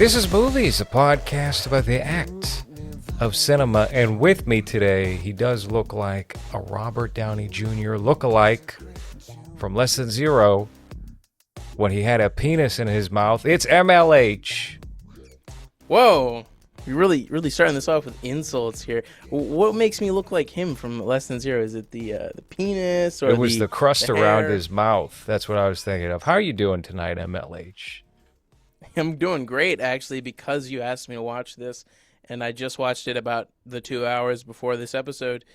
This is Movies, a podcast about the act of cinema. And with me today, he does look like a Robert Downey Jr. look-alike from Less Than Zero when he had a penis in his mouth. It's MLH. Whoa. You're really starting this off with insults here. What makes me look like him from Less Than Zero? Is it the penis or it was the crust around hair? his mouth. That's what I was thinking of. How are you doing tonight, MLH? I'm doing great, actually, because you asked me to watch this, and I just watched it about the 2 hours before this episode.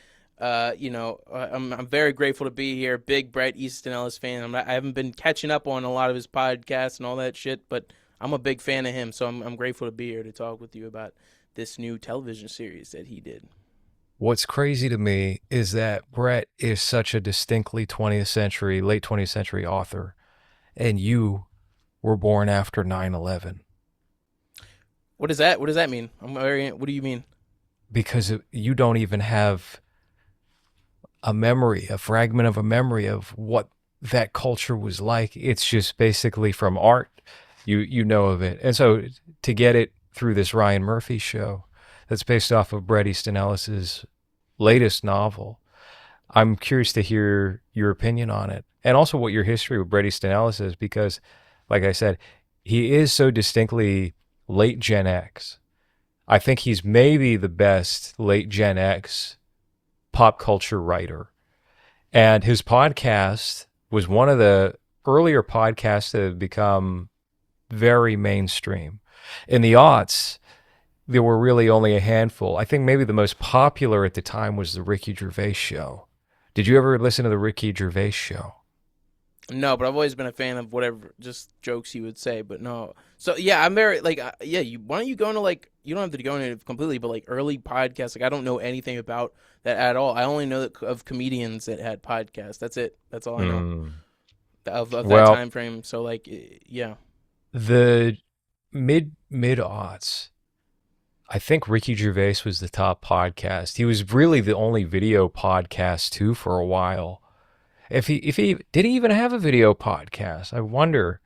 I'm very grateful to be here. Big Bret Easton Ellis fan. I haven't been catching up on a lot of his podcasts and all that shit, but I'm a big fan of him, so I'm grateful to be here to talk with you about this new television series that he did. What's crazy to me is that Bret is such a distinctly late 20th century author, and you were born after 9/11. What does that mean? What do you mean? Because you don't even have a fragment of a memory of what that culture was like. It's just basically from art. You know of it. And so to get it through this Ryan Murphy show that's based off of Bret Easton Ellis's latest novel, I'm curious to hear your opinion on it. And also what your history with Bret Easton Ellis is, because like I said, he is so distinctly late Gen X. I think he's maybe the best late Gen X pop culture writer. And his podcast was one of the earlier podcasts that have become very mainstream. In the aughts, there were really only a handful. I think maybe the most popular at the time was the Ricky Gervais show. Did you ever listen to the Ricky Gervais show? No, but I've always been a fan of whatever just jokes he would say, but no. So yeah, I'm very why don't you go into you don't have to go into it completely, but early podcasts, I don't know anything about that at all. I only know of comedians that had podcasts. That's it. That's all I know of that time frame. So yeah. The mid-aughts, I think Ricky Gervais was the top podcast. He was really the only video podcast too for a while. If he did he even have a video podcast? I wonder.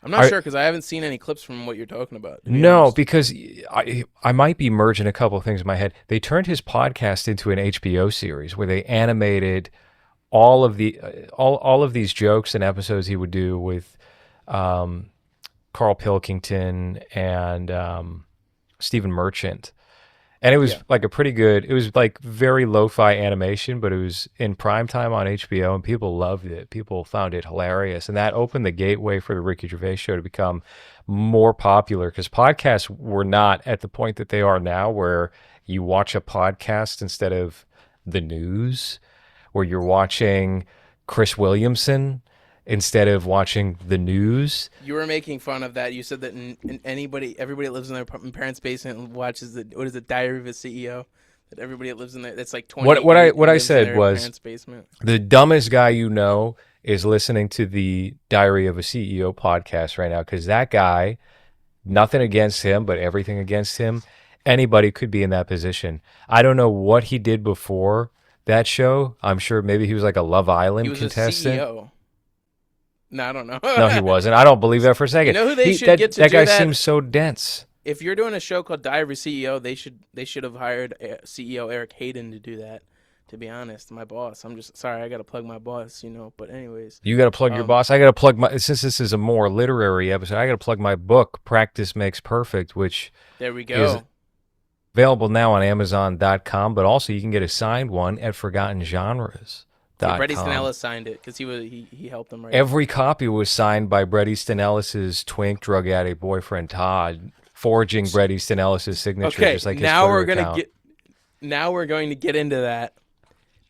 I'm not sure because I haven't seen any clips from what you're talking about. No, honest. Because I might be merging a couple of things in my head. They turned his podcast into an HBO series where they animated all of these jokes and episodes he would do with Carl Pilkington and Stephen Merchant. And it was it was very lo-fi animation, but it was in prime time on HBO and people loved it. People found it hilarious. And that opened the gateway for the Ricky Gervais show to become more popular because podcasts were not at the point that they are now where you watch a podcast instead of the news, where you're watching Chris Williamson instead of watching the news. You were making fun of that. You said that everybody that lives in their parents' basement and watches Diary of a CEO. That everybody that lives in there, that's 20. What I said was the dumbest guy you know is listening to the Diary of a CEO podcast right now because that guy, nothing against him, but everything against him. Anybody could be in that position. I don't know what he did before that show. I'm sure maybe he was like a Love Island contestant. A CEO. No, I don't know. No, he wasn't. I don't believe that for a second. You know who they should get to do that? That guy seems so dense. If you're doing a show called Diary of a CEO, they should have hired CEO Eric Hayden to do that. To be honest, my boss. I'm just sorry. I got to plug my boss, But anyways, you got to plug your boss. I got to plug my. Since this is a more literary episode, I got to plug my book, Practice Makes Perfect, which there we go. Is available now on Amazon.com, but also you can get a signed one at Forgotten Genres. Bret Easton Ellis signed it because he helped him. Right. Every copy was signed by Bret Easton Ellis's twink drug addict boyfriend Todd, forging Bret Easton Ellis's signature. Okay, just like his now Twitter account. we're going to get into that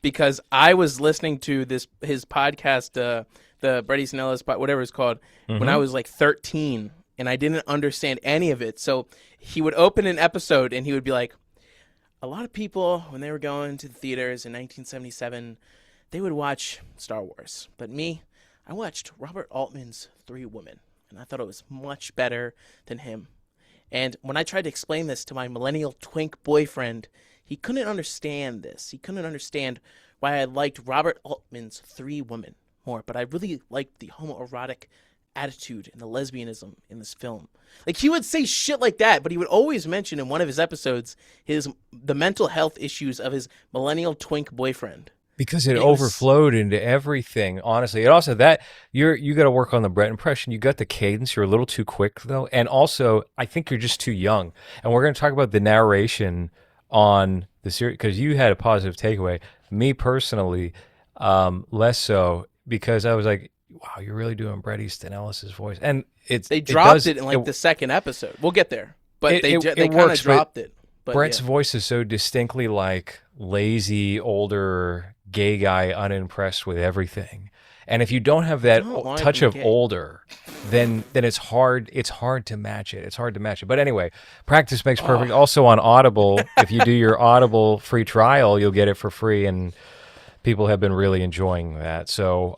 because I was listening to his podcast, the Bret Easton Ellis, whatever it's called, when I was 13, and I didn't understand any of it. So he would open an episode and he would be like, a lot of people when they were going to the theaters in 1977. They would watch Star Wars. But me, I watched Robert Altman's Three Women, and I thought it was much better than him. And when I tried to explain this to my millennial twink boyfriend, he couldn't understand this. He couldn't understand why I liked Robert Altman's Three Women more, but I really liked the homoerotic attitude and the lesbianism in this film. Like, he would say shit like that, but he would always mention in one of his episodes the mental health issues of his millennial twink boyfriend. Because it overflowed into everything, honestly. And also that you got to work on the Bret impression. You got the cadence. You're a little too quick, though. And also, I think you're just too young. And we're going to talk about the narration on the series, because you had a positive takeaway. Me personally, less so, because I was like, wow, you're really doing Bret Easton Ellis's voice. And they dropped it in like the second episode. We'll get there. But they kind of dropped it. But Bret's voice is so distinctly like lazy, older, gay guy, unimpressed with everything. And if you don't have that touch of older, then it's hard to match it. It's hard to match it. But anyway, practice makes perfect. Also on Audible, if you do your Audible free trial, you'll get it for free, and people have been really enjoying that. So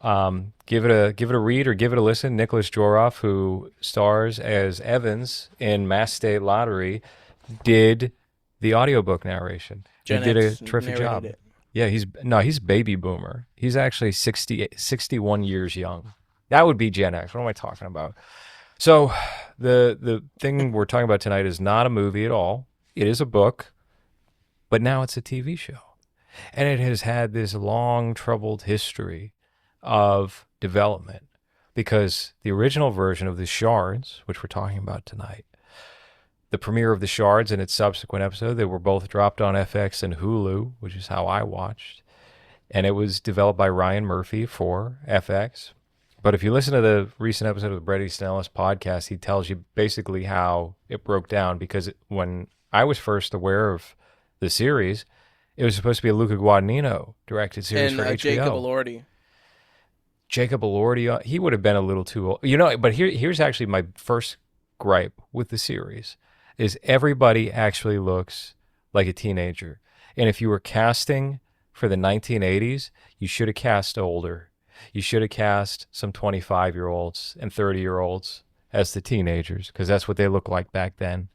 give it a read or give it a listen. Nicholas Joroff, who stars as Evans in Mass State Lottery, did the audiobook narration. He did a terrific job. Yeah, he's baby boomer. He's actually 61 years young. That would be Gen X. What am I talking about? So the thing we're talking about tonight is not a movie at all. It is a book, but now it's a TV show. And it has had this long, troubled history of development, because the original version of the Shards, which we're talking about tonight, the premiere of the Shards and its subsequent episode, they were both dropped on FX and Hulu, which is how I watched. And it was developed by Ryan Murphy for FX. But if you listen to the recent episode of the Bret Easton Ellis podcast, he tells you basically how it broke down, because when I was first aware of the series, it was supposed to be a Luca Guadagnino directed series for HBO. Jacob Elordi. Jacob Elordi, he would have been a little too old. But here's actually my first gripe with the series, is everybody actually looks like a teenager. And if you were casting for the 1980s, you should have cast older. You should have cast some 25-year-olds and 30-year-olds as the teenagers, because that's what they looked like back then.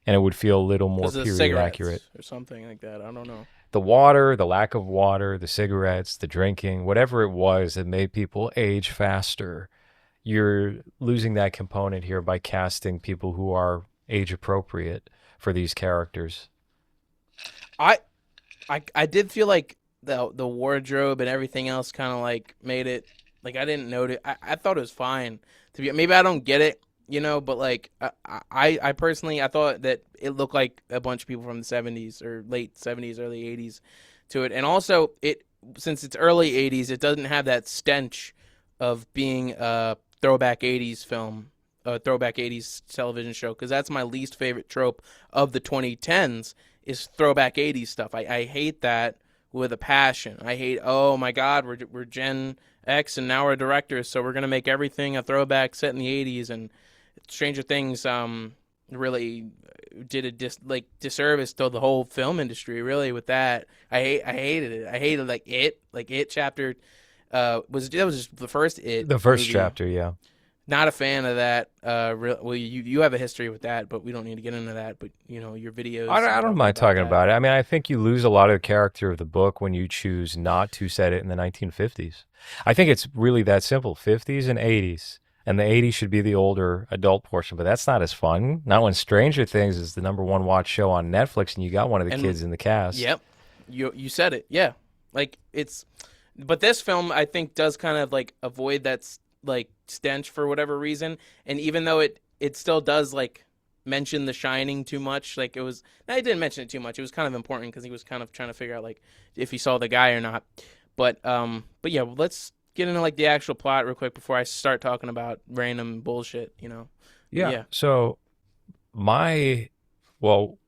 And it would feel a little more period accurate. Or something like that. I don't know. The water, the lack of water, the cigarettes, the drinking, whatever it was that made people age faster, you're losing that component here by casting people who are age appropriate for these characters. I did feel like the wardrobe and everything else kind of like made it like I didn't notice. I thought it was fine to be. Maybe I don't get it, but like I personally I thought that it looked like a bunch of people from the 70s or late 70s, early 80s to it, and also since it's early 80s, it doesn't have that stench of being a throwback 80s film. A throwback 80s television show, because that's my least favorite trope of the 2010s is throwback 80s stuff. I hate that with a passion. I hate, oh my God, we're Gen X and now we're directors, so we're going to make everything a throwback set in the 80s. And Stranger Things really did a disservice to the whole film industry, really, with that. I hated it. I hated It chapter was just the first It. The first movie. chapter, yeah. Not a fan of that. Well, you have a history with that, but we don't need to get into that. But your videos. I don't mind talking about it. I mean, I think you lose a lot of the character of the book when you choose not to set it in the 1950s. I think it's really that simple: 50s and 80s, and the 80s should be the older adult portion. But that's not as fun. Not when Stranger Things is the number one watch show on Netflix, and you got one of the kids in the cast. Yep, you said it. Yeah, like it's. But this film, I think, does kind of like avoid that like stench for whatever reason, and even though it still does like mention The Shining too much, like it didn't mention it too much. It was kind of important because he was kind of trying to figure out like if he saw the guy or not. But yeah, let's get into like the actual plot real quick before I start talking about random bullshit. Yeah. So we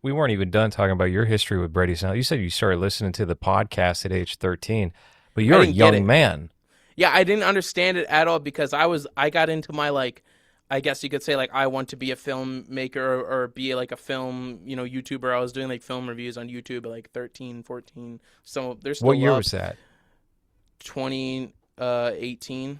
weren't even done talking about your history with Bret Easton Ellis. You said you started listening to the podcast at age 13, but you're a young man. Yeah, I didn't understand it at all because I got into my like, I guess you could say like I want to be a filmmaker or be like a film, YouTuber. I was doing like film reviews on YouTube at like 13, 14. So there's still What year was that? 2018.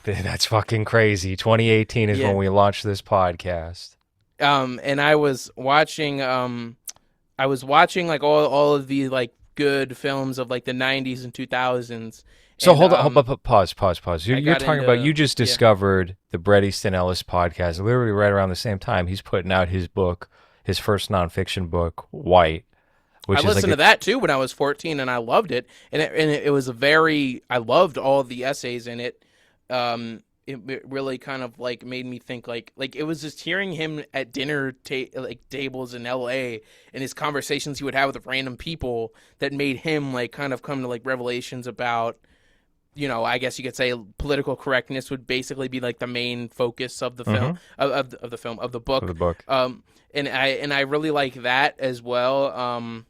That's fucking crazy. 2018 is when we launched this podcast. And I was watching like all of the like good films of like the 90s and 2000s. So And hold on, pause. I You're got talking about into you just yeah. discovered the Bret Easton Ellis podcast. Literally right around the same time, he's putting out his book, his first nonfiction book, White, I which is like listened a to that too when I was 14, and I loved it. And it was a very I loved all the essays in it. It really kind of like made me think like it was just hearing him at like tables in L.A. and his conversations he would have with random people that made him like kind of come to like revelations about, I guess you could say political correctness would basically be like the main focus of the film mhm, of the film of the of the book. book. And I really like that as well.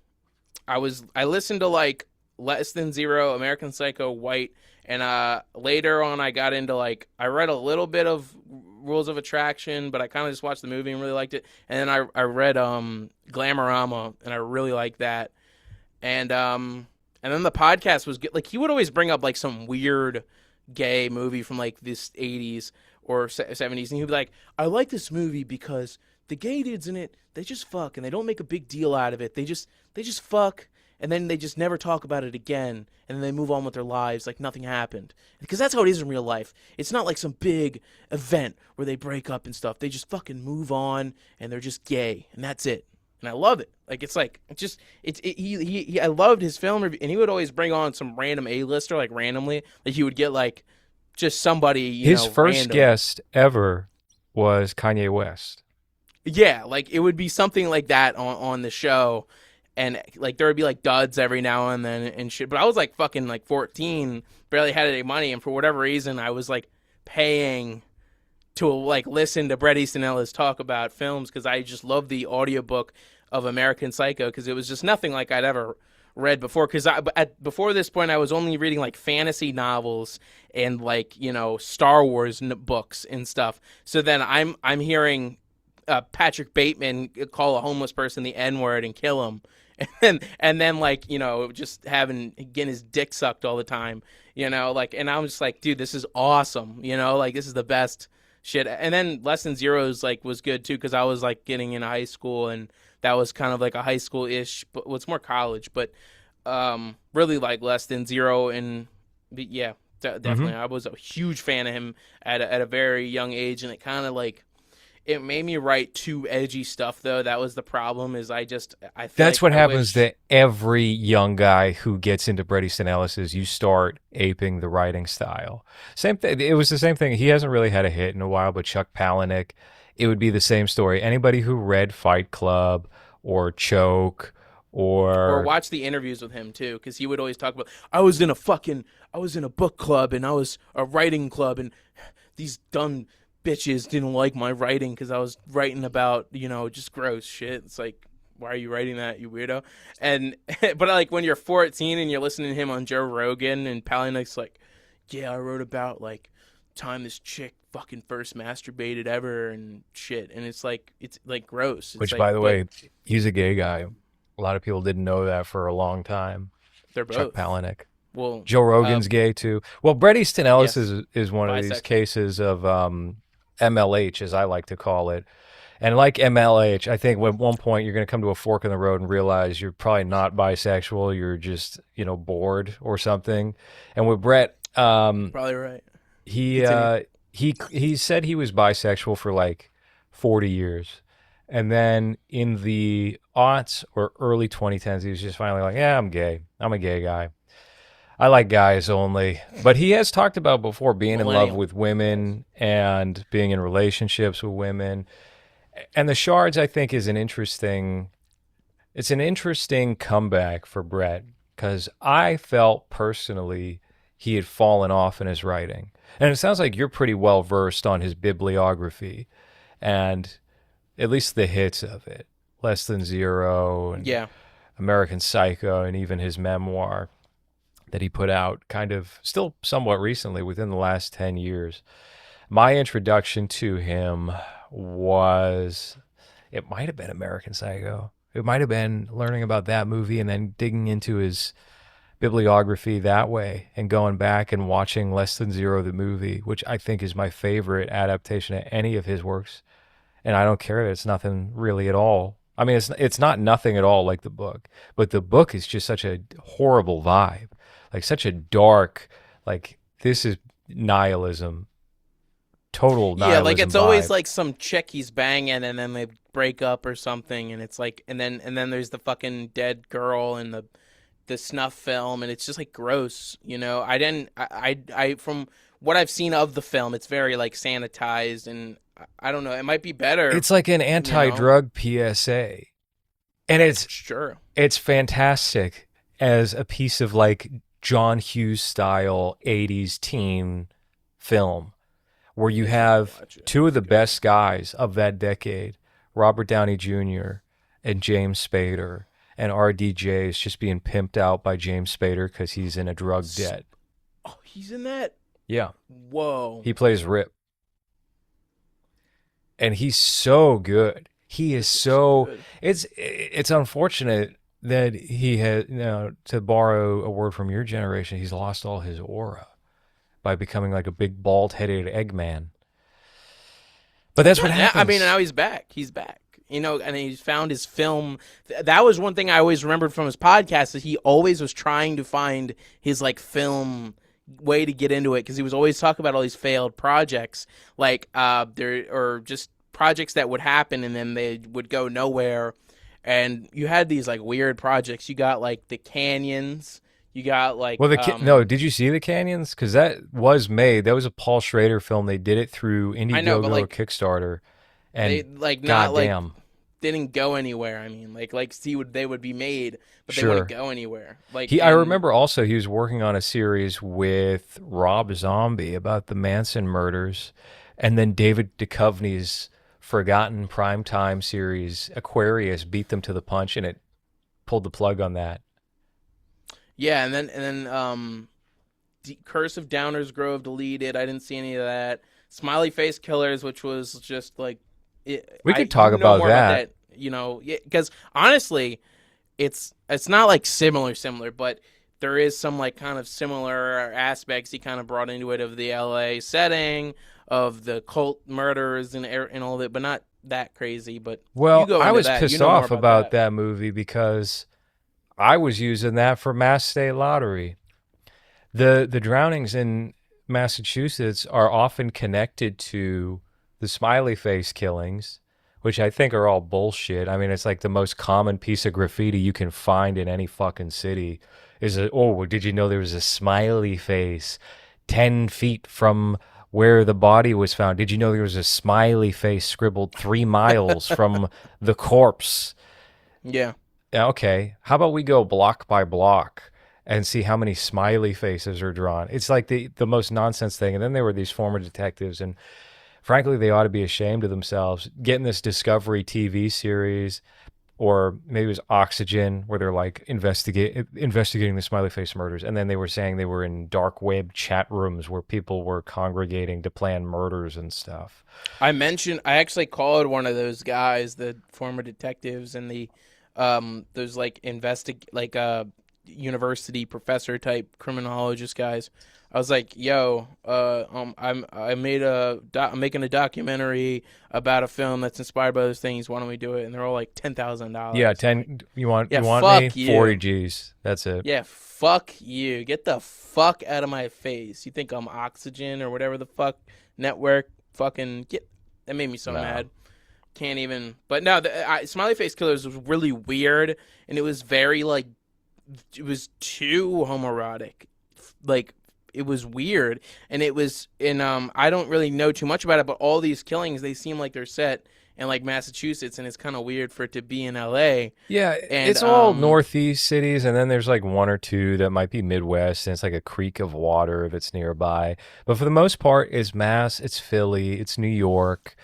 I listened to like Less Than Zero, American Psycho, White, and later on I got into like I read a little bit of Rules of Attraction, but I kind of just watched the movie and really liked it. And then I read Glamorama, and I really liked that. And then the podcast was good. Like he would always bring up like some weird gay movie from like this 80s or 70s, and he'd be like, "I like this movie because the gay dudes in it, they just fuck and they don't make a big deal out of it. They just fuck and then they just never talk about it again, and then they move on with their lives like nothing happened." Because that's how it is in real life. It's not like some big event where they break up and stuff. They just fucking move on and they're just gay and that's it. And I love it. Like it's like it's just he I loved his film review, and he would always bring on some random A-lister like randomly. Like he would get like just somebody, His first random. guest ever was Kanye West. Yeah, like it would be something like that on the show, and like there would be like duds every now and then and shit. But I was like fucking like 14, barely had any money, and for whatever reason, I was like paying to like listen to Bret Easton Ellis talk about films because I just loved the audiobook of American Psycho because it was just nothing like I'd ever read before. Because before this point, I was only reading like fantasy novels and like Star Wars books and stuff. So then I'm hearing Patrick Bateman call a homeless person the N word and kill him. And then like just getting his dick sucked all the time, like, and I'm just like, dude, this is awesome, like this is the best shit. And then Less Than Zero's like was good too because I was like getting into high school, and that was kind of like a high school ish, but it's more college. But really like Less Than Zero, and yeah, Hmm. definitely I was a huge fan of him at a very young age, and it kind of like it made me write too edgy stuff though. That was the problem. Is I feel That's like what I happens wish. to every young guy who gets into Bret Easton Ellis is you start aping the writing style. Same thing. It was the same thing. He hasn't really had a hit in a while, but Chuck Palahniuk, it would be the same story. Anybody who read Fight Club or Choke Or or watch the interviews with him too, because he would always talk about I was in a book club and I was a writing club, and these dumb bitches didn't like my writing because I was writing about just gross shit. It's like, why are you writing that, you weirdo? And but like when you're 14 and you're listening to him on Joe Rogan, and Palahniuk's like, yeah, I wrote about like time this chick fucking first masturbated ever and shit, and it's like gross. It's which, like, by the but way, he's a gay guy. A lot of people didn't know that for a long time. they're Chuck both. Palahniuk. Well, Joe Rogan's gay too. Well, Bret Easton Ellis yes, is one of these bisexual. cases of MLH, as I like to call it. And like MLH, I think at one point you're going to come to a fork in the road and realize you're probably not bisexual. You're just bored or something. And with Bret, Probably right. he Continue. he said he was bisexual for like 40 years. And then in the aughts or early 2010s, he was just finally like, yeah, I'm gay. I'm a gay guy. I like guys only. But he has talked about before being in love Millennial. with women and being in relationships with women. And the Shards, I think, is it's an interesting comeback for Bret because I felt personally he had fallen off in his writing. And it sounds like you're pretty well versed on his bibliography and at least the hits of it. Less Than Zero and Yeah. American Psycho and even his memoir that he put out kind of still somewhat recently within the last 10 years. My introduction to him was it might have been American Psycho. It might have been learning about that movie and then digging into his bibliography that way and going back and watching Less Than Zero, the movie, which I think is my favorite adaptation of any of his works. And I don't care that it's nothing really at all. I mean, it's not nothing at all like the book, but the book is just such a horrible vibe, like such a dark, Like this is nihilism, total Yeah, like nihilism it's always vibe. like some chick he's banging, and then they break up or something, and it's like, and then there's the fucking dead girl in the snuff film, and it's just like gross. I didn't, I from what I've seen of the film, it's very like sanitized, and I don't know, it might be better, It's like an you know. anti-drug PSA, and Sure, it's fantastic as a piece of like John Hughes style 80s teen film where you I need to have watch it. two of It's the good. best guys of that decade, Robert Downey Jr. and James Spader, and RDJ is just being pimped out by James Spader because he's in a drug debt. Oh, he's in that. Yeah, Whoa, he plays Rip, and he's so good. He is this looks so. good. It's unfortunate that he had, to borrow a word from your generation, he's lost all his aura by becoming like a big bald headed Eggman. But that's what I mean, happens. now he's back. He's back. And he's found his film. That was one thing I always remembered from his podcast, is he always was trying to find his like film way to get into it, because he was always talking about all these failed projects, like there, or just projects that would happen and then they would go nowhere. And you had these like weird projects. You got like the Canyons. You got like Well, no, did you see the Canyons? Because that was made. That was a Paul Schrader film. They did it through I know, but Indiegogo or like Kickstarter, they and like not like goddamn, didn't go anywhere. I mean, like they would be made, but they wouldn't sure. go anywhere. Like, I and remember also he was working on a series with Rob Zombie about the Manson murders, and then David Duchovny's forgotten primetime series Aquarius beat them to the punch, and it pulled the plug on that. yeah, Curse of Downers Grove deleted. I didn't see any of that. Smiley Face Killers, which was just like, We could you talk know about more about that. that, because honestly, it's not like similar, but there is some like kind of similar aspects he kind of brought into it, of the LA setting, of the cult murders and all that, but not that crazy. But you Well, go I into was that, you pissed know more off about about that. that movie because I was using that for Mass State Lottery. The drownings in Massachusetts are often connected to the smiley face killings, which I think are all bullshit. I mean, it's like the most common piece of graffiti you can find in any fucking city is oh, did you know there was a smiley face 10 feet from where the body was found? Did you know there was a smiley face scribbled 3 miles from the corpse? Yeah. Yeah, okay, how about we go block by block and see how many smiley faces are drawn? It's like the most nonsense thing. And then there were these former detectives, and frankly, they ought to be ashamed of themselves getting this Discovery TV series, or maybe it was Oxygen, where they're like investigating the smiley face murders, and then they were saying they were in dark web chat rooms where people were congregating to plan murders and stuff. I actually called one of those guys, the former detectives, and those like university professor type criminologist guys. I was like, "Yo, I'm making a documentary about a film that's inspired by those things. Why don't we do it?" And they're all like Yeah, $10,000. I'm like, 10. You "Yeah, want me? fuck 40 you. G's. That's it. Yeah, fuck you. Get the fuck out of my face. You think I'm Oxygen or whatever the fuck network? Fucking get." That made me so No. mad. Can't even. But no, Smiley Face Killers was really weird, and it was very like, it was too homoerotic. Like, it was weird, and it was in I don't really know too much about it, but all these killings, they seem like they're set in like Massachusetts, and it's kind of weird for it to be in LA. Yeah, And it's all northeast cities, and then there's like one or two that might be Midwest, and it's like a creek of water that's nearby. But for the most part, it's Mass, it's Philly, it's New York,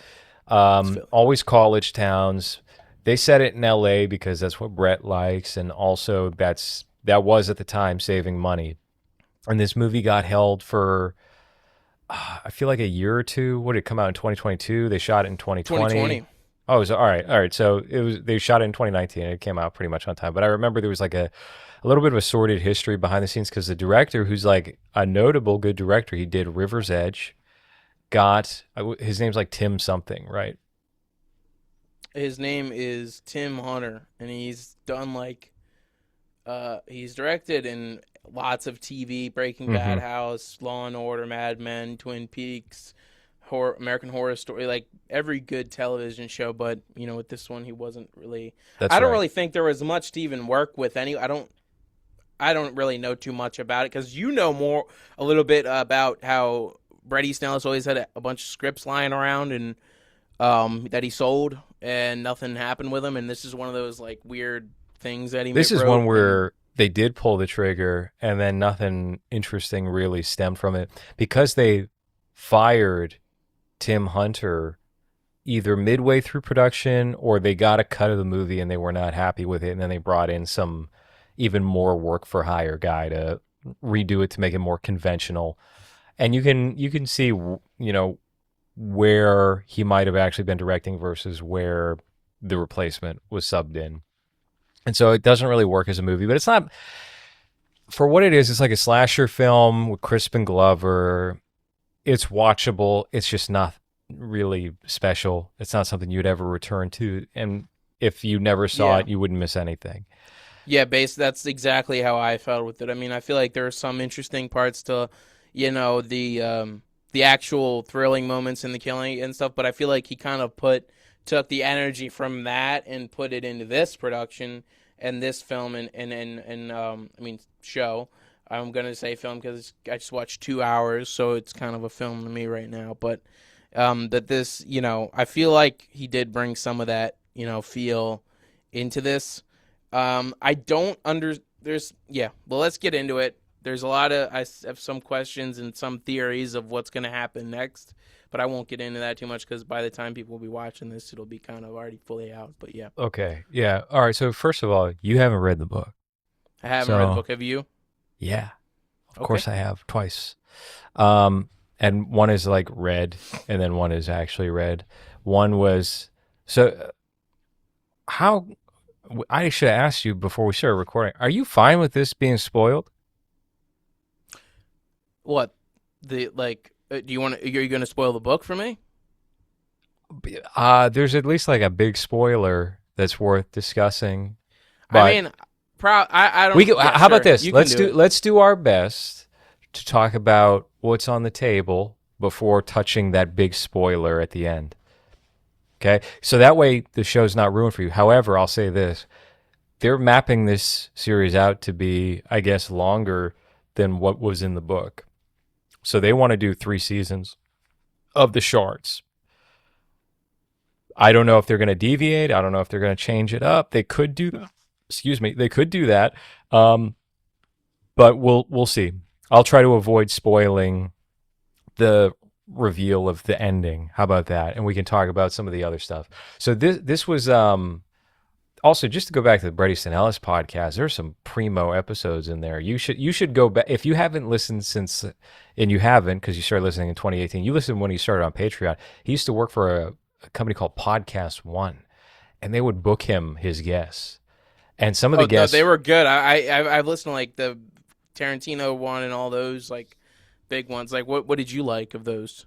it's Philly. always college towns. They set it in LA because that's what Brett likes, and also that was at the time saving money. And this movie got held for I feel like a year or two. What did it come out in 2022? They shot it in 2020. 2020. Oh, so all right, all right. So they shot it in 2019. And it came out pretty much on time. But I remember there was like a little bit of a sordid history behind the scenes because the director, who's like a notable good director, he did River's Edge. Got his name's like Tim something, right? His name is Tim Hunter, and he's done like he's directed in lots of TV, Breaking Bad, Hmm. House, Law and Order, Mad Men, Twin Peaks, American Horror Story, like every good television show. But with this one, he wasn't really. I That's don't right. really think there was much to even work with. I don't really know too much about it because a little bit about how Bret Easton Ellis always had a bunch of scripts lying around and that he sold and nothing happened with them. And this is one of those like weird things that he This is one wrote. And where they did pull the trigger, and then nothing interesting really stemmed from it because they fired Tim Hunter either midway through production or they got a cut of the movie and they were not happy with it, and then they brought in some even more work for hire guy to redo it to make it more conventional. And you can see where he might have actually been directing versus where the replacement was subbed in. And so it doesn't really work as a movie, but it's not for what it is. It's like a slasher film with Crispin Glover. It's watchable. It's just not really special. It's not something you'd ever return to. And if you never saw yeah, it, you wouldn't miss anything. yeah, that's exactly how I felt with it. I mean, I feel like there are some interesting parts to, the actual thrilling moments in the killing and stuff, but I feel like he kind of took the energy from that and put it into this production and this film and I mean show. I'm gonna say film because I just watched 2 hours, so it's kind of a film to me right now. But that this, I feel like he did bring some of that, feel into this. I don't under there's yeah. Well, let's get into it. There's a lot of I have some questions and some theories of what's gonna happen next, but I won't get into that too much because by the time people will be watching this, it'll be kind of already fully out. But yeah, Okay. Yeah. All right. So first of all, you haven't read the book. I haven't read the So book. Have you? yeah, of Okay. course I have twice. And one is like red, and then one is actually red. One was so how I should have asked you before we started recording. Are you fine with this being spoiled? What the like? Do you want to? Are you going to spoil the book for me? There's at least like a big spoiler that's worth discussing. I But mean, I we don't. can, Yeah, how about sure. this? You can do it. Let's do our best to talk about what's on the table before touching that big spoiler at the end. Okay? So that way the show's not ruined for you. However, I'll say this. They're mapping this series out to be, I guess, longer than what was in the book. So they want to do 3 seasons of the Shards. I don't know if they're going to deviate. I don't know if they're going to change it up. They could do that. Excuse me. They could do that. But we'll see. I'll try to avoid spoiling the reveal of the ending. How about that? And we can talk about some of the other stuff. So this was also, just to go back to the Bret Easton Ellis podcast. There's some primo episodes in there. You should go back if you haven't listened since, and you haven't because you started listening in 2018. You listened when he started on Patreon. He used to work for a company called Podcast One, and they would book him his guests. And some of the Oh no, guests, they were good. I've listened to like the Tarantino one and all those like big ones. Like what did you like of those?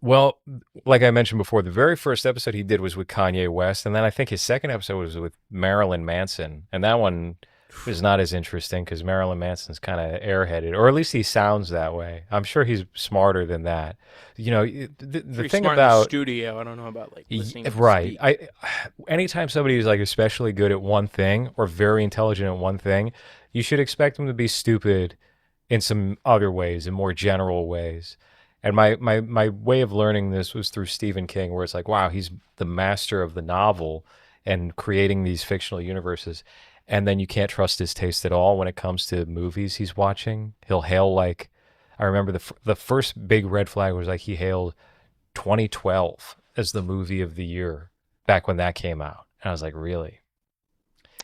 well, like I mentioned before, the very first episode he did was with Kanye West, and then I think his second episode was with Marilyn Manson, and that one is not as interesting because Marilyn Manson's kind of airheaded, or at least he sounds that way. I'm sure he's smarter than that. The Pretty thing smart in the about studio. I don't know about like listening to right, speak. anytime somebody is like especially good at one thing or very intelligent at one thing, you should expect them to be stupid in some other ways, in more general ways. And my way of learning this was through Stephen King, where it's like, wow, he's the master of the novel and creating these fictional universes. And then you can't trust his taste at all when it comes to movies he's watching. He'll hail like, I remember the first big red flag was like he hailed 2012 as the movie of the year back when that came out. And I was like, really?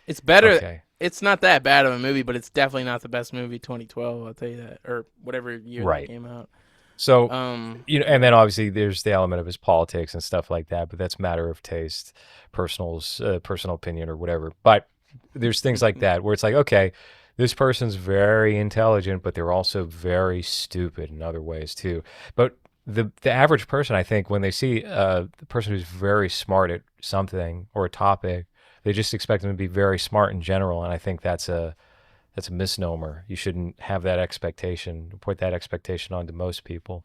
It's better. Okay. It's not that bad of a movie, but it's definitely not the best movie 2012. I'll tell you that, or whatever year that Right. came out. So, Um, and then obviously there's the element of his politics and stuff like that, but that's matter of taste, personal opinion or whatever. But there's things like that where it's like, okay, this person's very intelligent, but they're also very stupid in other ways too. But the average person, I think, when they see the person who's very smart at something or a topic, they just expect them to be very smart in general, and I think that's That's a misnomer. You shouldn't have that expectation, put that expectation onto most people.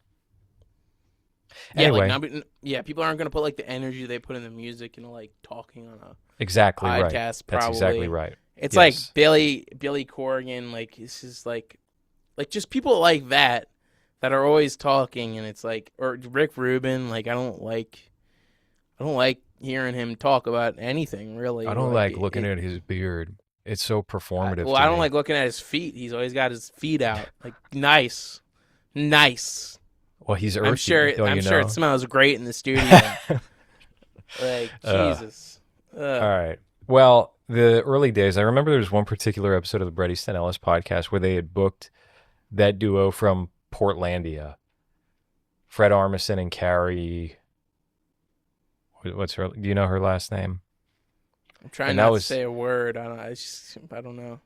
Yeah, like Anyway, not, yeah, people aren't gonna put like the energy they put in the music and like talking on a exactly right. podcast. That's exactly Probably right. it's like Yes. Billy Corgan. Like this is like just people like that are always talking, and it's like or Rick Rubin. Like I don't like hearing him talk about anything I really. don't Like like looking at his beard. It's so performative well, to I don't me. like looking at his feet. He's always got his feet out. Like nice, nice. Well, he's earthy, don't I'm you sure it know? smells great in the studio. Like uh, Jesus. all right. Well, the early days, I remember there was one particular episode of the Bret Easton Ellis podcast where they had booked that duo from Portlandia, Fred Armisen and Carrie. What's her? Do you know her last name? I'm trying And that not to was, say a word. I don't know.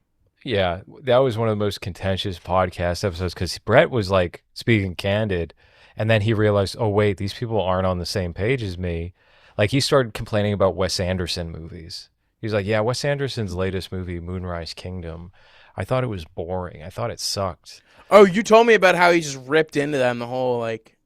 yeah, that was one of the most contentious podcast episodes because Brett was like speaking candid, and then he realized, oh wait, these people aren't on the same page as me. Like he started complaining about Wes Anderson movies. He's like, yeah, Wes Anderson's latest movie, Moonrise Kingdom, I thought it was boring. I thought it sucked. Oh, you told me about how he just ripped into them the whole like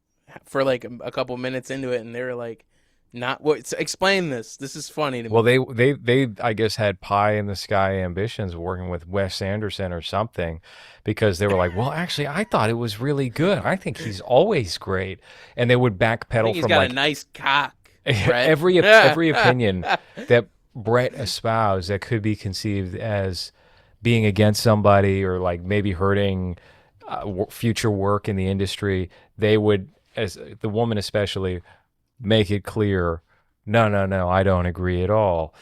for like a couple minutes into it, and they were like, "Not what? Explain this. This is funny to Well, me." they I guess had pie in the sky ambitions working with Wes Anderson or something, because they were like, well, actually, I thought it was really good. I think he's always great, and they would I think backpedal he's from got a like nice cock, Brett. every opinion that Brett espoused that could be conceived as being against somebody or like maybe hurting future work in the industry. They would, as the woman especially, make it clear, no, no, no, I don't agree at all.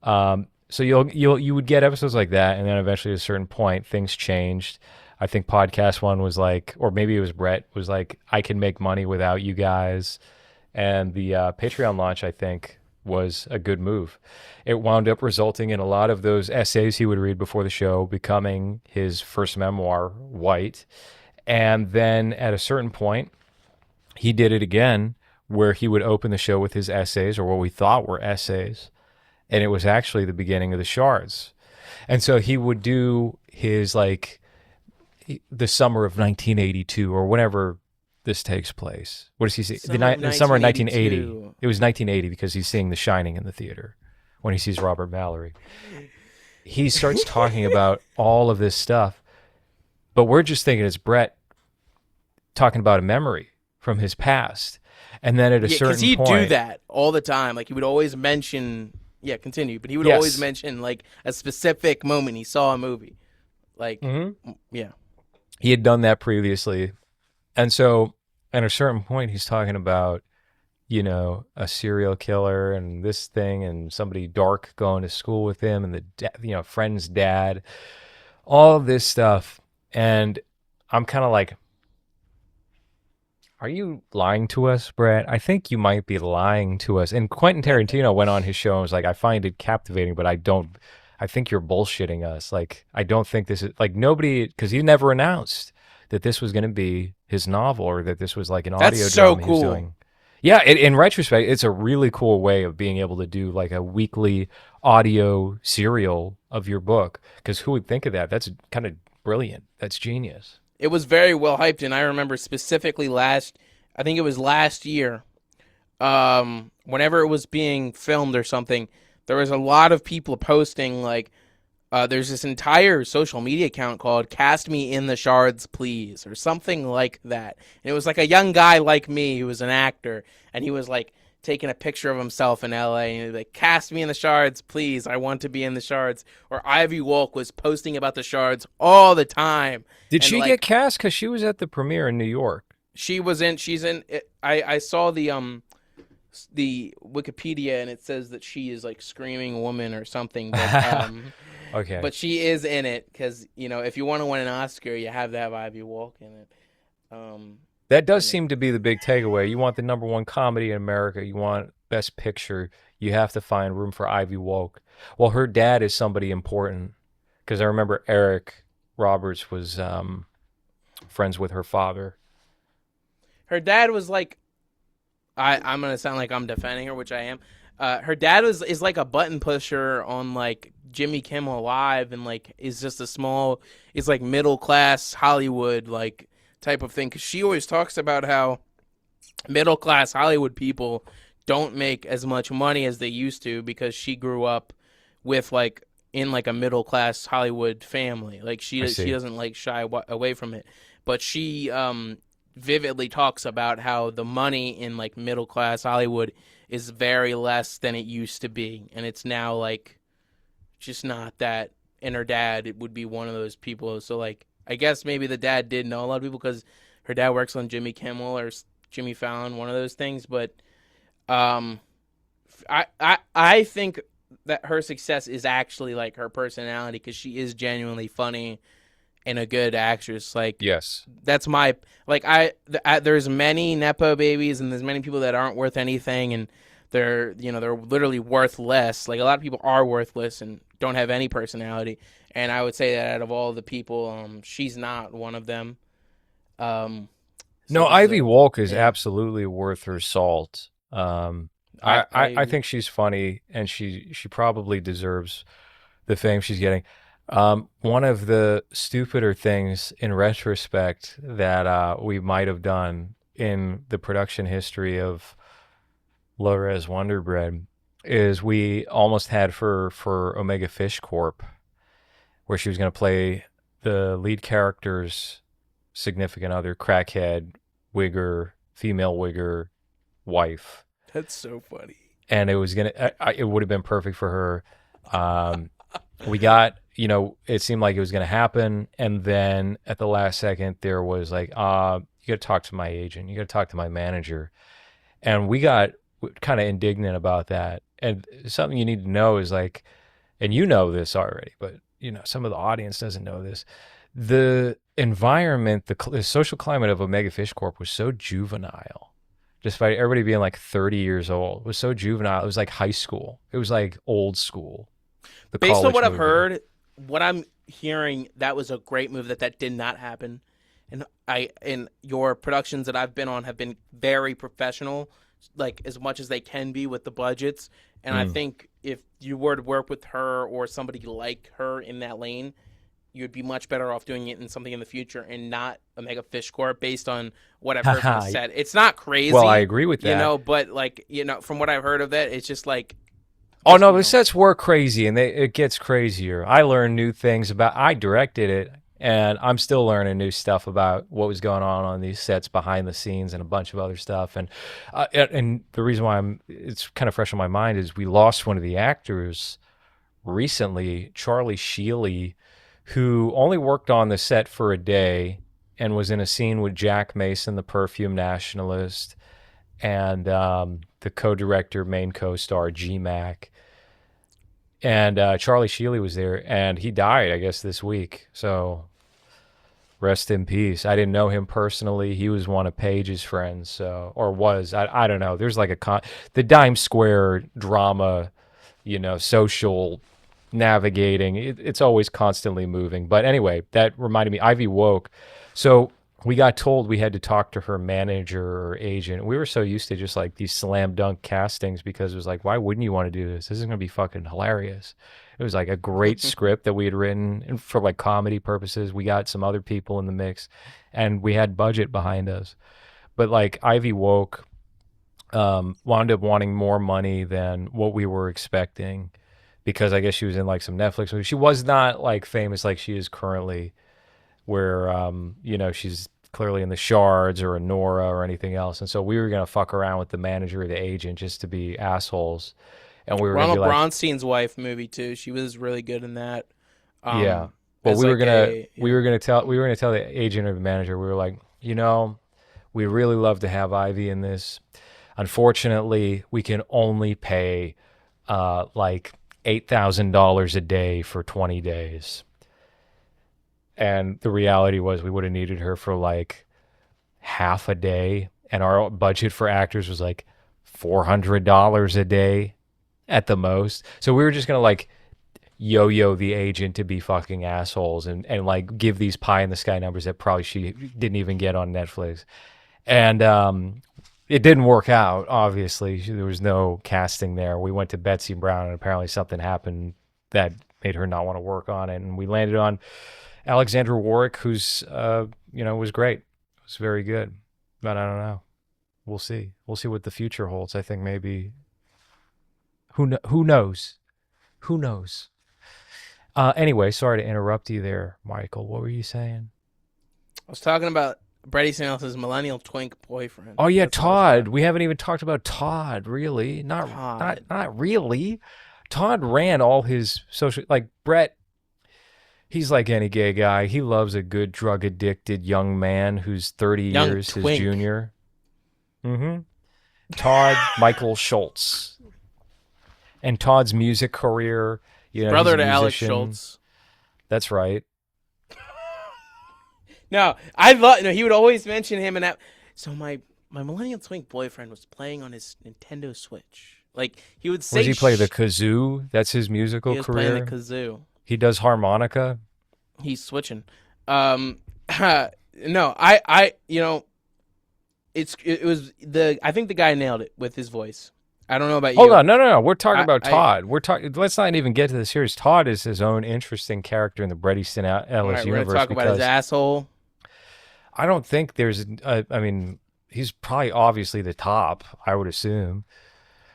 So you would get episodes like that, and then eventually at a certain point, things changed. I think podcast one was like, or maybe it was Brett was like, I can make money without you guys, and the Patreon launch, I think, was a good move. It wound up resulting in a lot of those essays he would read before the show becoming his first memoir, White. And then at a certain point, he did it again where he would open the show with his essays, or what we thought were essays, and it was actually the beginning of the Shards. And so he would do his like the summer of 1982 or whenever this takes place. What does he say? Summer of The summer of 1980. 1982. It was 1980 because he's seeing The Shining in the theater when he sees Robert Mallory. He starts talking about all of this stuff, but we're just thinking it's Brett talking about a memory from his past. And then at a Yeah, because certain he'd point, do that all the time. Like he would always mention. Yeah, continue. But he would yes. always mention like a specific moment he saw a movie. Like, yeah. He had done that previously. And so at a certain point, he's talking about, you know, a serial killer and this thing and somebody dark going to school with him and the, friend's dad, all of this stuff. And I'm kind of like, are you lying to us, Brett? I think you might be lying to us. And Quentin Tarantino went on his show and was like, I find it captivating, but I think you're bullshitting us. Like, I don't think this is like nobody, because he never announced that this was going to be his novel or that this was like an That's audio so drama he cool. was doing. Yeah, in retrospect, it's a really cool way of being able to do like a weekly audio serial of your book. Because who would think of that? That's kind of brilliant. That's genius. It was very well hyped, and I remember specifically I think it was last year, whenever it was being filmed or something, there was a lot of people posting, like, there's this entire social media account called Cast Me in the Shards, Please, or something like that. And it was like a young guy like me who was an actor, and he was like taking a picture of himself in LA, and he was like, cast me in the Shards, please, I want to be in the Shards. Or Ivy Wolk was posting about the Shards all the time. Did And she like, get cast? Because she was at the premiere in New York. she's in I saw the Wikipedia, and it says that she is like screaming woman or something, but Okay. but she is in it because if you want to win an Oscar, you have to have Ivy Wolk in it. That does seem to be the big takeaway. You want the number one comedy in America. You want Best Picture. You have to find room for Ivy Wolk. Well, her dad is somebody important because I remember Eric Roberts was friends with her father. Her dad was like, I'm gonna sound like I'm defending her, which I am. her dad is like a button pusher on like Jimmy Kimmel Live, and like is just a small, it's like middle class Hollywood like type of thing. Because she always talks about how middle class Hollywood people don't make as much money as they used to because she grew up with like in like a middle class Hollywood family. Like I she see. doesn't like shy away from it, but she vividly talks about how the money in like middle class Hollywood is very less than it used to be, and it's now like just not that. And her dad would be one of those people. So like I guess maybe the dad did know a lot of people because her dad works on Jimmy Kimmel or Jimmy Fallon, one of those things. But um, I think that her success is actually like her personality because she is genuinely funny and a good actress. Like Yes. that's my like there's many nepo babies and there's many people that aren't worth anything and they're literally worthless. Like a lot of people are worthless and don't have any personality. And I would say that out of all the people, she's not one of them. Um, so No, this is Ivy a Wolk is yeah. absolutely worth her salt. I I agree. think she's funny, and she probably deserves the fame she's getting. One of the stupider things in retrospect that we might have done in the production history of LowRes Wonder Bread is we almost had for Omega Fish Corp, where she was going to play the lead character's significant other, crackhead, wigger, female wigger wife, That's so funny. and it was gonna. It would have been perfect for her. We got, it seemed like it was gonna happen, and then at the last second, there was like, you got to talk to my agent, you got to talk to my manager, and we got kind of indignant about that. And something you need to know is like, and you know this already, but some of the audience doesn't know this. The environment, the social climate of Omega Fish Corp was so juvenile, despite everybody being like 30 years old. It was so juvenile. It was like high school. It was like old school, the Based on college what I've movie. heard, what I'm hearing, that was a great move that did not happen. And your productions that I've been on have been very professional, like as much as they can be with the budgets. And I Mm. think if you were to work with her or somebody like her in that lane, you'd be much better off doing it in something in the future and not a Mega Fish Corp based on what I've heard from the Haha. set. It's not Well, I crazy, agree with that. but like, from what I've heard of that, it's Oh just, no, the sets were crazy, and it gets crazier. I learned new things about. I directed it, and I'm still learning new stuff about what was going on these sets behind the scenes and a bunch of other stuff. And the reason why it's kind of fresh on my mind is we lost one of the actors recently, Charlie Sheely, who only worked on the set for a day and was in a scene with Jack Mason, the perfume nationalist, and the co-director, main co-star G Mac. And Charlie Sheely was there, and he died, I guess, this week. So rest in peace. I didn't know him personally. He was one of Paige's friends, so, or was. I don't know. There's like the Dime Square drama, social navigating. It's always constantly moving. But anyway, that reminded me, Ivy Woke. So we got told we had to talk to her manager or agent. We were so used to just like these slam dunk castings because it was like, why wouldn't you want to do this? This is going to be fucking hilarious. It was like a great script that we had written and for like comedy purposes. We got some other people in the mix and we had budget behind us. But like Ivy Woke wound up wanting more money than what we were expecting because I guess she was in like some Netflix movie. She was not like famous like she is currently, where she's clearly in the Shards or a Nora or anything else. And so we were gonna fuck around with the manager or the agent just to be assholes, and we were gonna be Ronald like, Bronstein's wife movie too. She was really good in that. yeah. Well, As we were like gonna a we were gonna tell we were gonna tell the agent or the manager. We were like, we really love to have Ivy in this. Unfortunately, we can only pay like $8,000 a day for 20 days. And the reality was we would have needed her for like half a day. And our budget for actors was like $400 a day at the most. So we were just going to like yo-yo the agent to be fucking assholes and like give these pie in the sky numbers that probably she didn't even get on Netflix. And It didn't work out, obviously. There was no casting there. We went to Betsy Brown, and apparently something happened that made her not want to work on it. And we landed on Alexandra Warwick, who's, was great. It was very good. But I don't know. We'll see. We'll see what the future holds. I think maybe. Who knows? Who knows? Anyway, sorry to interrupt you there, Michael. What were you saying? I was talking about Bret Easton Ellis' millennial twink boyfriend. Oh yeah, Todd. We haven't even talked about Todd, really. Not really. Todd ran all his social, like Bret. He's like any gay guy. He loves a good drug addicted young man who's 30 years his junior. Mm-hmm. Todd Michael Schultz. And Todd's music career, brother to Alex Schultz. That's right. No, I love. No, he would always mention him, and that. So my millennial twink boyfriend was playing on his Nintendo Switch. Like he would say, does he play the kazoo? That's his musical he was career. Playing the kazoo. He does harmonica. He's switching. No, I I think the guy nailed it with his voice. I don't know about you. Hold on, no. We're talking about Todd. Let's not even get to the series. Todd is his own interesting character in the Bret Easton Ellis universe. We're gonna talk about his asshole. I don't think there's. I mean, he's probably obviously the top. I would assume.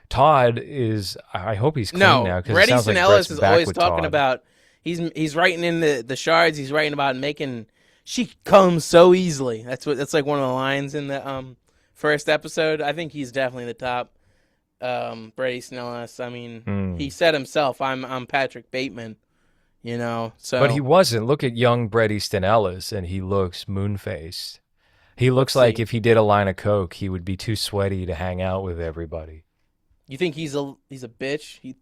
Todd is. I hope he's clean now. Bret Easton Ellis is always talking about. He's writing in the shards. He's writing about making. She comes so easily. That's like one of the lines in the first episode. I think he's definitely the top. Bret Easton Ellis. I mean, he said himself, "I'm Patrick Bateman." So. But he wasn't. Look at young Bret Easton Ellis, and he looks moon-faced. He looks like if he did a line of coke, he would be too sweaty to hang out with everybody. You think he's a bitch?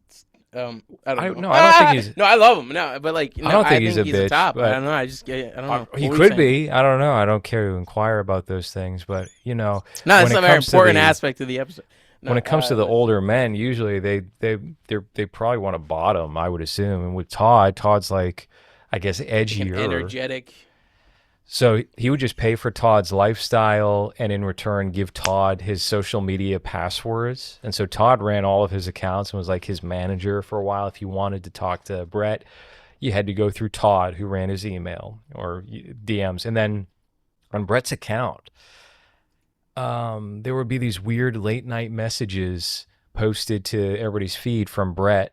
I don't know. No, I don't think he's. No, I love him. No, but I don't think he's a he's bitch. A top. But I don't know. I don't know. He could be. I don't know. I don't care to inquire about those things. But no, that's a very important aspect of the episode. No, when it comes to the older men, usually they probably want to bottom, I would assume. And with Todd's like, I guess, edgier, energetic. So he would just pay for Todd's lifestyle and in return give Todd his social media passwords. And so Todd ran all of his accounts and was like his manager for a while. If you wanted to talk to Bret, you had to go through Todd, who ran his email or DMs. And then on Bret's account, there would be these weird late night messages posted to everybody's feed from Bret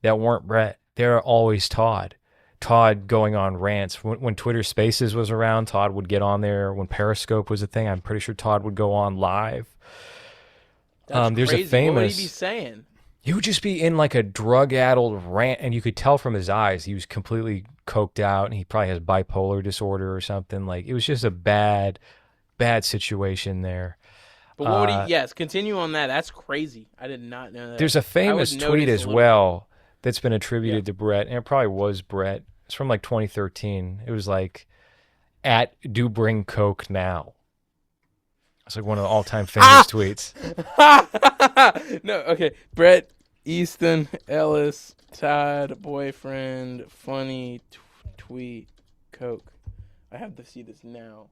that weren't Bret. They're always Todd. Todd going on rants. When Twitter Spaces was around, Todd would get on there. When Periscope was a thing, I'm pretty sure Todd would go on live. There's crazy. a famous. What would he be saying? He would just be in like a drug-addled rant, and you could tell from his eyes he was completely coked out, and he probably has bipolar disorder or something. Like it was just a bad situation there. But what would he? Yes, continue on that. That's crazy. I did not know that. There's a famous tweet as well that's been attributed to Bret, and it probably was Bret. It's from like 2013. It was like, "Do bring Coke now." It's like one of the all-time famous tweets. No, okay. Bret Easton Ellis, Todd boyfriend, funny tweet, Coke. I have to see this now.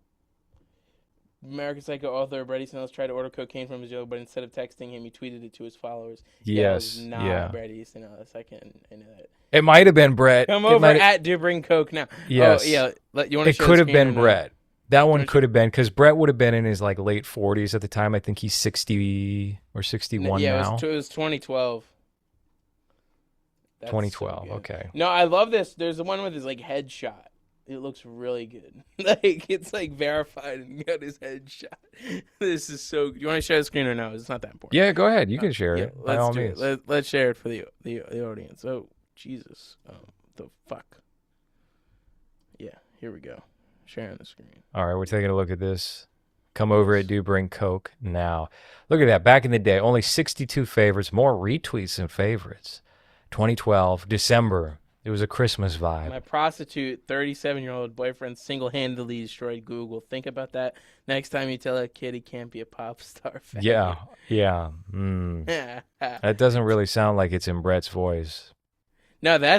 American Psycho author Bret Easton Ellis tried to order cocaine from his jail, but instead of texting him, he tweeted it to his followers. Yes, it was not Bret Easton Ellis. I know that. It might have been Bret. Come over Do Bring Coke now. Yes. Oh, yeah. You want to it could have been Bret. That one could have been, because Bret would have been in his like late 40s at the time. I think he's 60 or 61 now. Yeah, it was 2012. That's 2012, so okay. No, I love this. There's the one with his like headshot. It looks really good. Like it's like verified and got his headshot. This is so. You want to share the screen or no? It's not that important. Yeah, go ahead. You can share it. By all means. Let's share it for the audience. Oh Jesus! The fuck. Yeah, here we go. Sharing the screen. All right, we're taking a look at this. Come over at Do Bring Coke now. Look at that. Back in the day, only 62 favorites, more retweets than favorites. 2012, December. It was a Christmas vibe. My prostitute, 37-year-old boyfriend single-handedly destroyed Google. Think about that next time you tell a kid he can't be a pop star fan. Yeah. That doesn't really sound like it's in Bret's voice. Yeah.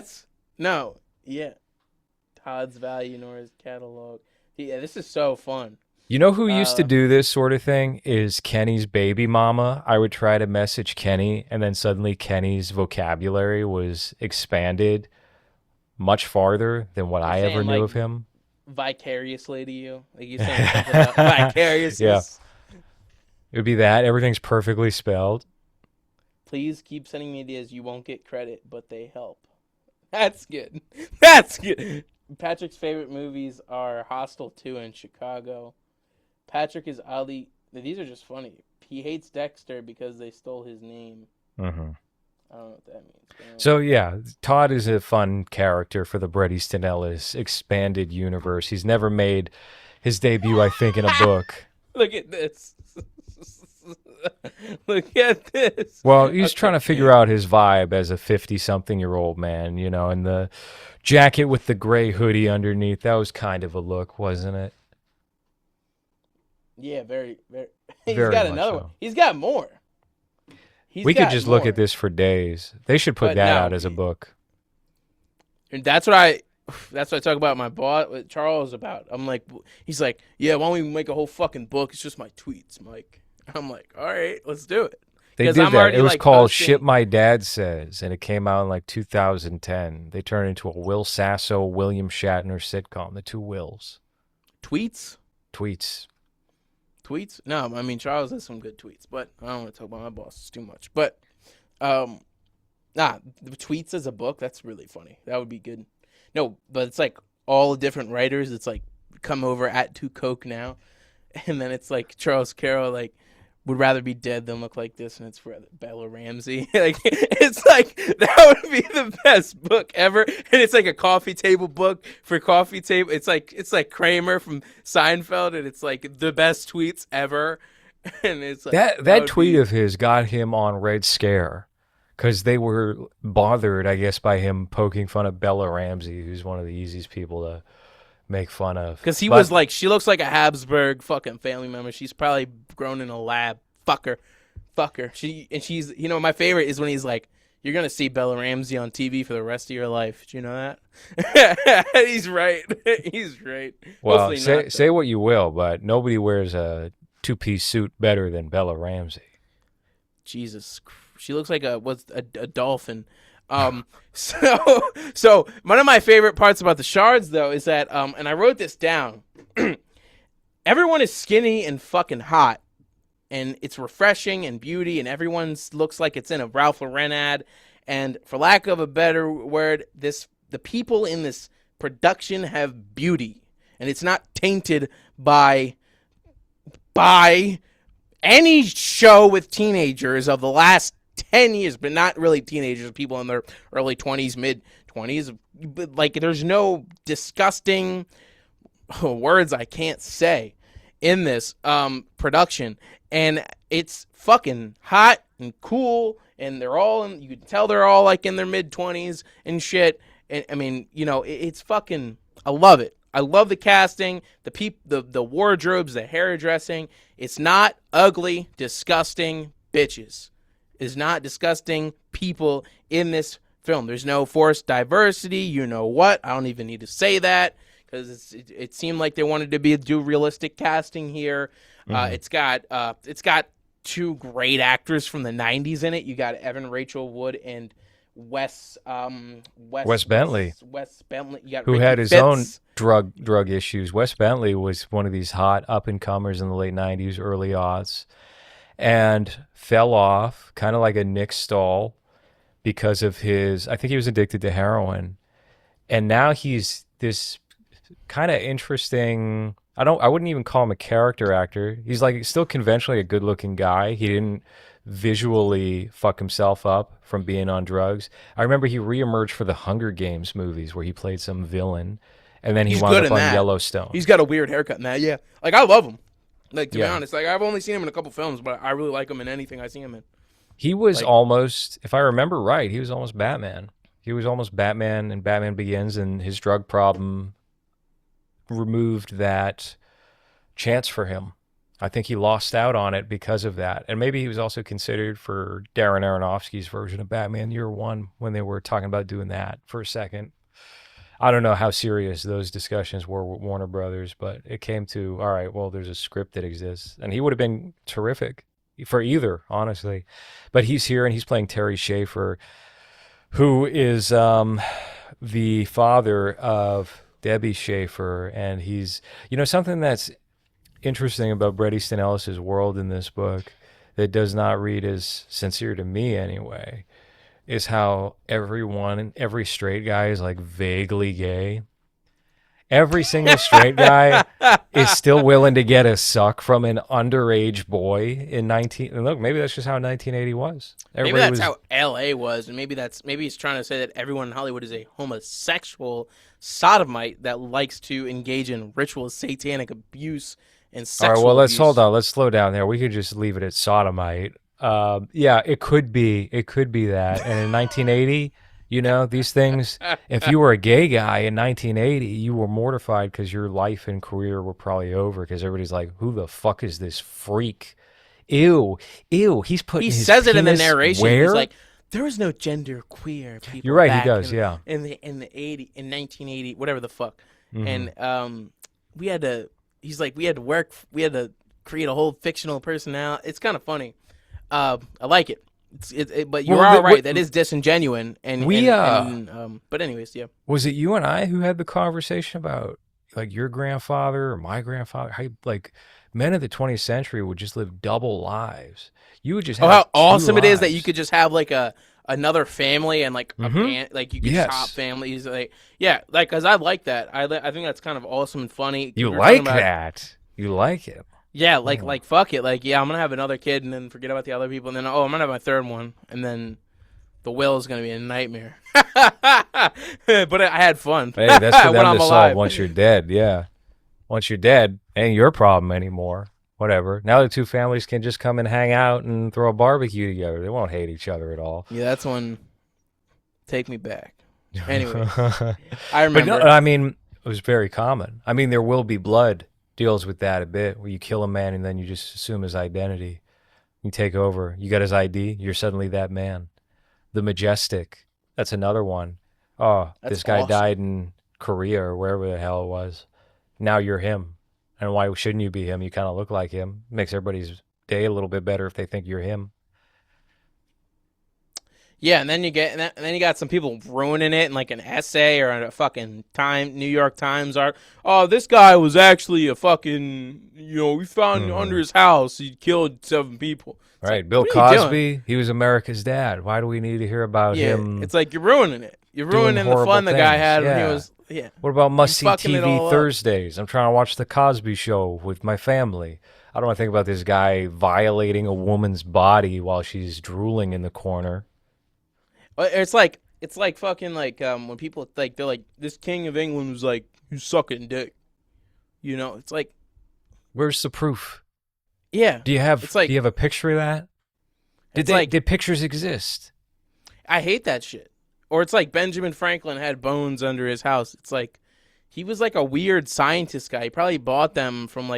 Todd's value nor his catalog. Yeah, this is so fun. You know who used to Uh, do this sort of thing is Kenny's baby mama. I would try to message Kenny, and then suddenly Kenny's vocabulary was expanded much farther than what you're I ever saying knew like of him. vicariously to you, like you're saying something about Yeah, vicariousness. it would be that. Everything's perfectly spelled. Please keep sending me ideas. You won't get credit, but they help. That's good. That's good. Patrick's favorite movies are Hostel 2 and Chicago. Patrick is oddly. These are just funny. He hates Dexter because they stole his name. Hmm. I don't know what that means. So yeah, Todd is a fun character for the Bret Easton Ellis expanded universe. He's never made his debut, I think, in a book. Look at this. Look at this. Well, he's Okay. trying to figure out his vibe as a 50-something-year-old man, you know, and the jacket with the gray hoodie underneath. That was kind of a look, wasn't it? Yeah, very, very. He's Very got much another one. so. He's got more. He's We could got just look more. at this for days. They should put But that no, out as a book. and that's what I. That's what I talk about my boss with Charles about. I'm like, he's like, yeah, why don't we make a whole fucking book? It's just my tweets, Mike. I'm like, all right, let's do it. They Because did I'm that. already It was like called posting Shit My Dad Says, and it came out in like 2010. They turned it into a Will Sasso, William Shatner sitcom, The Two Wills. tweets. Tweets. Tweets? No, I mean Charles has some good tweets, but I don't want to talk about my bosses too much. But, the tweets as a book, that's really funny. That would be good. No, but it's like all the different writers. It's like come over at 2 Coke now, and then it's like Charles Carroll like would rather be dead than look like this, and it's for Bella Ramsey. Like it's like that would be the best book ever, and it's like a coffee table book for coffee table. It's like Kramer from Seinfeld, and it's like the best tweets ever, and it's like That would tweet be, of his got him on Red Scare because they were bothered, I guess, by him poking fun of Bella Ramsey, who's one of the easiest people to make fun of. because he But was like, she looks like a Habsburg fucking family member. She's probably grown in a lab. Fuck her. She's my favorite is when he's like, you're gonna see Bella Ramsey on TV for the rest of your life. Do you know that? He's right. He's right. well, Hopefully say not. say what you will, but nobody wears a two-piece suit better than Bella Ramsey. Jesus, she looks like a dolphin. So one of my favorite parts about the Shards though is that and I wrote this down. Everyone is skinny and fucking hot, and it's refreshing and beauty, and everyone looks like it's in a Ralph Lauren ad. And for lack of a better word, the people in this production have beauty, and it's not tainted by any show with teenagers of the last 10 years, but not really teenagers, people in their early 20s, mid 20s. But like, there's no disgusting words I can't say in this production, and it's fucking hot and cool, and you can tell they're all like in their mid 20s and shit. And I mean, it's fucking, I love it. I love the casting, the wardrobes, the hairdressing. It's not ugly, disgusting bitches. It's not disgusting people in this film. There's no forced diversity. You know what? I don't even need to say that because it seemed like they wanted to do realistic casting here. It's got two great actors from the '90s in it. You got Evan Rachel Wood and Wes Bentley, Wes Bentley. You got who Ricky had his Fitz. own drug issues. Wes Bentley was one of these hot up-and-comers in the late 90s, early aughts, and fell off, kind of like a Nick Stahl, because of I think he was addicted to heroin. And now he's this kind of interesting, I wouldn't even call him a character actor. He's like still conventionally a good-looking guy. He didn't visually fuck himself up from being on drugs. I remember he reemerged for the Hunger Games movies where he played some villain, and then he He's wound good up in on that. Yellowstone. He's got a weird haircut in that. Yeah, like I love him. Like to be Yeah. honest, like I've only seen him in a couple films, but I really like him in anything I see him in. He was Like- almost, if I remember right, he was almost Batman. He was almost Batman in Batman Begins, and his drug problem removed that chance for him. I think he lost out on it because of that. And maybe he was also considered for Darren Aronofsky's version of Batman Year One when they were talking about doing that for a second. I don't know how serious those discussions were with Warner Brothers, but it came to, all right, well, there's a script that exists. And he would have been terrific for either, honestly. But he's here and he's playing Terry Schaefer, who is the father of Debbie Schaefer. And he's, something that's interesting about Bret Easton Ellis's world in this book that does not read as sincere to me anyway, is how every straight guy is like vaguely gay. Every single straight guy is still willing to get a suck from an underage boy in 19. And look, maybe that's just how 1980 was. Maybe that's how LA was, and maybe he's trying to say that everyone in Hollywood is a homosexual sodomite that likes to engage in ritual satanic abuse and sexual All right, well, abuse. hold on. Let's slow down there. We could just leave it at sodomite. Yeah, it could be that. And in 1980, these things, if you were a gay guy in 1980, you were mortified because your life and career were probably over because everybody's like, who the fuck is this freak? Ew, he's putting his says it in the penis narration. where? He's like, there was no gender queer people. You're right, he back does, in, yeah. In the 1980, whatever the fuck. Mm-hmm. And we had to create a whole fictional personality. It's kind of funny. I like it. But you're all right. That is disingenuous. But anyways, yeah. Was it you and I who had the conversation about like your grandfather or my grandfather? How like men of the 20th century would just live double lives. You would just have how awesome lives. It is that you could just have like another family and like a band, like you could chop families. Like like because I like that. I think that's kind of awesome and funny. You like that? You like it? Yeah, like fuck it. Like, yeah, I'm going to have another kid and then forget about the other people. And then, I'm going to have my third one. And then the will is going to be a nightmare. But I had fun. Hey, that's for them to solve once you're dead. Yeah. Once you're dead, ain't your problem anymore. Whatever. Now the two families can just come and hang out and throw a barbecue together. They won't hate each other at all. Yeah, that's when take me back. Anyway, I remember. But, I mean, it was very common. I mean, There Will Be Blood deals with that a bit, where you kill a man and then you just assume his identity. You take over. You got his ID. You're suddenly that man. The Majestic. That's another one. Oh, this guy awesome. Died in Korea or wherever the hell it was. Now you're him. And why shouldn't you be him? You kind of look like him. Makes everybody's day a little bit better if they think you're him. Yeah, and then you got some people ruining it in like an essay or a fucking New York Times art. Oh, this guy was actually a fucking, we found under his house he killed 7 people. It's right, like, Bill Cosby, he was America's dad. Why do we need to hear about him? It's like you're ruining it. You're ruining the fun the guy had when he was. Yeah. What about must-see TV Thursdays? I'm trying to watch the Cosby Show with my family. I don't want to think about this guy violating a woman's body while she's drooling in the corner. It's like fucking like when people like they're like this king of England was like you sucking dick, It's like, where's the proof? Yeah, do you have a picture of that? Did pictures exist? I hate that shit. Or it's like Benjamin Franklin had bones under his house. It's like he was like a weird scientist guy. He probably bought them from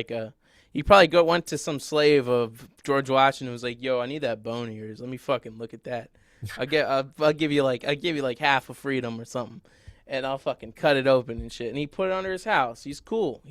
he probably went to some slave of George Washington and was like, yo, I need that bone of yours. Let me fucking look at that. I'll give you like half of freedom or something, and I'll fucking cut it open and shit. And he put it under his house. He's cool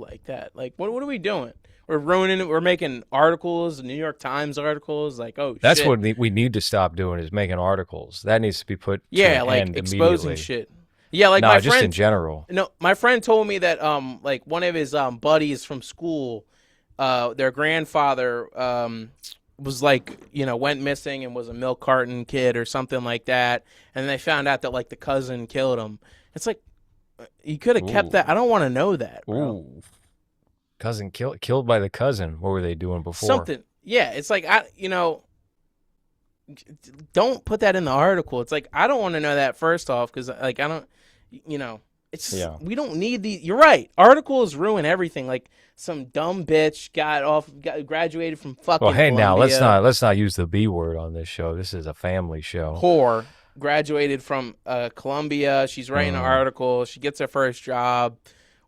like that. Like what are we doing? We're ruining it. We're making articles, New York Times articles. Like that's shit. What we need to stop doing is making articles. That needs to be put to like end exposing shit. Yeah, like my friend, just in general. No, my friend told me that like one of his buddies from school, their grandfather was like, went missing and was a milk carton kid or something like that. And they found out that like the cousin killed him. It's like, you could have kept that. I don't want to know that, bro. Ooh. Cousin killed by the cousin. What were they doing before? Something. Yeah. It's like, don't put that in the article. It's like, I don't want to know that first off. Cause like, I don't, it's we don't need these. You're right. Articles ruin everything. Like some dumb bitch graduated from fucking. Well, hey, Columbia. now let's not use the B word on this show. This is a family show. Whore graduated from Columbia. She's writing an article. She gets her first job,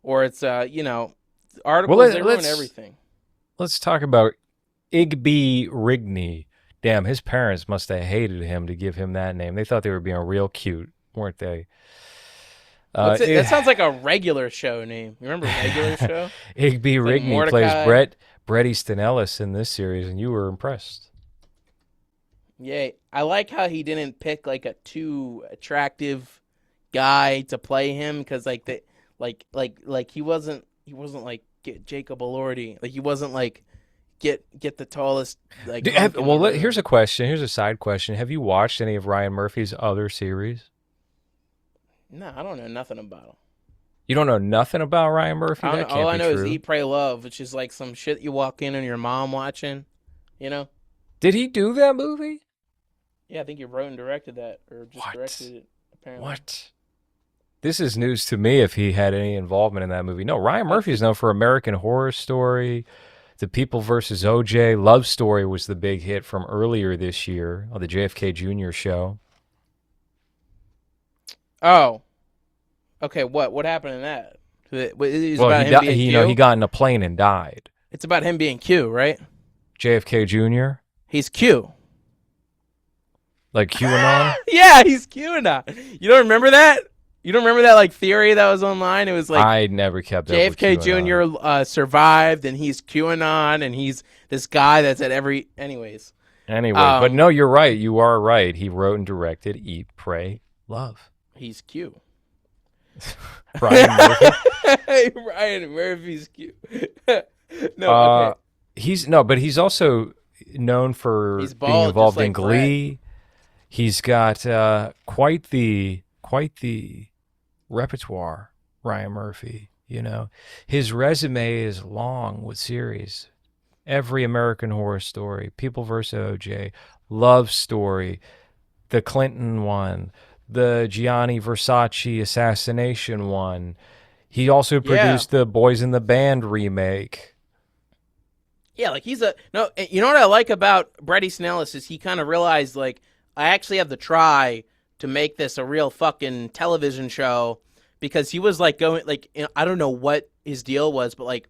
or it's articles. They ruin everything. Let's talk about Igby Rigney. Damn, his parents must have hated him to give him that name. They thought they were being real cute, weren't they? What's it? It, That sounds like a regular show name. You remember Regular Show? Igby Like Rigney plays Mordecai. Bret Easton Ellis in this series, and you were impressed. Yeah, I like how he didn't pick like a too attractive guy to play him because like he wasn't like get Jacob Elordi. Like he wasn't like get the tallest like hunk in the room. Here's a question. Here's a side question. Have you watched any of Ryan Murphy's other series? No, I don't know nothing about him. You don't know nothing about Ryan Murphy? That can't All I be know is true. Eat, Pray, Love, which is like some shit you walk in and your mom watching. You know? Did he do that movie? Yeah, I think he wrote and directed that, or just What? directed it. Apparently. What? This is news to me if he had any involvement in that movie. No, Ryan Murphy is known for American Horror Story, The People vs. OJ. Love Story was the big hit from earlier this year on the JFK Jr. show. Oh. Okay, what happened in that? It's Well, about he him being Q? he got in a plane and died. It's about him being Q, right? JFK Jr., He's Q. like QAnon. Yeah, he's QAnon. You don't remember that? You don't remember that like theory that was online? It was like I never kept up with JFK QAnon. Jr. Survived, and he's QAnon, and he's this guy that's at every. Anyways, Anyway, but no, you're right. You are right. He wrote and directed Eat, Pray, Love. he's Q. Ryan Murphy. Ryan Murphy's Q. No, okay. But he's also known for He's being bald, involved just in like Bret. Glee. He's got quite the repertoire. Ryan Murphy, you know, his resume is long with series. Every American Horror Story, People vs. OJ, Love Story, the Clinton one, the Gianni Versace assassination one. He also produced the Boys in the Band remake. Yeah, like he's a no. You know what I like about Bret Easton Ellis is he kind of realized like I actually have to try to make this a real fucking television show because he was like going like I don't know what his deal was, but like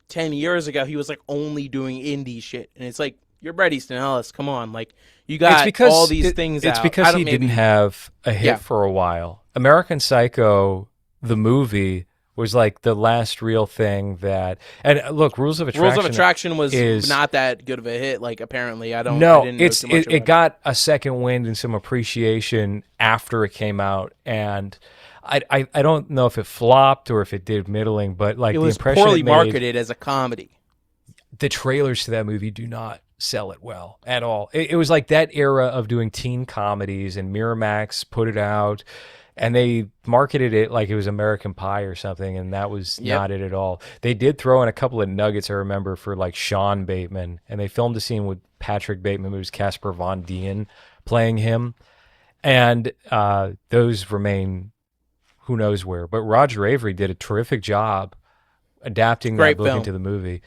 10 years ago he was like only doing indie shit, and it's like you're Bret Easton Ellis, come on, like you got all these things. It's out. because he didn't have a hit for a while. American Psycho, the movie, was like the last real thing that. And look, Rules of Attraction was not that good of a hit. Like apparently, I didn't No, know too much about it got a second wind and some appreciation after it came out, and I don't know if it flopped or if it did middling, but like it the was impression poorly it made, marketed as a comedy. the trailers to that movie do not sell it well at all. It was like that era of doing teen comedies, and Miramax put it out, and they marketed it like it was American Pie or something, and that was not it at all. They did throw in a couple of nuggets, I remember, for like Sean Bateman, and they filmed a scene with Patrick Bateman, who was Casper Von Dien, playing him, and those remain who knows where. But Roger Avery did a terrific job adapting that book into the movie.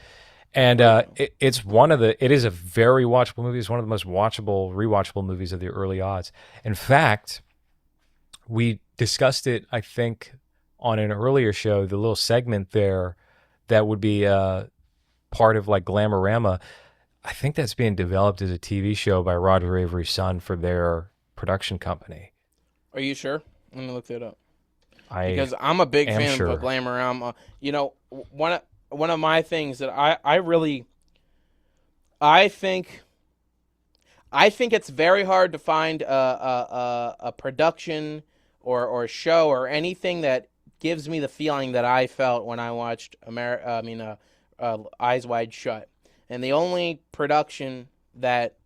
And it is a very watchable movie. It's one of the most rewatchable movies of the early aughts. In fact, we discussed it, I think, on an earlier show, the little segment there that would be part of like Glamorama. I think that's being developed as a TV show by Roger Avery's son for their production company. Are you sure? Let me look that up. Because I'm a big fan of Glamorama. You know, one of my things that I think it's very hard to find a production or show or anything that gives me the feeling that I felt when I watched Eyes Wide Shut. And the only production that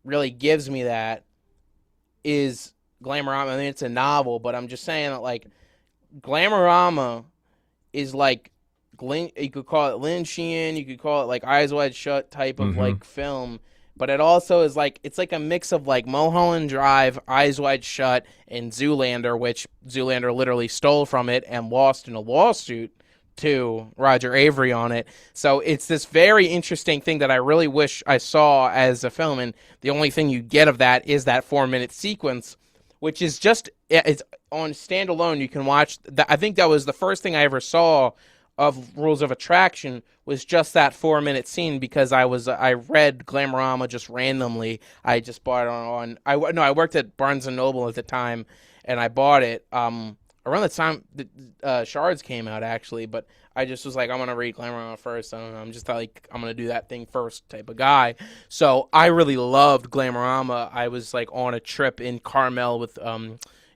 really gives me that is Glamorama. I mean, it's a novel, but I'm just saying that like Glamorama is like you could call it Lynchian, you could call it like Eyes Wide Shut type of like film, but it also is like it's like a mix of like Mulholland Drive, Eyes Wide Shut, and Zoolander, which Zoolander literally stole from it and lost in a lawsuit to Roger Avery on it. So it's this very interesting thing that I really wish I saw as a film, and the only thing you get of that is that 4-minute sequence, which is just it's on standalone. You can watch that. I think that was the first thing I ever saw of Rules of Attraction was just that 4-minute scene because I read Glamorama just randomly. I just bought it I worked at Barnes and Noble at the time, and I bought it around the time Shards came out, actually. But I just was like, I'm gonna read Glamorama first. I don't know. I'm just like, I'm gonna do that thing first type of guy. So I really loved Glamorama. I was like on a trip in Carmel with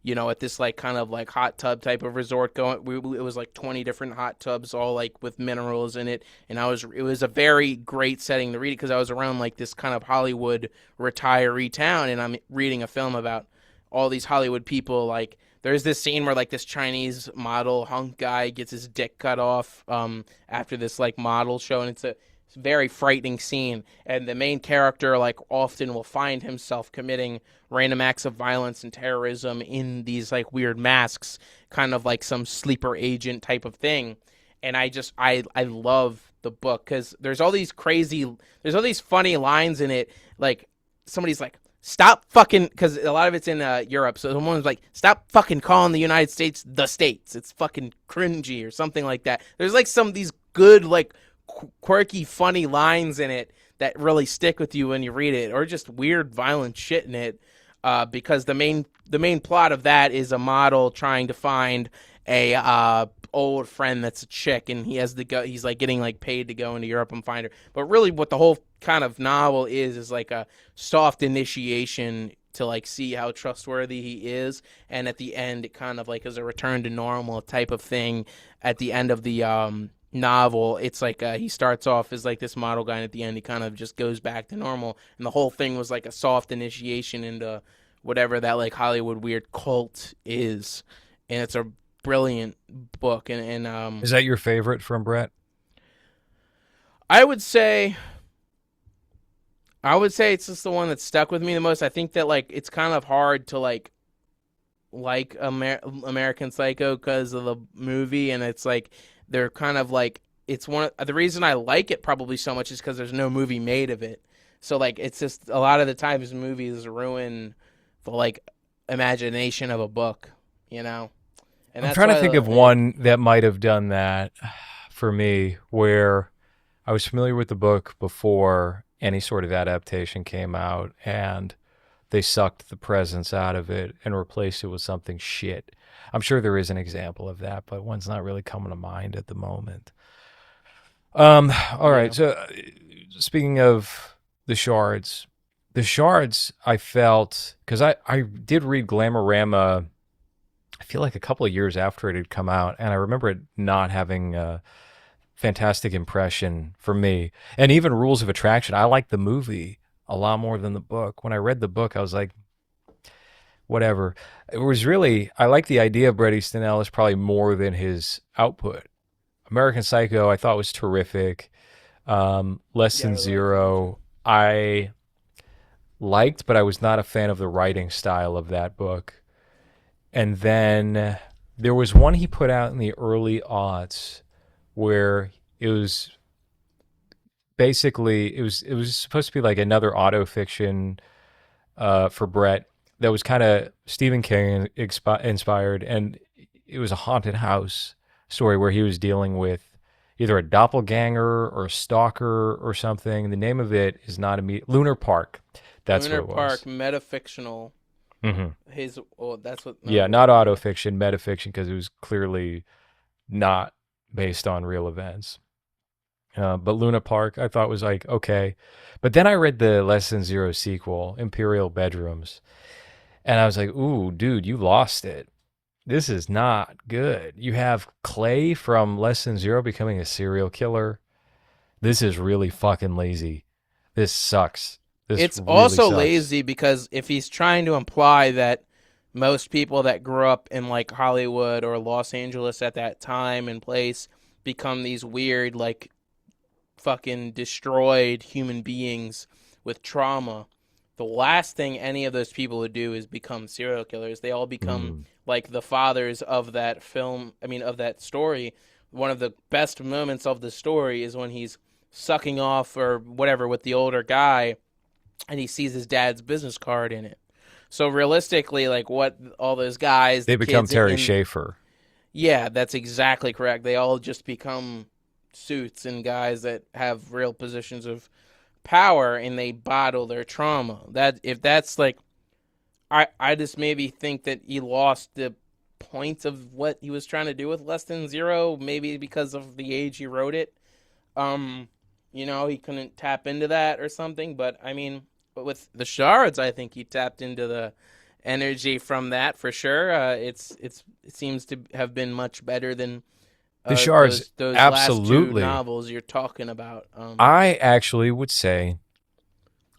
at this like kind of like hot tub type of resort going. It was like 20 different hot tubs, all like with minerals in it, and it was a very great setting to read it because I was around like this kind of Hollywood retiree town, and I'm reading a film about all these Hollywood people. Like there's this scene where like this Chinese model hunk guy gets his dick cut off after this like model show, and it's a very frightening scene, and the main character like often will find himself committing random acts of violence and terrorism in these like weird masks, kind of like some sleeper agent type of thing. And I love the book because there's all these funny lines in it. Like somebody's like, stop fucking, because a lot of it's in Europe, so someone's like, stop fucking calling the United States the States, it's fucking cringy or something like that. There's like some of these good like quirky, funny lines in it that really stick with you when you read it, or just weird, violent shit in it. Because the main plot of that is a model trying to find a old friend that's a chick, and he has to go. He's like getting like paid to go into Europe and find her. But really, what the whole kind of novel is like a soft initiation to like see how trustworthy he is, and at the end, it kind of like is a return to normal type of thing. At the end of the novel, it's like he starts off as like this model guy, and at the end he kind of just goes back to normal, and the whole thing was like a soft initiation into whatever that like Hollywood weird cult is. And it's a brilliant book. And Is that your favorite from Bret? I would say it's just the one that stuck with me the most. I think that like it's kind of hard to like American Psycho because of the movie, and it's like they're kind of like, it's one of the reason I like it probably so much is because there's no movie made of it. So like it's just a lot of the times movies ruin the like imagination of a book, you know. And I'm that's trying to why think of one that might have done that for me, where I was familiar with the book before any sort of adaptation came out, and they sucked the presence out of it and replaced it with something shit. I'm sure there is an example of that, but one's not really coming to mind at the moment. All right. yeah. So, speaking of the shards, I felt because I did read Glamorama. I feel like a couple of years after it had come out, and I remember it not having a fantastic impression for me. And even Rules of Attraction, I liked the movie a lot more than the book. When I read the book, I was like, whatever. It was really, I like the idea of Bret Easton Ellis probably more than his output. American Psycho, I thought was terrific. Yeah, I Lesson really like that one too. Zero, I liked, but I was not a fan of the writing style of that book. And then there was one he put out in the early aughts where it was basically it was supposed to be like another auto fiction for Bret that was kind of Stephen King inspired, and it was a haunted house story where he was dealing with either a doppelganger or a stalker or something. The name of it is not immediate. Lunar Park. That's what Lunar it Park, was. metafictional. Hmm. That's what. Yeah, Okay, not yeah. autofiction, metafiction, because it was clearly not based on real events. But Luna Park, I thought was like okay, but then I read the Lesson Zero sequel, Imperial Bedrooms, and I was like, "Ooh, dude, you lost it. This is not good. You have Clay from Lesson Zero becoming a serial killer. This is really fucking lazy. This sucks. This It's really also sucks." lazy because if he's trying to imply that most people that grew up in like Hollywood or Los Angeles at that time and place become these weird like fucking destroyed human beings with trauma, the last thing any of those people would do is become serial killers. They all become Mm. like the fathers of that film, I mean, of that story. One of the best moments of the story is when he's sucking off or whatever with the older guy and he sees his dad's business card in it. So realistically, like what all those guys, They the become kids Terry in Schaefer. yeah, that's exactly correct. They all just become suits and guys that have real positions of power and they bottle their trauma. That if that's like I just maybe think that he lost the point of what he was trying to do with Less Than Zero, maybe because of the age he wrote it. He couldn't tap into that or something. But I mean, with the Shards, I think he tapped into the energy from that for sure. It seems to have been much better than The Shards, those absolutely. last two novels you're talking about. I actually would say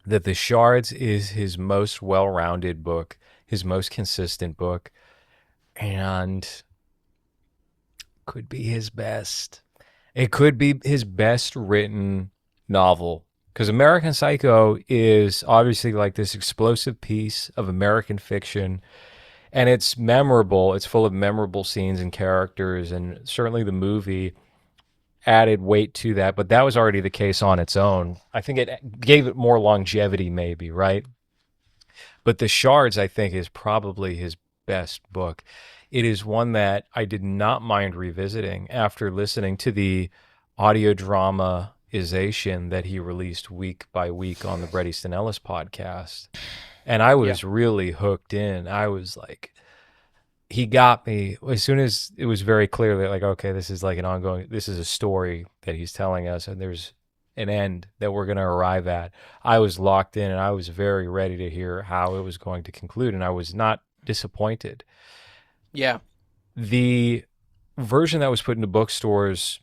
that The Shards is his most well-rounded book, his most consistent book, and could be his best. It could be his best written novel, because American Psycho is obviously like this explosive piece of American fiction, and it's memorable. It's full of memorable scenes and characters, and certainly the movie added weight to that, but that was already the case on its own. I think it gave it more longevity, maybe, right? But The Shards, I think, is probably his best book. It is one that I did not mind revisiting after listening to the audio dramatization that he released week by week on the Bret Easton Ellis podcast. And I was really hooked in. I was like, he got me as soon as it was very clear that, like, okay, this is like this is a story that he's telling us, and there's an end that we're going to arrive at. I was locked in, and I was very ready to hear how it was going to conclude, and I was not disappointed. Yeah. The version that was put into bookstores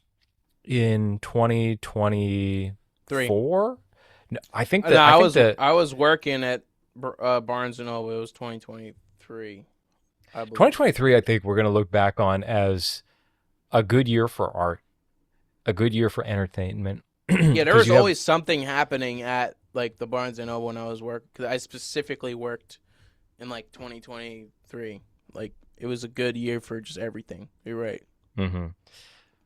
in 2024, I think that I was working at Barnes and Noble. It was 2023. 2023, I think we're going to look back on as a good year for art, a good year for entertainment. Yeah, there was always something happening at like the Barnes and Noble when I was working. Because I specifically worked in like 2023. Like it was a good year for just everything. You're right. Mm-hmm.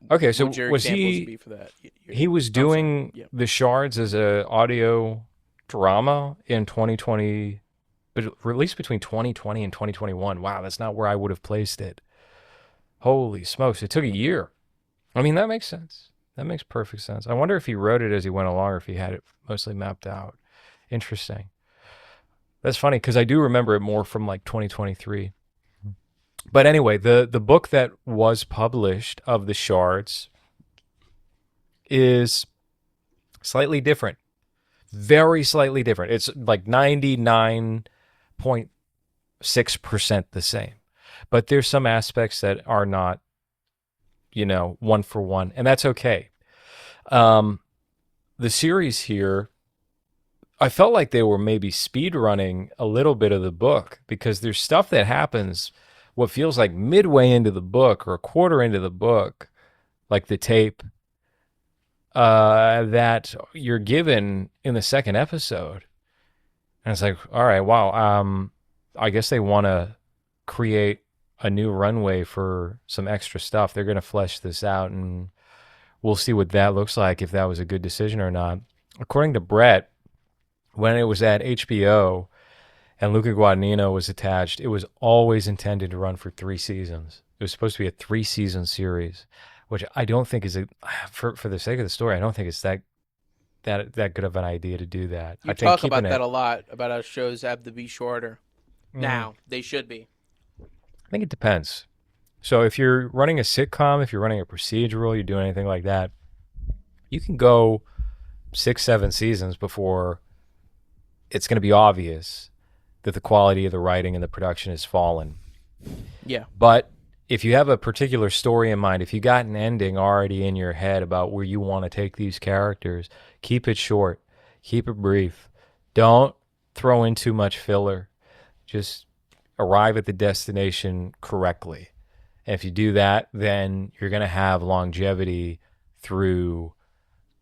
Okay, so was he? Be for that? He was doing The Shards as a audio drama in 2020. But released between 2020 and 2021. Wow, that's not where I would have placed it. Holy smokes, it took a year. I mean, that makes sense. That makes perfect sense. I wonder if he wrote it as he went along or if he had it mostly mapped out. Interesting. That's funny because I do remember it more from like 2023. But anyway, the book that was published of The Shards is slightly different. Very slightly different. It's like 99.6% the same. But there's some aspects that are not, one for one, and that's okay. The series here, I felt like they were maybe speed running a little bit of the book because there's stuff that happens what feels like midway into the book or a quarter into the book, like the tape, that you're given in the second episode. And it's like, all right, wow. I guess they want to create a new runway for some extra stuff. They're going to flesh this out, and we'll see what that looks like, if that was a good decision or not. According to Bret, when it was at HBO and Luca Guadagnino was attached, it was always intended to run for 3 seasons. It was supposed to be a 3-season series, which I don't think is for the sake of the story, I don't think it's that good of an idea to do that. You talk about that a lot, about how shows have to be shorter. Now, they should be. I think it depends. So if you're running a sitcom, if you're running a procedural, you're doing anything like that, you can go 6-7 seasons before it's going to be obvious that the quality of the writing and the production has fallen. Yeah. But if you have a particular story in mind, if you got an ending already in your head about where you want to take these characters, keep it short, keep it brief. Don't throw in too much filler. Just arrive at the destination correctly. And if you do that, then you're going to have longevity through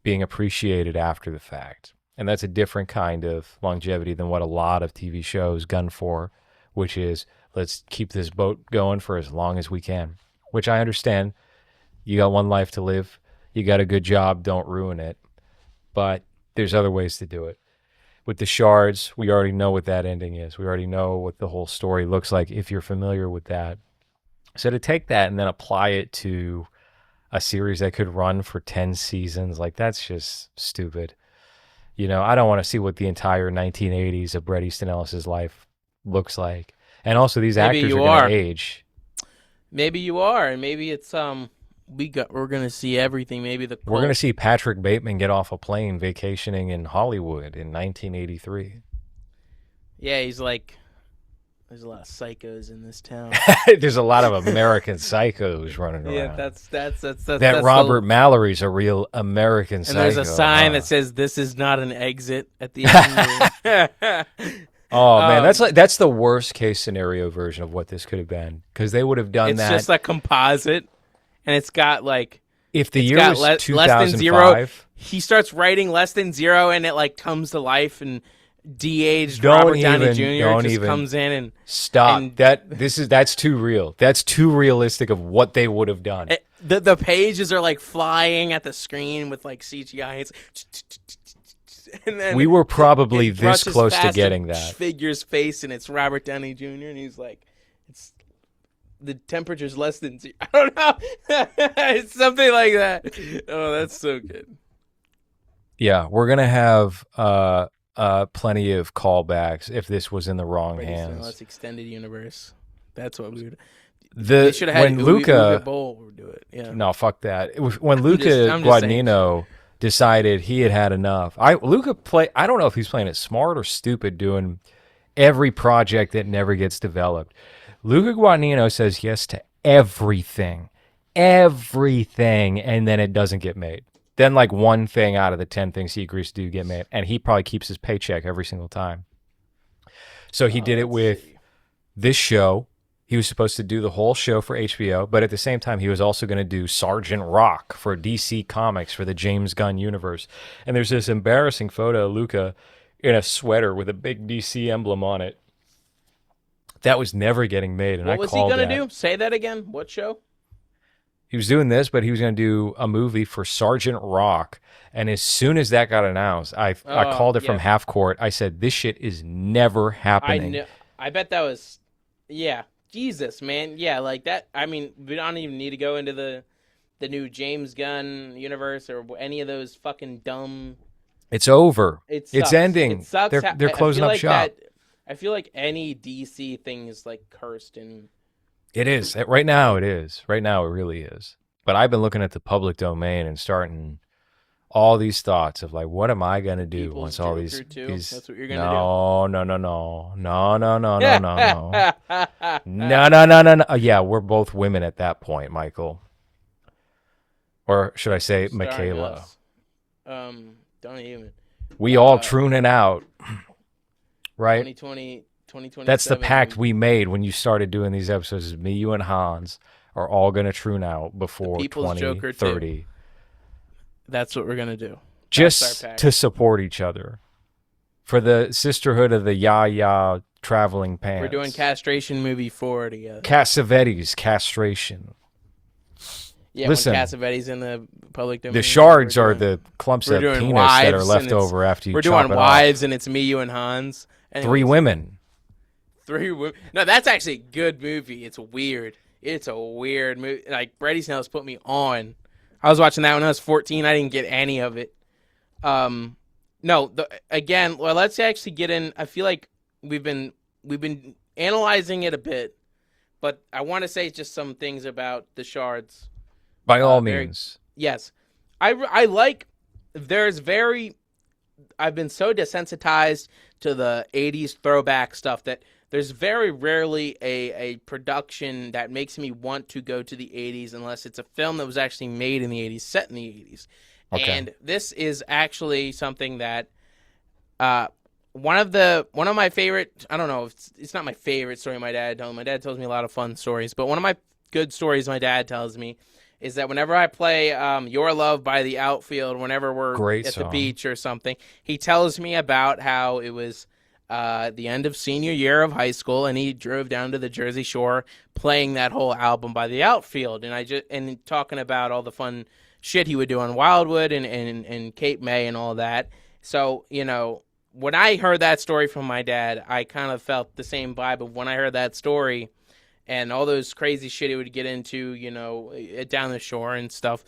being appreciated after the fact. And that's a different kind of longevity than what a lot of TV shows gun for, which is, let's keep this boat going for as long as we can, which I understand. You got one life to live. You got a good job. Don't ruin it. But there's other ways to do it. With The Shards, we already know what that ending is. We already know what the whole story looks like if you're familiar with that. So to take that and then apply it to a series that could run for 10 seasons, like, that's just stupid. I don't want to see what the entire 1980s of Bret Easton Ellis' life looks like. And also, these actors are going to age. Maybe you are, and maybe it's we're gonna see everything. Maybe the We're going to cult. see Patrick Bateman get off a plane vacationing in Hollywood in 1983. Yeah, he's like, there's a lot of psychos in this town. There's a lot of American psychos running Yeah, around. that's Robert Mallory's a real American and psycho. there's a sign that says "This is not an exit" at the end. Oh man, that's the worst case scenario version of what this could have been, because they would have done It's that. just a composite, and it's got like If the it's year got was less 2005, than zero. He starts writing less than zero, and it like comes to life, and de-aged Robert Downey Jr. just comes in and stop. and- That's too real. That's too realistic of what they would have done. the pages are like flying at the screen with like CGI. It's and then We were probably it this brushes close to past getting the that. figure's face, and it's Robert Downey Jr. and he's like, it's the temperature's less than zero. I don't know. It's something like that. Oh, that's so good. Yeah, we're gonna have plenty of callbacks if this was in the wrong Brady hands. Snell's extended universe. That's what we would. They should have had When Luca Bowl do it. Yeah. No, fuck that. When Luca I'm just saying. Guadagnino decided he had enough. Luca I don't know if he's playing it smart or stupid, doing every project that never gets developed. Luca Guadagnino says yes to everything, and then it doesn't get made. Then like one thing out of the 10 things he agrees to do get made, and he probably keeps his paycheck every single time. So he did it with this show. He was supposed to do the whole show for HBO, but at the same time, he was also going to do Sergeant Rock for DC Comics for the James Gunn universe. And there's this embarrassing photo of Luca in a sweater with a big DC emblem on it. That was never getting made. And What was he going to do? Say that again. What show? He was doing this, but he was going to do a movie for Sergeant Rock. And as soon as that got announced, I called it from half court. I said, this shit is never happening. I bet that was, yeah. Jesus, man. Yeah, like that. I mean, we don't even need to go into the new James Gunn universe or any of those fucking dumb. It's over. It's ending. It sucks. They're closing up shop. I feel like any DC thing is like cursed and. It is. Right now it is. Right now it really is. But I've been looking at the public domain and starting all these thoughts of like, what am I going to do once all these That's what you're going to No. Yeah, we're both women at that point, Michael. Or should I say Michaela? Don't even. We all trooning out, right? 2027. That's the pact we made when you started doing these episodes. Is me, you, and Hans are all going to troon out before 2030. That's what we're going to do. Just to support each other. For the sisterhood of the Ya traveling pants. We're doing Castration movie 4 together. Cassavetes castration. Yeah, listen, when Cassavetes in the public domain. The shards are the clumps of penis that are left over after you chop it off. We're doing wives, and it's me, you, and Hans. Anyways, 3 women. 3 women. No, that's actually a good movie. It's weird. It's a weird movie. Like, Bret Easton Ellis put me on. I was watching that when I was 14. I didn't get any of it. Let's actually get in. I feel like we've been analyzing it a bit, but I want to say just some things about the Shards. By all means. Yes. I like, I've been so desensitized to the 80s throwback stuff that there's very rarely a production that makes me want to go to the 80s unless it's a film that was actually made in the 80s, set in the 80s. Okay. And this is actually something that one of my favorite, I don't know, it's not my favorite story my dad told me. My dad tells me a lot of fun stories, but one of my good stories my dad tells me is that whenever I play Your Love by the Outfield, whenever we're at the beach or something, he tells me about how it was the end of senior year of high school, and he drove down to the Jersey Shore playing that whole album by the Outfield, and talking about all the fun shit he would do on Wildwood and Cape May and all that. So, when I heard that story from my dad, I kind of felt the same vibe of when I heard that story and all those crazy shit he would get into, down the shore and stuff.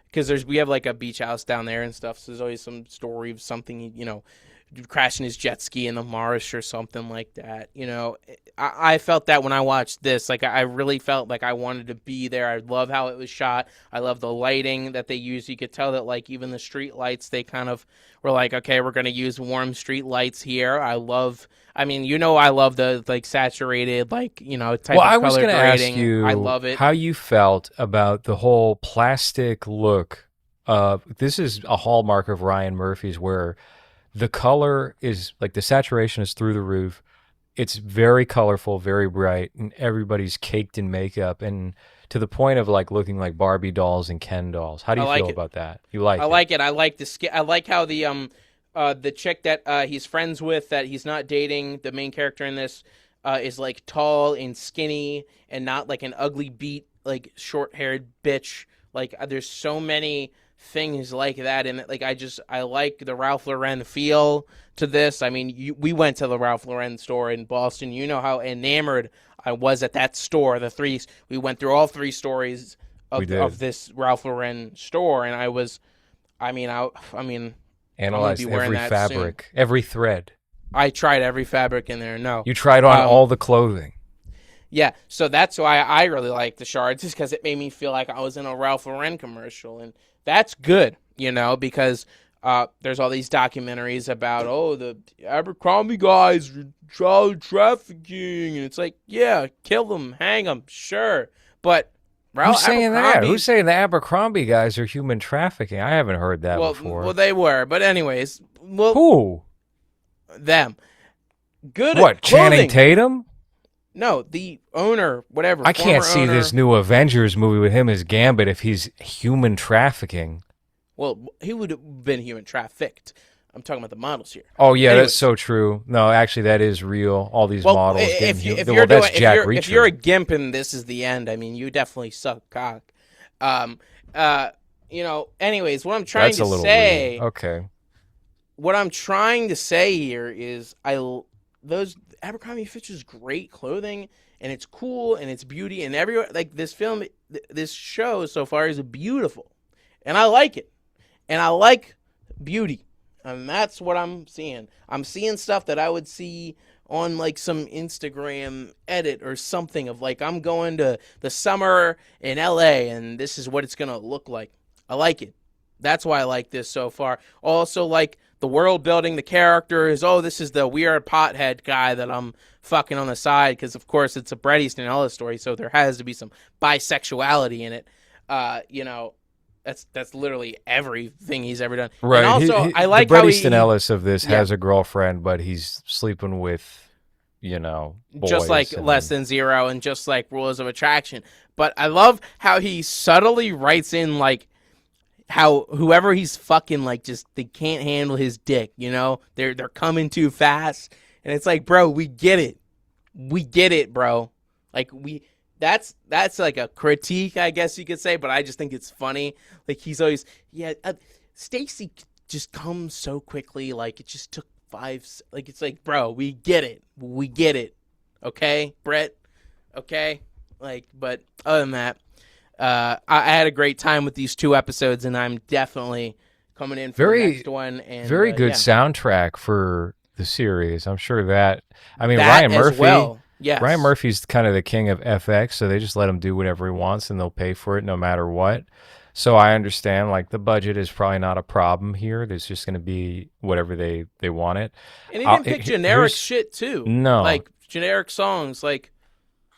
Because we have like a beach house down there and stuff, so there's always some story of something, crashing his jet ski in the marsh or something like that. You know, I felt that when I watched this. Like, I really felt like I wanted to be there. I love how it was shot. I love the lighting that they used. You could tell that, like, even the street lights, they kind of were like, okay, we're going to use warm street lights here. I love the, like, saturated, like, you know, type of color grading. Well, I was going to ask you, I love it. How you felt about the whole plastic look. This is a hallmark of Ryan Murphy's, where the color is, like, the saturation is through the roof. It's very colorful, very bright, and everybody's caked in makeup, and to the point of, like, looking like Barbie dolls and Ken dolls. How do you feel about that? You like it? I like it. I like I like how the chick that he's friends with, that he's not dating, the main character in this, is, like, tall and skinny and not, like, an ugly beat, like, short-haired bitch. Like, there's so many things like that, and, like, I like the Ralph Lauren feel to this. I mean, we went to the Ralph Lauren store in Boston. You know how enamored I was at that store. We went through all 3 stories of this Ralph Lauren store, and I mean, analyzed every fabric, soon. Every thread. I tried every fabric in there. No, you tried on all the clothing. Yeah, so that's why I really like the Shards, is because it made me feel like I was in a Ralph Lauren commercial, and that's good, you know, because there's all these documentaries about, the Abercrombie guys are child trafficking, and it's like, yeah, kill them, hang them, sure, but who's saying that? Who's saying the Abercrombie guys are human trafficking? I haven't heard that before. Well, they were, but anyways, who? Them. Good. What? Channing Tatum? No, the owner, whatever. I can't see this new Avengers movie with him as Gambit if he's human trafficking. Well, he would have been human trafficked. I'm talking about the models here. Oh, yeah, anyways. That's so true. No, actually, that is real. All these models if you're a gimp and this is the end, I mean, you definitely suck cock. You know, anyways, what I'm trying to say... Weird. Okay. What I'm trying to say here is those Abercrombie & Fitch's great clothing, and it's cool, and it's beauty, and everywhere, like, this film, this show so far is beautiful, and I like it, and I like beauty, and that's what I'm seeing. I'm seeing stuff that I would see on, like, some Instagram edit or something of, like, I'm going to the summer in LA, and this is what it's gonna look like. I like it. That's why I like this so far. Also, like, the world building, the character is, this is the weird pothead guy that I'm fucking on the side, because, of course, it's a Bret Easton Ellis story, so there has to be some bisexuality in it. You know, that's literally everything he's ever done. Right. And also, I like the Bret how Easton Ellis of this has a girlfriend, but he's sleeping with, you know, boys. Just like Less Than Zero and just like Rules of Attraction. But I love how he subtly writes in, like, how whoever he's fucking, like, just they can't handle his dick, you know? They're coming too fast. And it's like, bro, we get it. We get it, bro. Like, that's like a critique, I guess you could say, but I just think it's funny. Like, he's always, Stacy just comes so quickly, like, it just took 5, like, it's like, bro, we get it. We get it. Okay, Brett? Okay? Like, but other than that, I had a great time with these 2 episodes, and I'm definitely coming in for the next one. And very good soundtrack for the series. I'm sure that. I mean, that Ryan Murphy. Well. Yes. Ryan Murphy's kind of the king of FX, so they just let him do whatever he wants, and they'll pay for it no matter what. So I understand, like, the budget is probably not a problem here. There's just going to be whatever they want it. And he didn't pick generic shit too. No, like generic songs, like,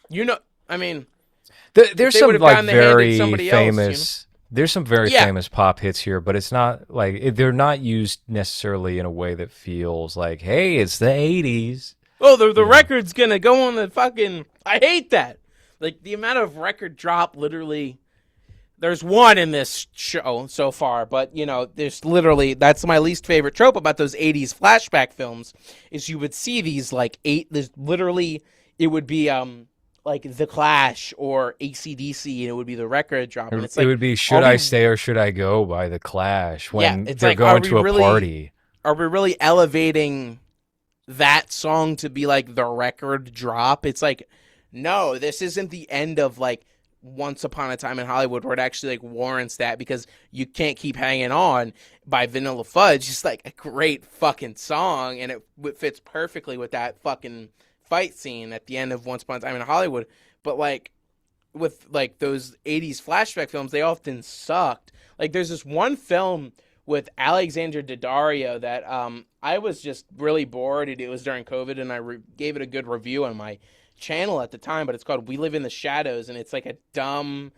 you know. I mean. There's some, like, very famous. Else, you know? There's some very famous pop hits here, but it's not like they're not used necessarily in a way that feels like, hey, it's the '80s. Oh, the record's gonna go on the fucking. I hate that. Like, the amount of record drop, literally. There's one in this show so far, but, you know, there's literally, that's my least favorite trope about those '80s flashback films, is you would see these, like, there's literally, it would be like The Clash or AC/DC, and it would be the record drop. And it's like, it would be Should I Stay or Should I Go by The Clash when they're like, going to a party. Are we really elevating that song to be like the record drop? It's like, no, this isn't the end of, like, Once Upon a Time in Hollywood, where it actually like warrants that, because You Can't Keep Hanging On by Vanilla Fudge is like a great fucking song, and it fits perfectly with that fucking fight scene at the end of Once Upon a Time in Hollywood. But like with like those 80s flashback films, they often sucked. Like there's this one film with Alexandra Daddario that I was just really bored. It was during COVID, and I gave it a good review on my channel at the time, but it's called We Live in the Shadows, and it's like a dumb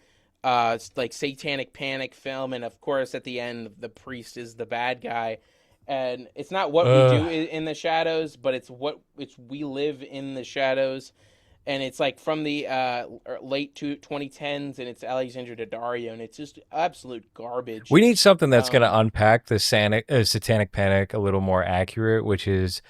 like satanic panic film, and of course at the end the priest is the bad guy, and it's not what we do in the shadows, but it's we live in the shadows, and it's like from the late 2010s, and it's Alexandra Daddario, and it's just absolute garbage. We need something that's going to unpack the satanic panic a little more accurate, which is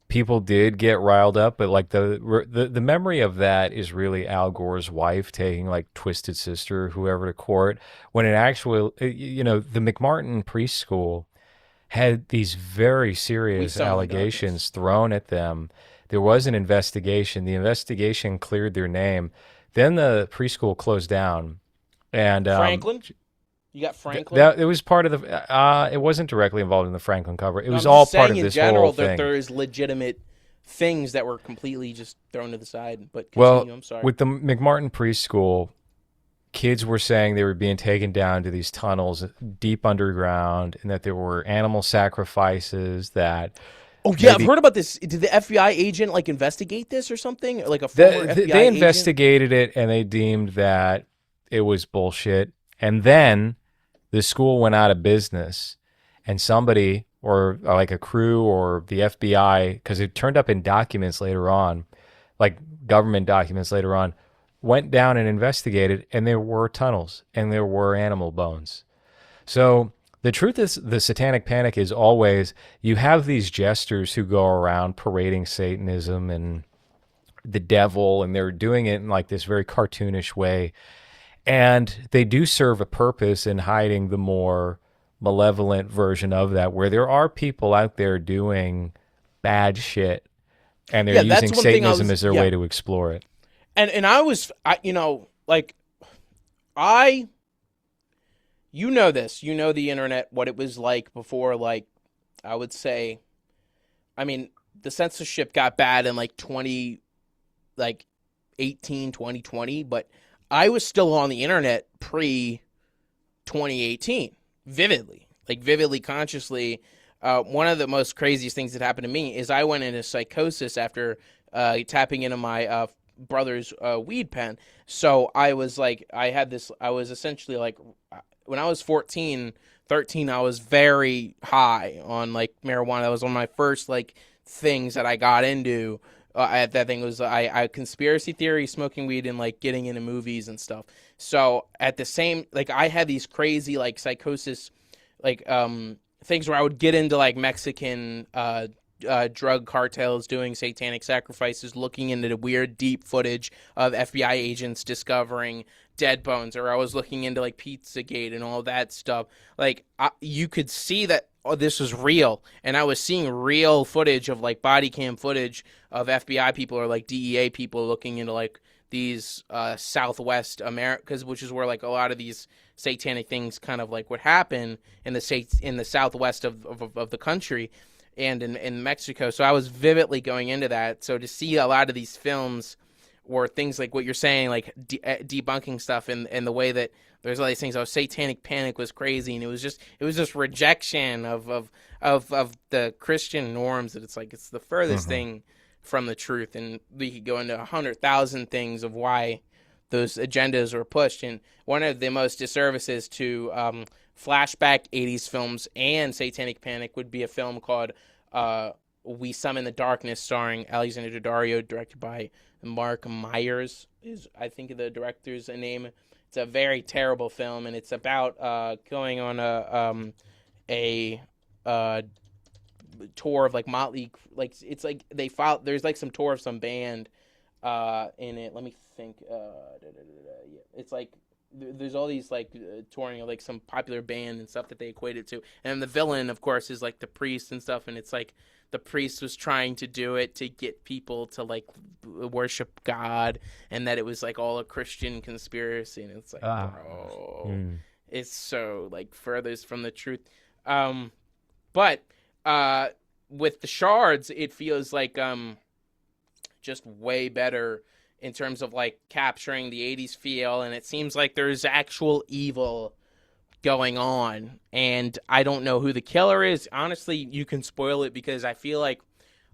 people did get riled up, but like the memory of that is really Al Gore's wife taking like Twisted Sister, whoever, to court, when it actually, the McMartin preschool had these very serious allegations thrown at them. There was an investigation. The investigation cleared their name. Then the preschool closed down. And Franklin? You got Franklin? It was part of the. It wasn't directly involved in the Franklin cover. It was all part of this whole thing. That there is legitimate things that were completely just thrown to the side. But continue, I'm sorry. With the McMartin preschool, kids were saying they were being taken down to these tunnels deep underground, and that there were animal sacrifices that. Oh yeah, I've heard about this. Did the FBI agent like investigate this or something? Like a former FBI they investigated it, and they deemed that it was bullshit. And then the school went out of business, and somebody, or like a crew or the FBI, because it turned up in documents later on, like government documents later on, went down and investigated, and there were tunnels and there were animal bones. So the truth is, the satanic panic is always, you have these jesters who go around parading Satanism and the devil, and they're doing it in like this very cartoonish way. And they do serve a purpose in hiding the more malevolent version of that, where there are people out there doing bad shit, and they're using Satanism as their way to explore it. And you know this, the internet, what it was like before, like, I would say, I mean, the censorship got bad in like 2020, but I was still on the internet pre-2018, vividly, consciously. One of the most craziest things that happened to me is I went into psychosis after tapping into my brother's weed pen. So I was essentially like, when I was 13, I was very high on like marijuana. That was one of my first like things that I got into. That thing was I conspiracy theory, smoking weed, and like getting into movies and stuff. So at the same, like, I had these crazy like psychosis, like things where I would get into like Mexican drug cartels doing satanic sacrifices, looking into the weird deep footage of FBI agents discovering dead bones, or I was looking into like Pizzagate and all that stuff. Like you could see that this was real, and I was seeing real footage of like body cam footage of FBI people or like DEA people looking into like these Southwest America, which is where like a lot of these satanic things kind of like would happen in the Southwest of the country and in Mexico. So I was vividly going into that. So to see a lot of these films or things like what you're saying, like debunking stuff, and the way that there's all these things. Satanic panic was crazy, and it was just rejection of the Christian norms. That it's like it's the furthest thing from the truth, and we could go into 100,000 things of why those agendas were pushed. And one of the most disservices to flashback 80s films and satanic panic would be a film called We Summon the Darkness, starring Alexandra Daddario, directed by Mark Myers, is I think the director's name. It's a very terrible film, and it's about going on a tour of like Motley, like it's like they filed. There's like some tour of some band in it. Let me think. It's like there's all these like touring of like some popular band and stuff that they equate it to, and the villain, of course, is like the priest and stuff, and it's like the priest was trying to do it to get people to like worship God, and that it was like all a Christian conspiracy, and it's like, bro, it's so like furthest from the truth. But with the Shards, it feels like just way better in terms of like capturing the 80s feel, and it seems like there's actual evil going on, and I don't know who the killer is. Honestly, you can spoil it because I feel like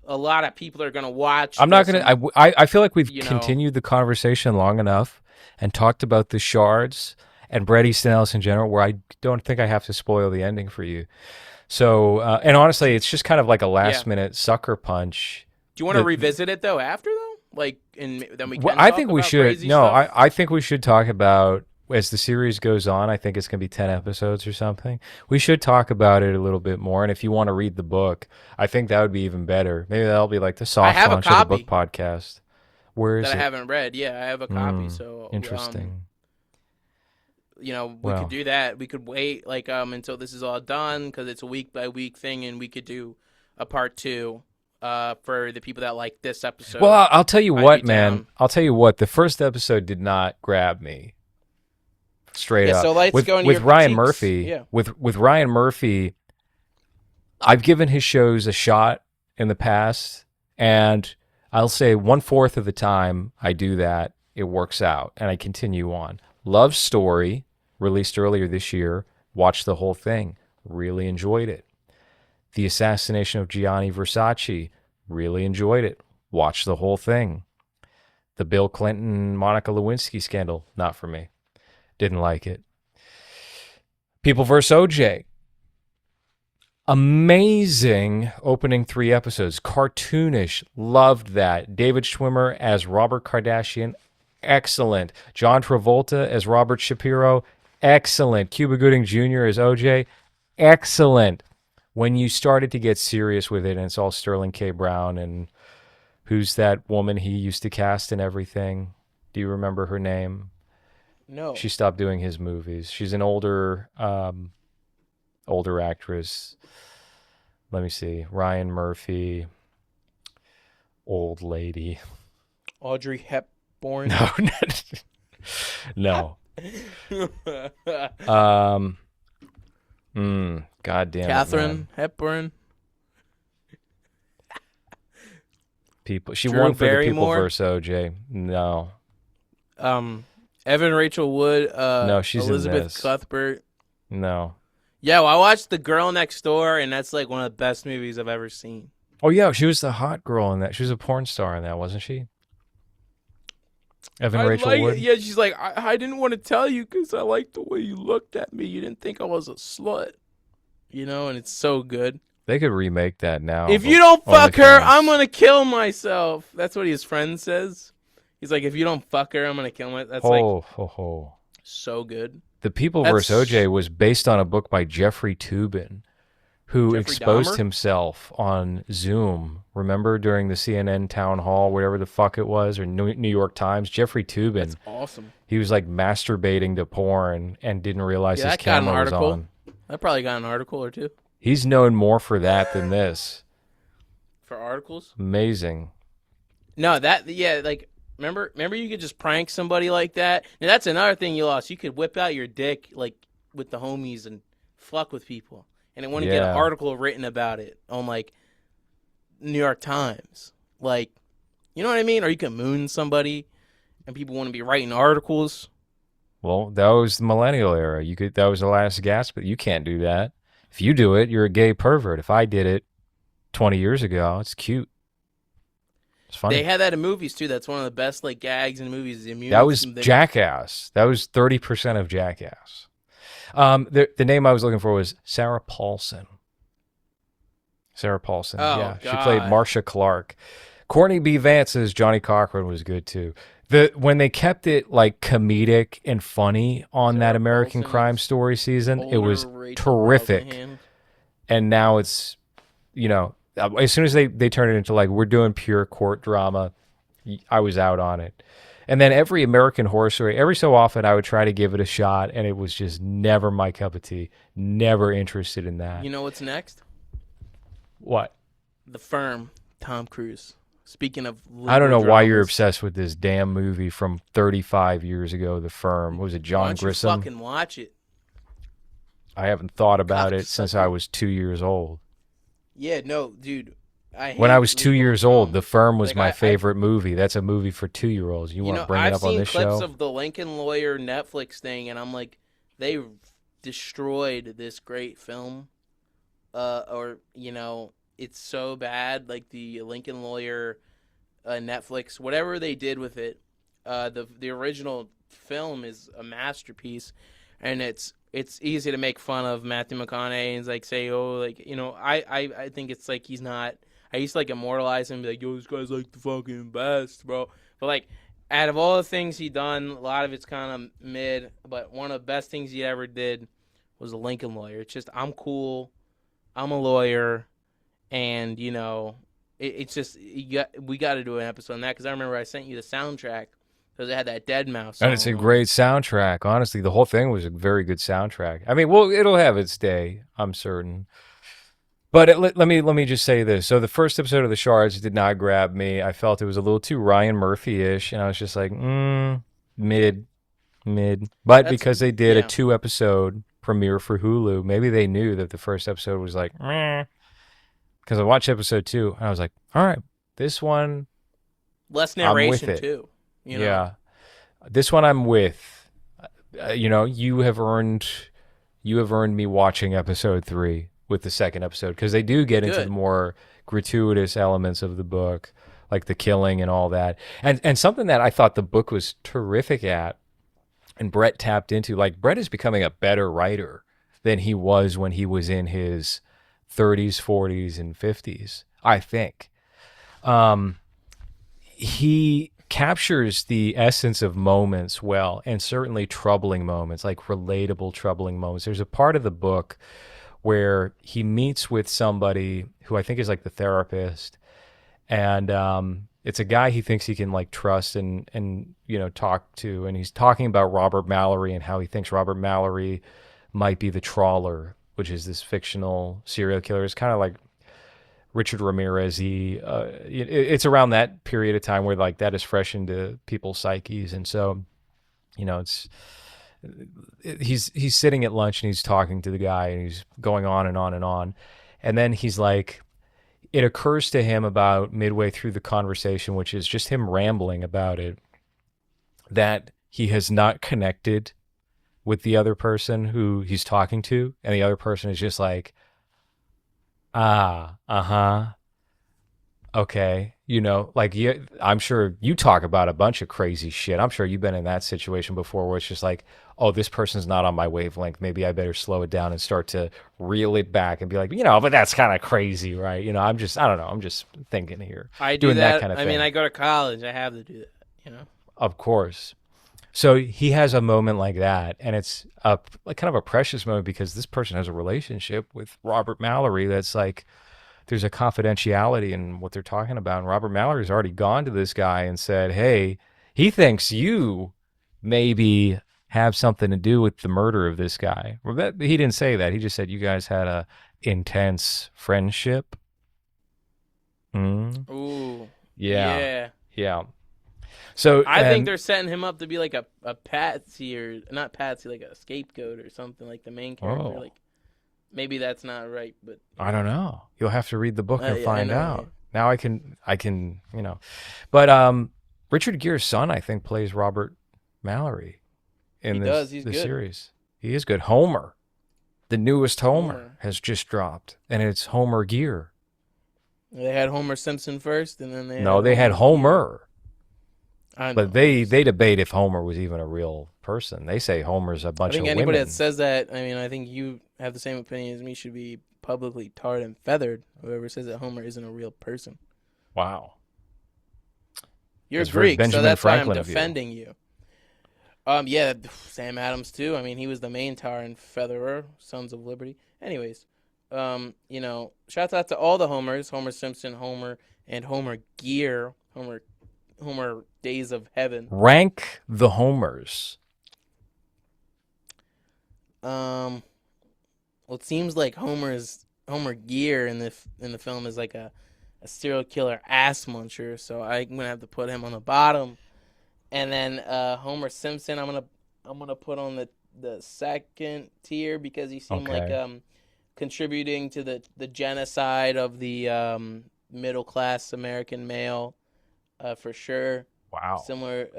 a lot of people are going to watch. I'm not going to I feel like we've you know, continued the conversation long enough and talked about the Shards and Bret Easton Ellis in general where I don't think I have to spoil the ending for you. So and honestly, it's just kind of like a last minute sucker punch. Do you want to revisit it though after though? Like, and then we can Well, talk I think we about should. crazy No, stuff? I think we should talk about as the series goes on. I think it's going to be 10 episodes or something. We should talk about it a little bit more. And if you want to read the book, I think that would be even better. Maybe that'll be like the soft launch of the book podcast. Where is that it? I haven't read. Yeah, I have a copy. So interesting. You know, we could do that. We could wait like until this is all done because it's a week by week thing, and we could do a part 2 for the people that like this episode. Well, I'll tell you what, man. I'll tell you what. The first episode did not grab me straight up. So let's go into with your Ryan critiques. Murphy. Yeah. With Ryan Murphy, I've given his shows a shot in the past, and I'll say 1/4 of the time I do that, it works out, and I continue on. Love Story, released earlier this year, watched the whole thing, really enjoyed it. The Assassination of Gianni Versace, really enjoyed it, watched the whole thing. The Bill Clinton, Monica Lewinsky scandal, not for me. Didn't like it. People vs. OJ. Amazing opening 3 episodes. Cartoonish. Loved that. David Schwimmer as Robert Kardashian. Excellent. John Travolta as Robert Shapiro. Excellent. Cuba Gooding Jr. as OJ. Excellent. When you started to get serious with it, and it's all Sterling K. Brown, and who's that woman he used to cast and everything? Do you remember her name? No. She stopped doing his movies. She's an older actress. Let me see. Ryan Murphy. Old lady. Audrey Hepburn. No. God damn Catherine it, Hepburn. People. She Drew won for the People Barrymore? vs. OJ. No. Evan Rachel Wood. No, she's in Elizabeth this. Cuthbert. No. Yeah, well, I watched The Girl Next Door, and that's like one of the best movies I've ever seen. Oh, yeah. She was the hot girl in that. She was a porn star in that, wasn't she? Evan Rachel Wood? Yeah, she's like, I didn't want to tell you because I liked the way you looked at me. You didn't think I was a slut. You know, and it's so good. They could remake that now. If you don't fuck her, I'm going to kill myself. That's what his friend says. He's like, if you don't fuck her, I'm going to kill myself. That's like so good. The People vs. OJ was based on a book by Jeffrey Toobin, who exposed himself on Zoom. Remember during the CNN town hall, whatever the fuck it was, or New York Times? Jeffrey Toobin. That's awesome. He was like masturbating to porn and didn't realize his camera was on. That probably got an article or two. He's known more for that than this. For articles? Amazing. No, like, remember you could just prank somebody like that? Now, that's another thing you lost. You could whip out your dick, like, with the homies and fuck with people. And it wouldn't get an article written about it on, like, New York Times. Like, you know what I mean? Or you can moon somebody and people want to be writing articles. Well, that was the millennial era. That was the last gasp, but you can't do that. If you do it, you're a gay pervert. If I did it 20 years ago, it's cute. It's funny. They had that in movies, too. That's one of the best, like, gags in movies. That was Jackass. That was 30% of Jackass. The name I was looking for was Sarah Paulson. Sarah Paulson. Oh, yeah. God. She played Marcia Clark. Courtney B. Vance as Johnny Cochran was good, too. When they kept it like comedic and funny on that American Crime Story season, it was terrific. And now it's, as soon as they turn it into like, we're doing pure court drama, I was out on it. And then every American Horror Story, every so often I would try to give it a shot, and it was just never my cup of tea. Never interested in that. You know what's next? What? The Firm, Tom Cruise. Speaking of I don't know legal why you're dramas, obsessed with this damn movie from 35 years ago, The Firm. Was it why John don't you Grissom? fucking watch it? I haven't thought about it since I Cocksucker. was 2 years old. Yeah, no, dude. I When I hate was two legal years old, The dramas. Firm was Like my I've favorite movie. That's a movie for 2-year-olds. You You want to know, bring it I've up on seen this clips show? of the Lincoln Lawyer Netflix thing, and I'm like, they destroyed this great film. Or it's so bad. Like the Lincoln Lawyer, Netflix, whatever they did with it, the original film is a masterpiece, and it's easy to make fun of Matthew McConaughey and like say, oh, like I think it's like he's not. I used to like immortalize him, and be like, yo, this guy's like the fucking best, bro. But like, out of all the things he done, a lot of it's kind of mid. But one of the best things he ever did was a Lincoln Lawyer. It's just I'm cool, I'm a lawyer, and it's just we got to do an episode on that because I remember I sent you the soundtrack because it had that Dead Mouse song And it's a on it. great soundtrack. Honestly, the whole thing was a very good soundtrack. I mean, well, it'll have its day, I'm certain. But let me just say this. So the first episode of the Shards did not grab me. I felt it was a little too Ryan Murphy-ish, and I was just like, mid. But That's because they did a yeah. 2-episode premiere for Hulu, maybe they knew that the first episode was like, meh. Because I watched episode 2, and I was like, all right, this one, Less I'm with narration it. too. Yeah, this one I'm with. You have earned me watching episode 3 with the second episode because they do get into the Good. more gratuitous elements of the book, like the killing and all that, and something that I thought the book was terrific at, and Bret tapped into. Like Bret is becoming a better writer than he was when he was in his 30s, 40s, and 50s. I think. He captures the essence of moments well, and certainly troubling moments, like relatable troubling moments. There's a part of the book where he meets with somebody who I think is like the therapist, and it's a guy he thinks he can like trust and talk to, and he's talking about Robert Mallory and how he thinks Robert Mallory might be the trawler, which is this fictional serial killer. It's kind of like Richard Ramirez. It's around that period of time where like that is fresh into people's psyches, and so it's he's sitting at lunch and he's talking to the guy and he's going on and on and on, and then he's like, it occurs to him about midway through the conversation, which is just him rambling about it, that he has not connected with the other person who he's talking to, and the other person is just like, okay, like I'm sure you talk about a bunch of crazy shit. I'm sure you've been in that situation before where it's just like, oh, this person's not on my wavelength. Maybe I better slow it down and start to reel it back and be like, but that's kind of crazy, right? I don't know. I'm just thinking here. I do doing that that. kind of I thing. mean, I go to college. I have to do that. Of course. So he has a moment like that, and it's like kind of a precious moment because this person has a relationship with Robert Mallory that's like, there's a confidentiality in what they're talking about. And Robert Mallory's already gone to this guy and said, hey, he thinks you maybe have something to do with the murder of this guy. Well, he didn't say that. He just said you guys had a intense friendship. Ooh. Yeah. Yeah. So I think they're setting him up to be like a patsy, or not patsy, like a scapegoat or something, like the main character. Oh. Like maybe that's not right, but I don't know. You'll have to read the book and yeah, find I know, out. yeah. Now I can, But Richard Gere's son, I think, plays Robert Mallory in He this does. He's the good. series. He is good. Homer, the newest Homer, Homer. has just dropped, and it's Homer Gear. They had Homer Simpson first, and then They had Homer. I know. But they debate if Homer was even a real person. They say Homer's a I bunch think of anybody women. that says that, I mean, I think you have the same opinion as me, should be publicly tarred and feathered. Whoever says that Homer isn't a real person. Wow. You're a That's very Greek, so Benjamin that's why I'm Franklin of you. defending you. Yeah, Sam Adams too. I mean, he was the main tar and featherer, Sons of Liberty. Anyways, shouts out to all the Homers: Homer Simpson, Homer, and Homer Gear, Homer Homer Days of Heaven. Rank the homers. Well, it seems like Homer Gear in the film is like a serial killer ass muncher, so I'm gonna have to put him on the bottom. And then Homer Simpson, I'm gonna put on the second tier because he seemed like Okay. contributing to the genocide of the middle class American male, for sure. Wow. Similar,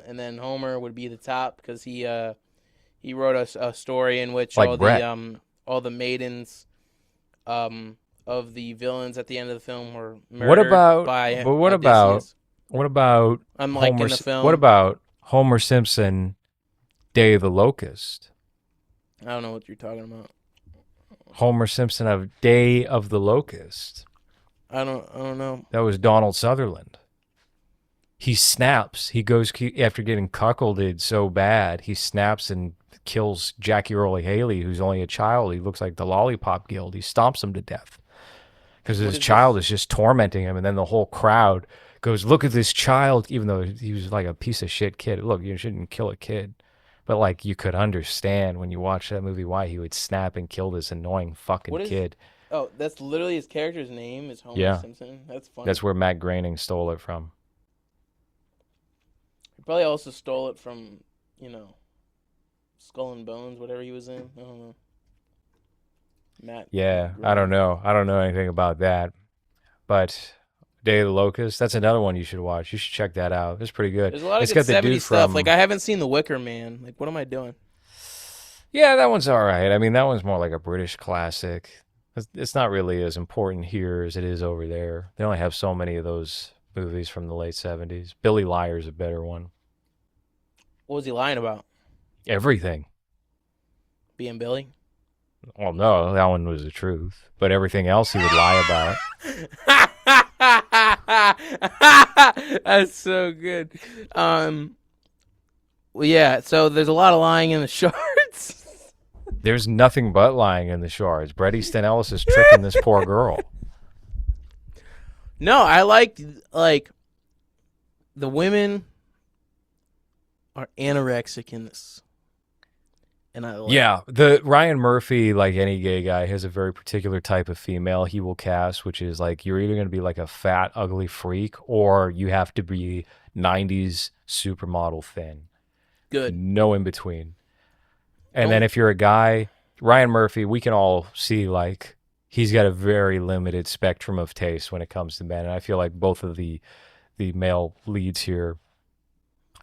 and then Homer would be the top because he wrote a story in which Like Brett. all the maidens of the villains at the end of the film were What murdered about? by But Odysseus. what about Unlike in the What film, about Homer Simpson, Day of the Locust? I don't know what you're talking about. Homer Simpson of Day of the Locust. I don't know. That was Donald Sutherland. He snaps. He goes after getting cuckolded so bad. He snaps and kills Jackie Earle Haley, who's only a child. He looks like the Lollipop Guild. He stomps him to death because What his is child this? is just tormenting him. And then the whole crowd goes, "Look at this child," even though he was like a piece of shit kid. Look, you shouldn't kill a kid. But like you could understand when you watch that movie why he would snap and kill this annoying fucking What is? kid. Oh, that's literally his character's name is Homer Yeah, Simpson. That's funny. that's where Matt Groening stole it from. He probably also stole it from Skull and Bones, whatever he was in. I don't know. Matt Yeah, I don't Groening. know. I don't know anything about that. But Day of the Locust, that's another one you should watch. You should check that out. It's pretty good. There's a lot of It's good got the dude 70s stuff. Like from. I haven't seen The Wicker Man. Like what am I doing? Yeah, that one's all right. I mean, that one's more like a British classic. It's not really as important here as it is over there. They only have so many of those movies from the late 70s. Billy Liar's a better one. What was he lying about? Everything. Being Billy? Well, no, that one was the truth. But everything else he would lie about. That's so good. Well, yeah. So there's a lot of lying in the Shards. There's nothing but lying in the Shards. Bret Easton Ellis is tricking this poor girl. No, I like the women are anorexic in this, and I like. Yeah, the Ryan Murphy, like any gay guy, has a very particular type of female he will cast, which is like you're either going to be like a fat, ugly freak, or you have to be '90s supermodel thin. Good. No in between. And then Don't. if you're a guy, Ryan Murphy, we can all see like he's got a very limited spectrum of taste when it comes to men, and I feel like both of the male leads here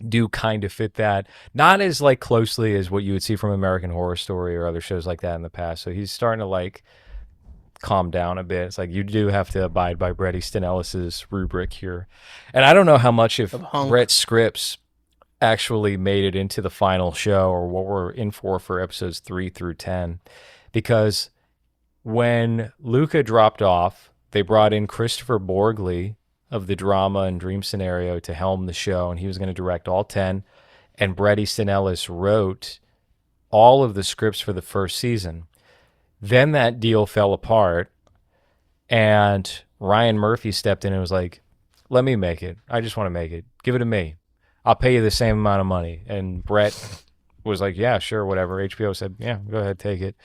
do kind of fit that, not as like closely as what you would see from American Horror Story or other shows like that in the past. So he's starting to like calm down a bit. It's like you do have to abide by Bret Easton Ellis's rubric here, and I don't know how much if Of hunk. Brett's scripts actually made it into the final show or what we're in for episodes 3 through 10, because when Luca dropped off, they brought in Christopher Borgli of the drama and dream scenario to helm the show, and he was going to direct all 10. And Bret Easton Ellis wrote all of the scripts for the first season. Then that deal fell apart, and Ryan Murphy stepped in and was like, "Let me make it. I just want to make it. Give it to me. I'll pay you the same amount of money." And Brett was like, "Yeah, sure, whatever." HBO said, "Yeah, go ahead, take it."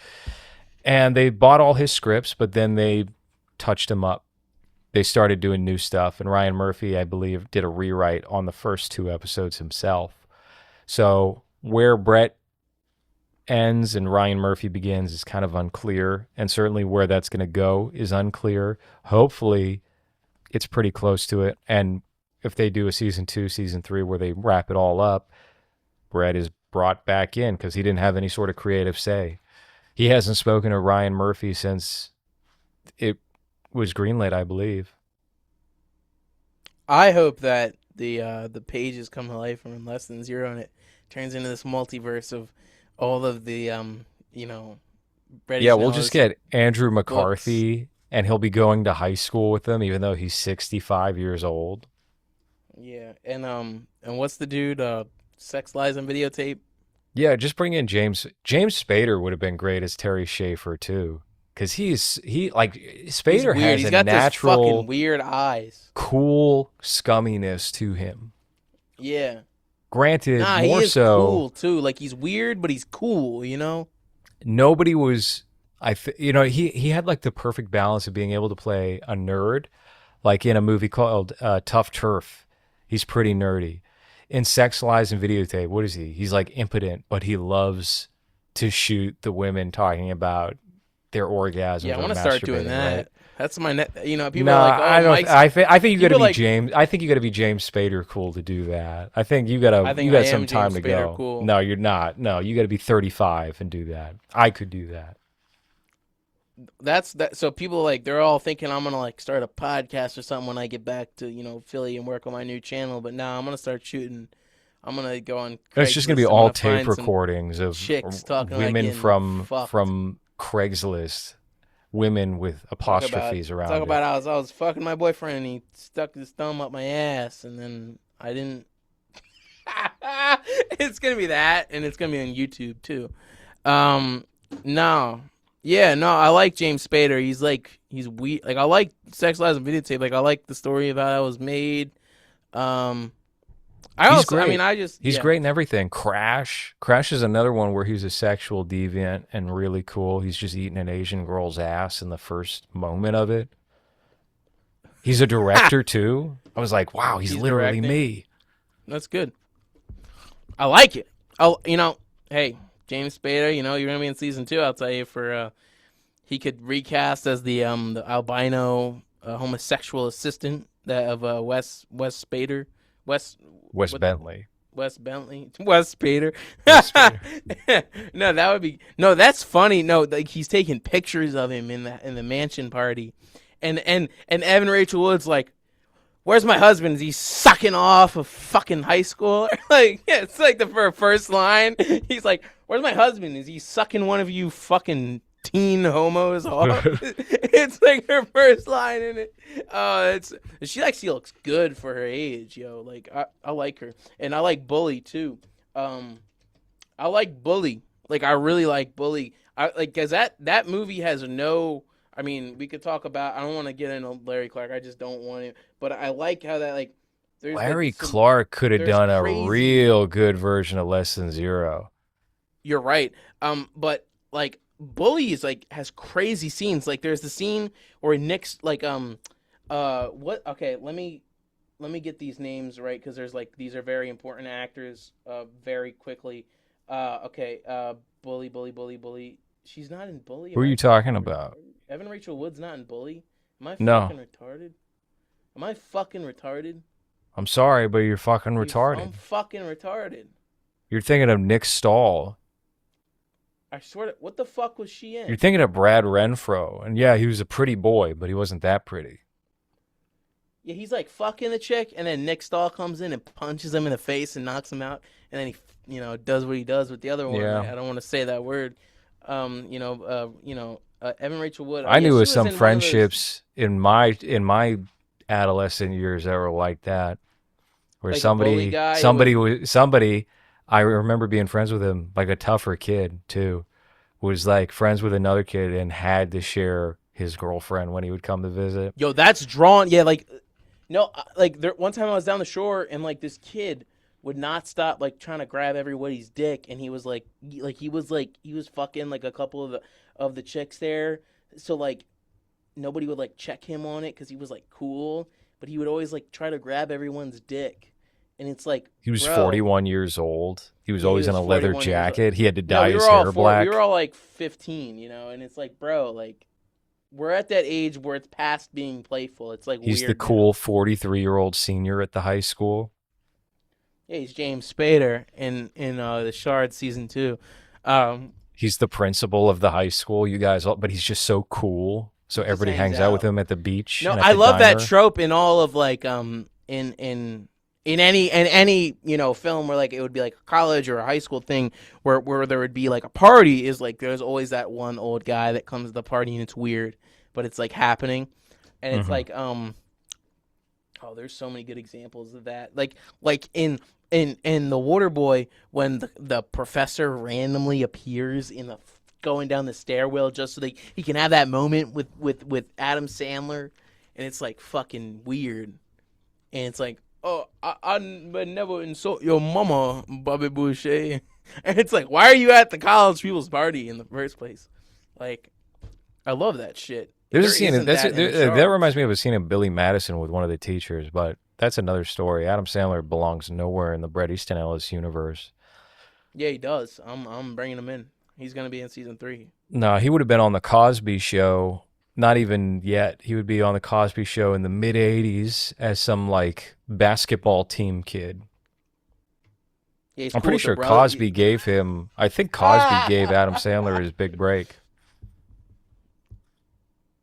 And they bought all his scripts, but then they touched him up. They started doing new stuff, and Ryan Murphy, I believe, did a rewrite on the first 2 episodes himself. So where Brett ends and Ryan Murphy begins is kind of unclear, and certainly where that's going to go is unclear. Hopefully, it's pretty close to it, and if they do a season 2, season 3 where they wrap it all up, Brett is brought back in because he didn't have any sort of creative say. He hasn't spoken to Ryan Murphy since it was greenlit, I believe. I hope that the pages come to life from Less Than Zero, and it turns into this multiverse of all of the Bret Yeah, Easton we'll just Ellis get Andrew books. McCarthy, and he'll be going to high school with them, even though he's 65 years old. Yeah, and what's the dude? Sex Lies and Videotape. Yeah, just bring in James. James Spader would have been great as Terry Schaefer, too. because he like He's Spader weird. has He's a got those fucking natural weird eyes. cool scumminess to him. Yeah. Granted, Nah, he more is so, cool too. Like he's weird, but he's cool. nobody was. He had like the perfect balance of being able to play a nerd, like in a movie called Tough Turf. He's pretty nerdy. In Sex, Lies, and Videotape, what is he? He's like impotent, but he loves to shoot the women talking about their Yeah, orgasms I or want to start doing masturbating, right? that. That's my net. People No, are like, "Oh, I don't. Mike's." I think you got to People be like, James. I think you got to be James Spader cool to do that. I think you got I to. You think I got some am time James to Spader go. cool. No, you're not. No, you got to be 35 and do that. I could do that. That's that. So people like they're all thinking I'm gonna like start a podcast or something when I get back to Philly and work on my new channel. But now I'm gonna start shooting. I'm gonna go on It's just Craigslist. gonna be I'm all gonna tape find some recordings of chicks talking about women getting from fucked. Craigslist, women with apostrophes Talk around it. about I was fucking my boyfriend and he stuck his thumb up my ass and then I didn't. It's gonna be that and it's gonna be on YouTube too. No, yeah, no, I like James Spader. He's weird. Like I like Sex Lies and Videotape. Like I like the story of how that was made. Um, He's great. He's yeah. great in everything. Crash is another one where he's a sexual deviant and really cool. He's just eating an Asian girl's ass in the first moment of it. He's a director too. I was like, wow, he's literally directing. me. That's good. I like it. Oh, hey, James Spader, you're gonna be in season 2. I'll tell you he could recast as the albino homosexual assistant of Wes Spader. Wes Bentley. Wes Bentley. Wes Spader. Wes Spader. No, that would be no. That's funny. No, like he's taking pictures of him in the mansion party, and Evan Rachel Wood's like, "Where's my husband? Is he sucking off of fucking high school?" Like, yeah, it's like the first line. He's like, "Where's my husband? Is he sucking one of you fucking teen homos off?" It's like her first line in it. She looks good for her age, yo. Like I like her, and I like Bully too. I like Bully. Like I really like Bully. I like because that movie has no. I mean, we could talk about. I don't want to get into Larry Clark. I just don't want to. But I like how that like. There's Larry Clark could have done a crazy, real good version of Less Than Zero. You're right. But like Bully is like has crazy scenes. Like there's the scene where Nick's like what? Okay, let me get these names right because there's like these are very important actors. Very quickly. Okay. Bully. She's not in Bully. Who are you talking about? Evan Rachel Wood's not in Bully. Am I No. fucking retarded? Am I fucking retarded? I'm sorry, but you're fucking retarded. I'm fucking retarded. You're thinking of Nick Stahl. I swear to, what the fuck was she in? You're thinking of Brad Renfro. And yeah, he was a pretty boy, but he wasn't that pretty. Yeah, he's like fucking the chick, and then Nick Stahl comes in and punches him in the face and knocks him out, and then he, does what he does with the other one. Yeah. I don't want to say that word. Evan Rachel Wood. I knew she of some in friendships in my adolescent years that were like that, where Like a bully guy somebody, I remember being friends with him, like a tougher kid too, was like friends with another kid and had to share his girlfriend when he would come to visit. Yo, that's drawn. Yeah, like no, like one time I was down the shore and like this kid would not stop like trying to grab everybody's dick, and he was he was fucking like a couple of the chicks there, so like nobody would like check him on it because he was like cool, but he would always like try to grab everyone's dick, and it's like He was bro, 41 years old. He was always in a leather 41 years jacket. He had to no, dye his hair black. We were all like 15, and it's like bro, like we're at that age where it's past being playful. It's like He's weird the cool 43-year-old senior at the high school. Yeah, he's James Spader in the Shards season 2. He's the principal of the high school. You guys, but he's just so cool. So everybody hangs out with him at the beach. No, and at I the love diner. that trope in all of like in any film where like it would be like a college or a high school thing where there would be like a party is like there's always that one old guy that comes to the party and it's weird, but it's like happening, and it's like oh, there's so many good examples of that. Like in The Waterboy when the professor randomly appears in the going down the stairwell just so he can have that moment with Adam Sandler, and it's like fucking weird, and it's like, oh, I would never insult your mama, Bobby Boucher, and it's like, why are you at the college people's party in the first place? Like, I love that shit. There's a scene that reminds me of a scene of Billy Madison with one of the teachers, but that's another story. Adam Sandler belongs nowhere in the Bret Easton Ellis universe. Yeah, he does. I'm bringing him in. He's gonna be in season 3. No, he would have been on the Cosby Show. Not even yet. He would be on the Cosby Show in the mid '80s as some like basketball team kid. Yeah, I'm pretty sure Cosby gave him. I think Cosby gave Adam Sandler his big break.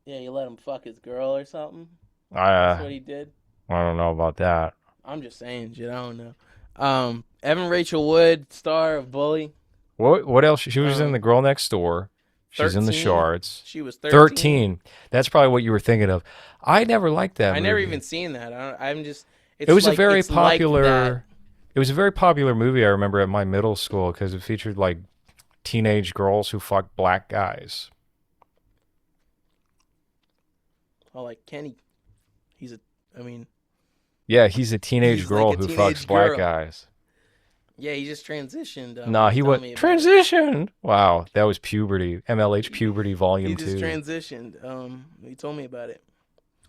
Yeah, you let him fuck his girl or something. That's what he did. I don't know about that. I'm just saying shit. I don't know. Evan Rachel Wood, star of Bully. What else? She was in The Girl Next Door. She's 13. in the Shards. She was 13. 13. That's probably what you were thinking of. I never liked that movie. never even seen that. I'm just. It was a very popular. It was a very popular movie. I remember at my middle school because it featured like teenage girls who fucked black guys. Oh, like Kenny. Yeah, he's a teenage He's girl like a who teenage fucks black girl. guys. Yeah, he just transitioned. Nah, he went transitioned. Wow, that was puberty. MLH puberty volume 2. He just transitioned. He told me about it.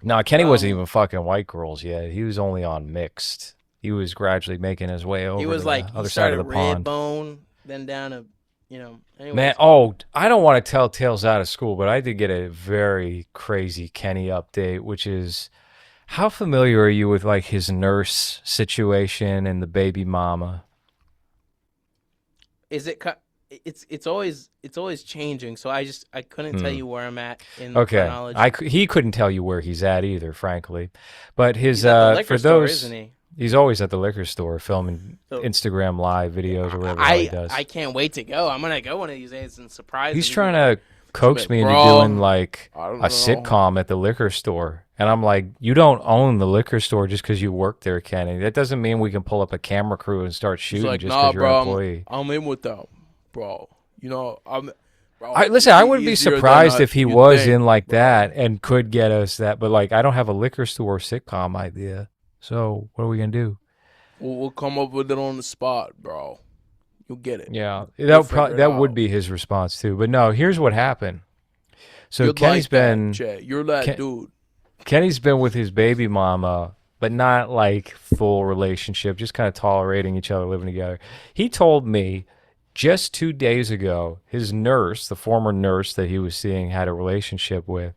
Nah, Kenny wasn't even fucking white girls yet. He was only on mixed. He was gradually making his way over. He was to like the other side of the pond. Redbone, then down to, anyways. Man, I don't want to tell tales out of school, but I did get a very crazy Kenny update, which is, how familiar are you with like his nurse situation and the baby mama? Is it? It's always changing. So I couldn't tell you where I'm at in the chronology. He couldn't tell you where he's at either, frankly. But his he's at the liquor for store, those, isn't he? He's always at the liquor store filming Instagram live videos or whatever he does. I can't wait to go. I'm gonna go one of these days and surprise him. He's trying to coax me into doing like a sitcom at the liquor store. And I'm like, you don't own the liquor store just because you work there, Kenny. That doesn't mean we can pull up a camera crew and start shooting just because you're an employee. I'm in with them, bro. Listen, I wouldn't be surprised if he was in like that and could get us that. But like, I don't have a liquor store sitcom idea. So what are we going to do? We'll come up with it on the spot, bro. You'll get it. Yeah, that would be his response too. But no, here's what happened. So Kenny's been... You're that dude. Kenny's been with his baby mama, but not like full relationship, just kind of tolerating each other, living together. He told me just 2 days ago, his nurse, the former nurse that he was seeing had a relationship with,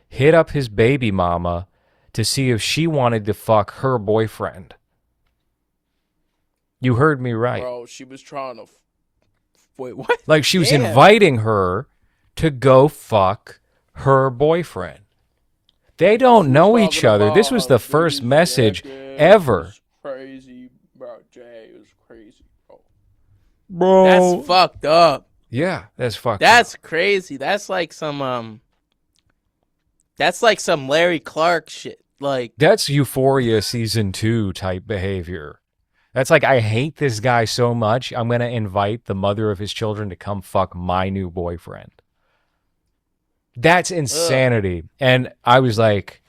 hit up his baby mama to see if she wanted to fuck her boyfriend. You heard me right. Bro, she was trying to... Wait, what? Like she was inviting her to go fuck her boyfriend. They don't know each other. This was the first message ever. Crazy, bro. Jay, it was crazy, bro. That's fucked up. Yeah, that's fucked up. That's crazy. That's like some Larry Clark shit. Like, that's Euphoria season 2 type behavior. That's like, I hate this guy so much, I'm going to invite the mother of his children to come fuck my new boyfriend. That's insanity. Ugh. And I was like,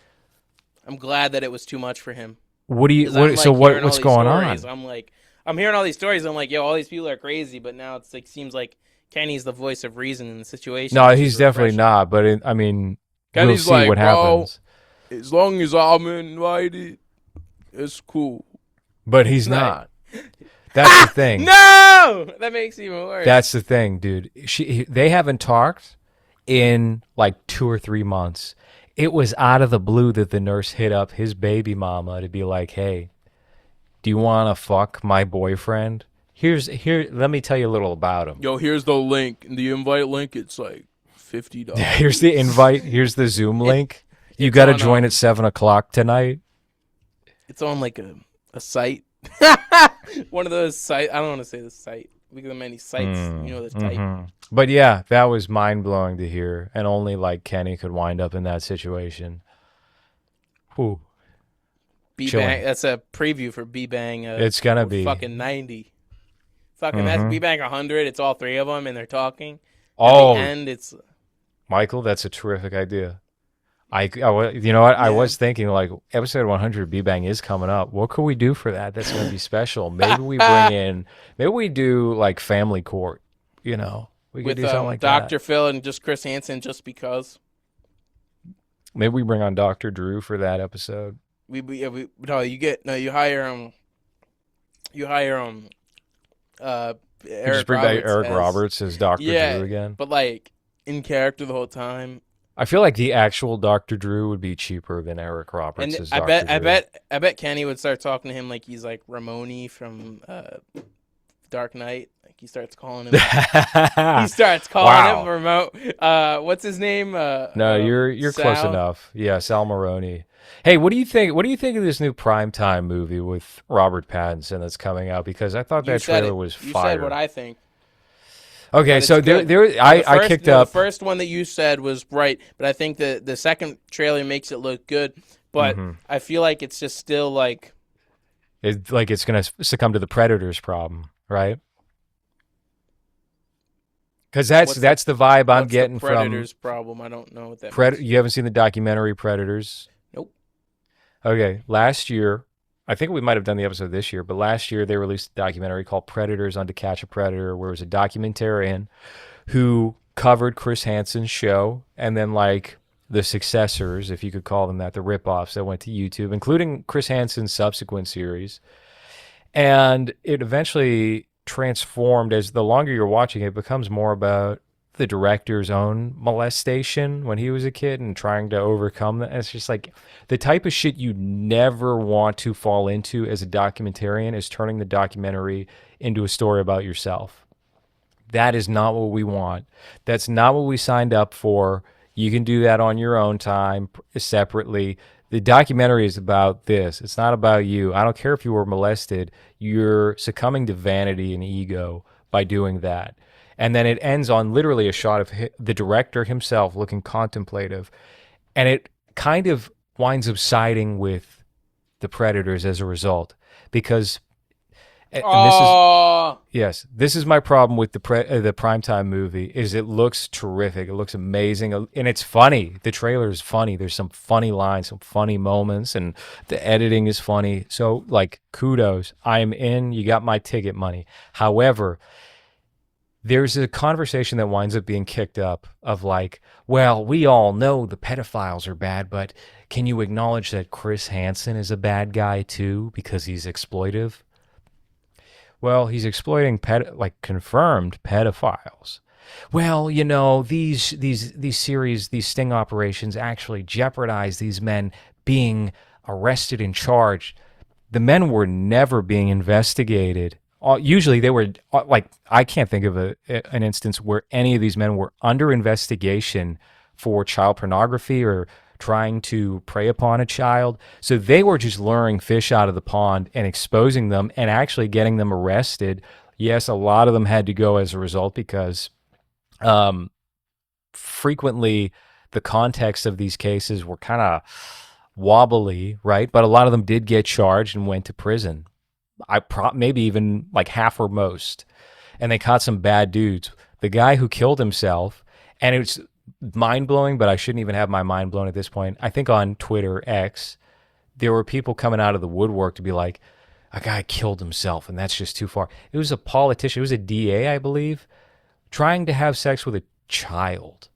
I'm glad that it was too much for him. What's going on? I'm hearing all these stories. I'm like, yo, all these people are crazy, but now it's like, seems like Kenny's the voice of reason in the situation. No, he's definitely not. But Kenny's we'll see like, what happens. As long as I'm invited, it's cool. But he's not. That's the thing. No, that makes it even worse. That's the thing, dude. They haven't talked in like 2 or 3 months. It was out of the blue that the nurse hit up his baby mama to be like, hey, do you want to fuck my boyfriend? Let me tell you a little about him. Yo, here's the link. The invite link, it's like $50. Here's the invite. Here's the Zoom link. You got to join at 7:00 tonight. It's on like a site. One of those sites. I don't want to say the site. Look at the many sites. The type. But yeah, that was mind blowing to hear, and only like Kenny could wind up in that situation. Ooh. B-Bang. That's a preview for B-Bang. It's gonna be fucking 90. Fucking that's B-Bang 100. It's all 3 of them, and they're talking. at the Oh, end. It's Michael, that's a terrific idea. You know what? I yeah. was thinking like episode 100 B-Bang is coming up. What could we do for that? That's going to be special. Maybe we bring in, maybe we do like family court, you know, we could With do something like that. Dr. Phil and just Chris Hansen, just because. Maybe we bring on Dr. Drew for that episode. You hire Just Eric bring back Roberts Eric as, Roberts as Dr. yeah, Drew again. but like in character the whole time. I feel like the actual Dr. Drew would be cheaper than Eric Roberts And as I Dr. Drew. bet Kenny would start talking to him like he's like Ramoni from Dark Knight. Like he starts calling him. He starts calling him remote. What's his name? No, you're close Sal? enough. Yeah, Sal Maroni. Hey, what do you think? What do you think of this new primetime movie with Robert Pattinson that's coming out? Because I thought that trailer was You fire. said what I think. Okay, But so it's good. I kicked up. The first one that you said was right, but I think the second trailer makes it look good. But I feel like it's just still like It's like it's going to succumb to the Predators problem, right? Because that's the vibe I'm what's getting the Predators problem. I don't know what that means. You haven't seen the documentary Predators? Nope. Okay, last year, I think we might have done the episode this year, but last year they released a documentary called Predators on To Catch a Predator, where it was a documentarian who covered Chris Hansen's show and then like the successors, if you could call them that, the ripoffs that went to YouTube, including Chris Hansen's subsequent series. And it eventually transformed as the longer you're watching it becomes more about the director's own molestation when he was a kid and trying to overcome that. It's just like the type of shit you never want to fall into as a documentarian is turning the documentary into a story about yourself. That is not what we want. That's not what we signed up for. You can do that on your own time separately. The documentary is about this. It's not about you. I don't care if you were molested. You're succumbing to vanity and ego by doing that. And then it ends on literally a shot of the director himself looking contemplative. And it kind of winds up siding with the Predators as a result. Because, this is my problem with the primetime movie, is it looks terrific. It looks amazing. And it's funny. The trailer is funny. There's some funny lines, some funny moments, and the editing is funny. So, like, kudos. I'm in. You got my ticket money. However, there's a conversation that winds up being kicked up of like, well, we all know the pedophiles are bad, but can you acknowledge that Chris Hansen is a bad guy too because he's exploitive? Well, he's exploiting confirmed pedophiles. Well, you know, these series, these sting operations actually jeopardize these men being arrested and charged. The men were never being investigated. Usually they were like, I can't think of an instance where any of these men were under investigation for child pornography or trying to prey upon a child. So they were just luring fish out of the pond and exposing them and actually getting them arrested. Yes, a lot of them had to go as a result because frequently the context of these cases were kind of wobbly, right? But a lot of them did get charged and went to prison. Maybe even like half or most. And they caught some bad dudes. The guy who killed himself, and it's mind-blowing, but I shouldn't even have my mind blown at this point. I think on Twitter, X, there were people coming out of the woodwork to be like, a guy killed himself, and that's just too far. It was a politician, it was a DA, I believe, trying to have sex with a child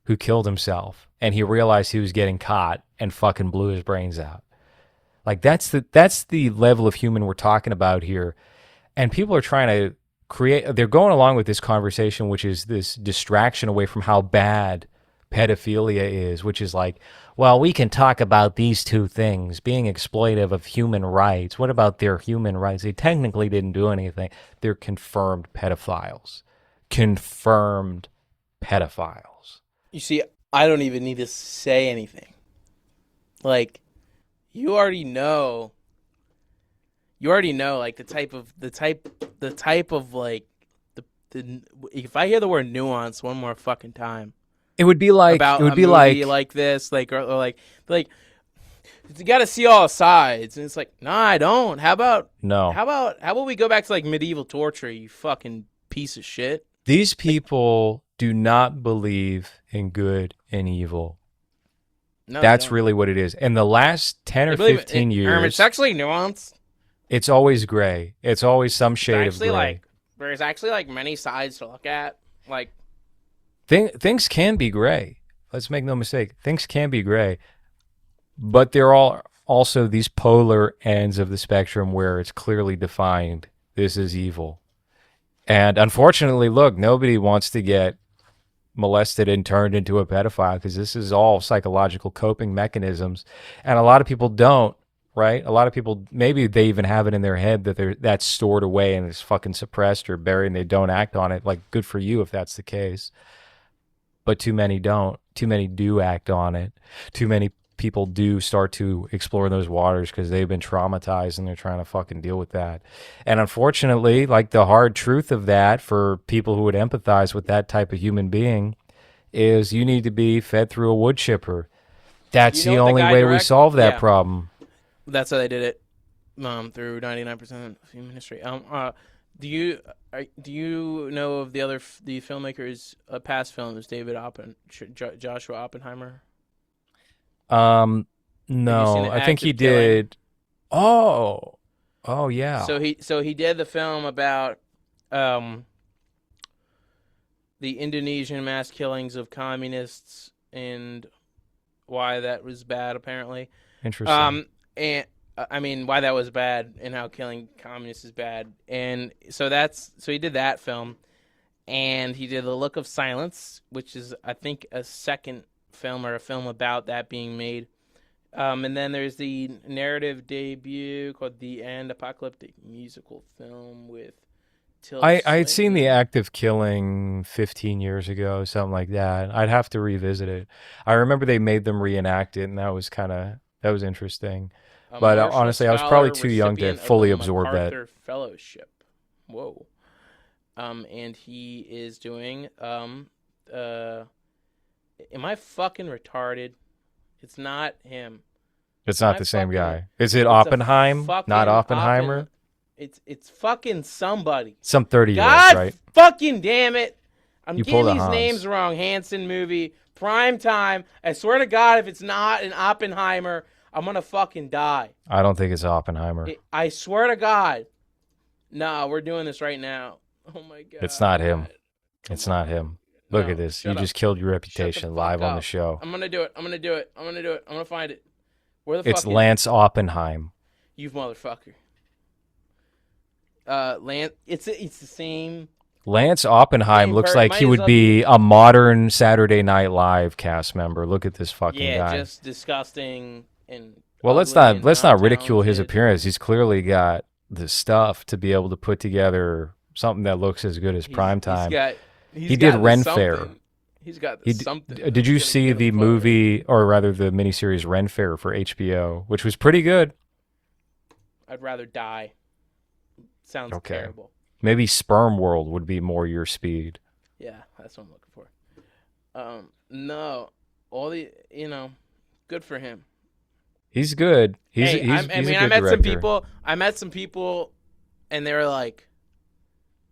who killed himself, and he realized he was getting caught and fucking blew his brains out. Like, that's the level of human we're talking about here. And people are trying to they're going along with this conversation, which is this distraction away from how bad pedophilia is, which is like, well, we can talk about these two things, being exploitive of human rights. What about their human rights? They technically didn't do anything. They're confirmed pedophiles. Confirmed pedophiles. You see, I don't even need to say anything. Like, you already know like the type of like the if I hear the word nuance one more fucking time, it would be like about it would a be movie like like this, like or like you got to see all sides, and it's like, nah, I don't. How about we go back to like medieval torture, you fucking piece of shit. These people do not believe in good and evil. No, they That's don't. really what it is. In the last 10 They or believe 15 it's years, actually nuanced. it's always gray. It's always some It's shade of actually gray. like there's actually like many sides to look at. Like Things can be gray. Let's make no mistake. Things can be gray, but there are also these polar ends of the spectrum where it's clearly defined. This is evil. And unfortunately, look, nobody wants to get molested and turned into a pedophile because this is all psychological coping mechanisms. And a lot of people don't, right? A lot of people, maybe they even have it in their head that that's stored away and it's fucking suppressed or buried and they don't act on it. Like, good for you if that's the case. But too many don't. Too many do act on it. Too many people do start to explore those waters because they've been traumatized and they're trying to fucking deal with that. And unfortunately, like the hard truth of that for people who would empathize with that type of human being is you need to be fed through a wood chipper. That's you know the what the only guy way we direct? solve that Yeah, problem. that's how they did it. Through 99% of human history. Do you know of the filmmakers past films? Joshua Oppenheimer. Um, Have you seen no, The I think Act he of Killing? did. Oh, oh yeah, So he did the film about um the Indonesian mass killings of communists and why that was bad apparently. interesting. And I mean why that was bad and how killing communists is bad. And so he did that film and he did The Look of Silence, which is I think a second film or a film about that being made. And then there's the narrative debut called The End, apocalyptic musical film with Tilda I had seen The Swinton. Act of Killing 15 years ago, something like that. I'd have to revisit it. I remember they made them reenact it, and that was interesting. A But Marshall honestly, I was probably Scholar, too young to recipient of the fully absorb that. MacArthur Fellowship. Whoa. And he is doing am I fucking retarded? It's not him. It's Am not I the same fucking guy. Is it It's a Oppenheim? Not fucking Oppenheimer? It's fucking somebody. Some 30-year-olds, God right? fucking damn it. I'm You getting pulled a these names Hans. wrong. Hanson movie, prime time. I swear to God, if it's not an Oppenheimer, I'm gonna fucking die. I don't think it's Oppenheimer. I swear to God. Nah, we're doing this right now. Oh my It's not him. God. Come It's not on. him. Look No, at this. You shut up. just killed your Shut the reputation fuck live on the up. show. I'm gonna do it. I'm gonna do it. I'm gonna do it. I'm gonna find it. Where the It's fuck is Lance Oppenheim. you motherfucker? Lance. It's the same. Lance Oppenheim Same looks per- like might he as would well be be- a modern Saturday Night Live cast member. Look at this fucking Yeah, guy. just disgusting and Well, ugly and let's not not ridicule his talented. appearance. He's clearly got the stuff to be able to put together something that looks as good as He's Primetime. got He did the Ren Fair. something. He's got the He something. did that's you gonna see get him the forward. movie, or rather the miniseries Ren Fair for HBO, which was pretty good? I'd rather die. Sounds Okay. terrible. Maybe Sperm World would be more your speed. Yeah, that's what I'm looking for. No, all the good for him. He's good. He's Hey, he's, I he's mean, a I good met some director. people. I met some people, and they were like,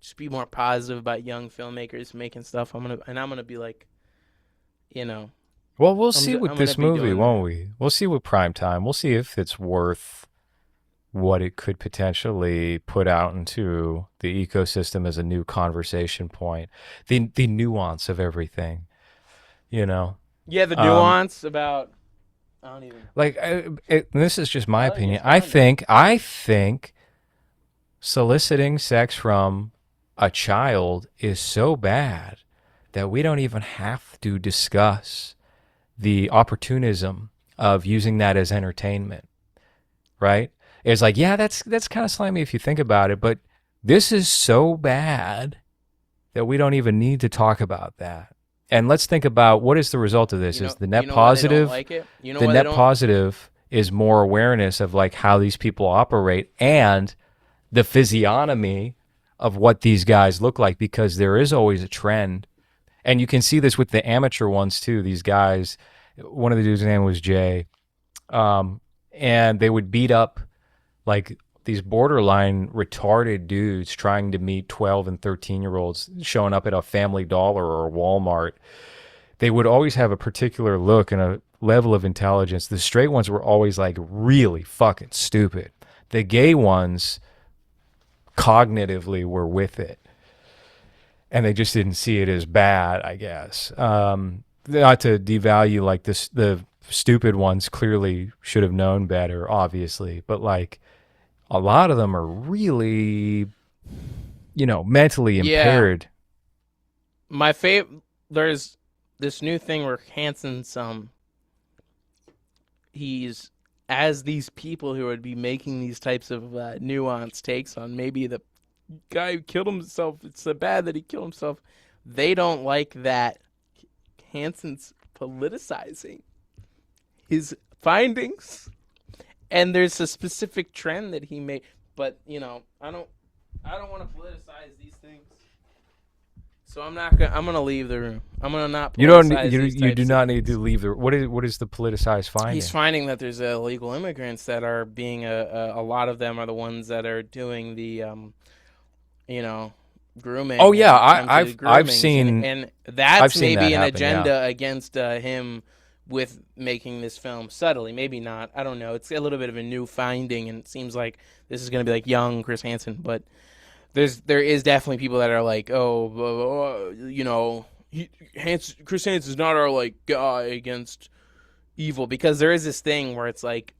"Just be more positive about young filmmakers making stuff." I'm gonna be like, Well, we'll see I'm with gonna this be movie, doing won't that. we? We'll see with Primetime. We'll see if it's worth what it could potentially put out into the ecosystem as a new conversation point. The nuance of everything, you know. Yeah, the Um, nuance about I don't even. like this is just my I like opinion. it's fine. I think soliciting sex from a child is so bad that we don't even have to discuss the opportunism of using that as entertainment, right? It's like, yeah, that's kind of slimy if you think about it, but this is so bad that we don't even need to talk about that. And let's think about what is the result of this? Is the You net know why they don't positive? like it? You know The why they net don't? positive is more awareness of like how these people operate and the physiognomy of what these guys look like, because there is always a trend. And you can see this with the amateur ones too. These guys, one of the dudes' name was Jay, and they would beat up like these borderline retarded dudes trying to meet 12 and 13-year-olds showing up at a Family Dollar or a Walmart. They would always have a particular look and a level of intelligence. The straight ones were always like really fucking stupid. The gay ones cognitively were with it, and they just didn't see it as bad, I guess. Not to devalue like this, the stupid ones clearly should have known better, obviously, but like a lot of them are really, mentally impaired. My favorite. There's this new thing where Hanson's he's as these people who would be making these types of nuanced takes on maybe the guy who killed himself. It's so bad that he killed himself. They don't like that Hanson's politicizing his findings, and there's a specific trend that he made. But I don't want to politicize these things. So I'm gonna leave the room. I'm gonna not. You do not need to leave the. What is the politicized finding? He's finding that there's illegal immigrants that are being a lot of them are the ones that are doing the grooming. Oh yeah, I've seen, and that's maybe an happen, agenda against him with making this film subtly. Maybe not. I don't know. It's a little bit of a new finding, and it seems like this is going to be like young Chris Hansen, but. There is definitely people that are like, Chris Hansen's not our like guy against evil, because there is this thing where it's like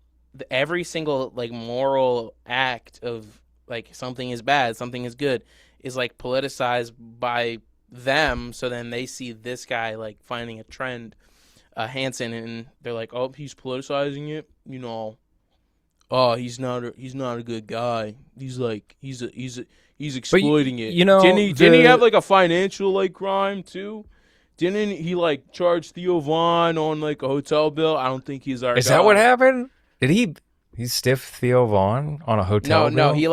every single like moral act of like something is bad, something is good, is like politicized by them. So then they see this guy like finding a trend, Hansen, and they're like, oh, he's politicizing it, oh, he's not a good guy. He's exploiting it. Didn't he have like a financial like crime too? Didn't he like charge Theo Vaughn on like a hotel bill? I don't think he's our guy. Is that what happened? Did he stiff Theo Vaughn on a hotel bill? No, he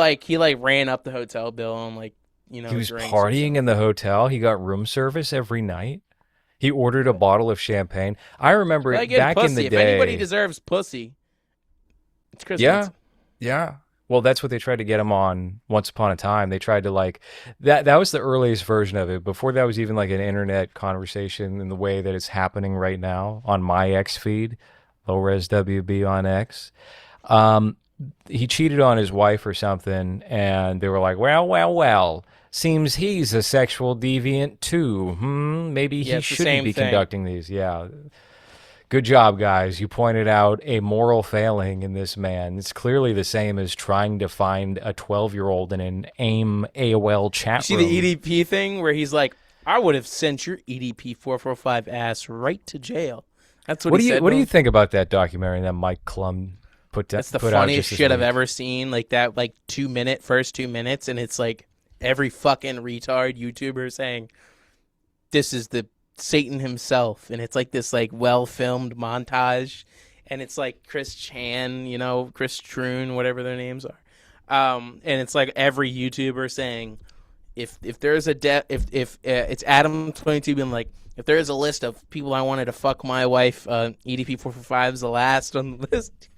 ran up the hotel bill on like he was partying in the hotel. He got room service every night. He ordered a bottle of champagne. I remember back in the day. If anybody deserves pussy, it's Chris Hansen. Yeah. Well, that's what they tried to get him on Once Upon a Time. They tried to like that was the earliest version of it. Before that was even like an internet conversation in the way that it's happening right now on my X feed, LowRes WB on X. He cheated on his wife or something, and they were like, well, seems he's a sexual deviant too. Maybe he shouldn't be conducting these. Yeah. Good job, guys. You pointed out a moral failing in this man. It's clearly the same as trying to find a 12-year-old in an AIM AOL chat room. You see the EDP thing where he's like, I would have sent your EDP 445 ass right to jail. That's what he said. What do you think about that documentary that Mike Klum put out? That's the funniest shit I've ever seen. Like that, like first 2 minutes, and it's like every fucking retard YouTuber saying, this is the Satan himself, and it's like this like well filmed montage, and it's like Chris Chan, Chris Troon, whatever their names are, and it's like every YouTuber saying, if there's a if it's Adam22 being like, if there is a list of people I wanted to fuck my wife, EDP 445 is the last on the list.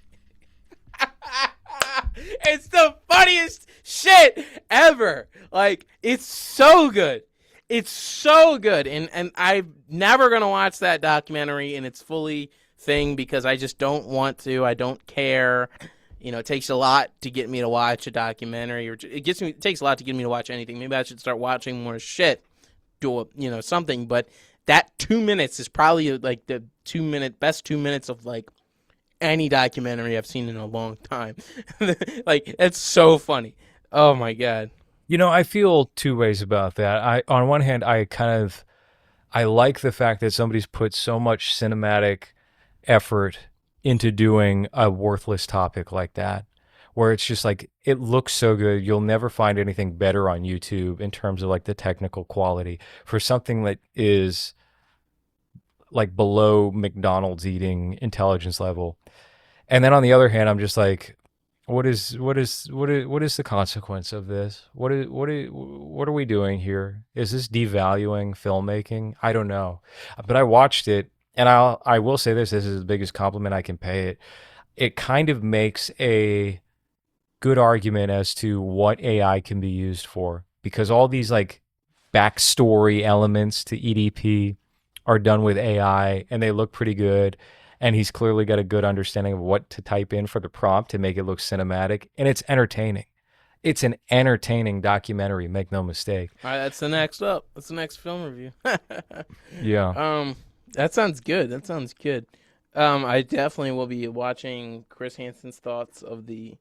It's the funniest shit ever. Like, it's so good. It's so good, and I'm never going to watch that documentary in its fully thing because I just don't want to. I don't care. It takes a lot to get me to watch a documentary, or it takes a lot to get me to watch anything. Maybe I should start watching more shit, do something. But that 2 minutes is probably like the best 2 minutes of like any documentary I've seen in a long time. Like, it's so funny. Oh my God. I feel two ways about that. On one hand, I like the fact that somebody's put so much cinematic effort into doing a worthless topic like that, where it's just like, it looks so good. You'll never find anything better on YouTube in terms of like the technical quality for something that is like below McDonald's eating intelligence level. And then on the other hand, I'm just like, what is the consequence of this? What are we doing here? Is this devaluing filmmaking? I don't know. But I watched it, and I will say this is the biggest compliment I can pay it. It kind of makes a good argument as to what AI can be used for, because all these like backstory elements to EDP are done with AI and they look pretty good. And he's clearly got a good understanding of what to type in for the prompt to make it look cinematic. And it's entertaining. It's an entertaining documentary, make no mistake. All right, that's the next up. That's the next film review. Yeah. That sounds good. That sounds good. I definitely will be watching Chris Hansen's thoughts of the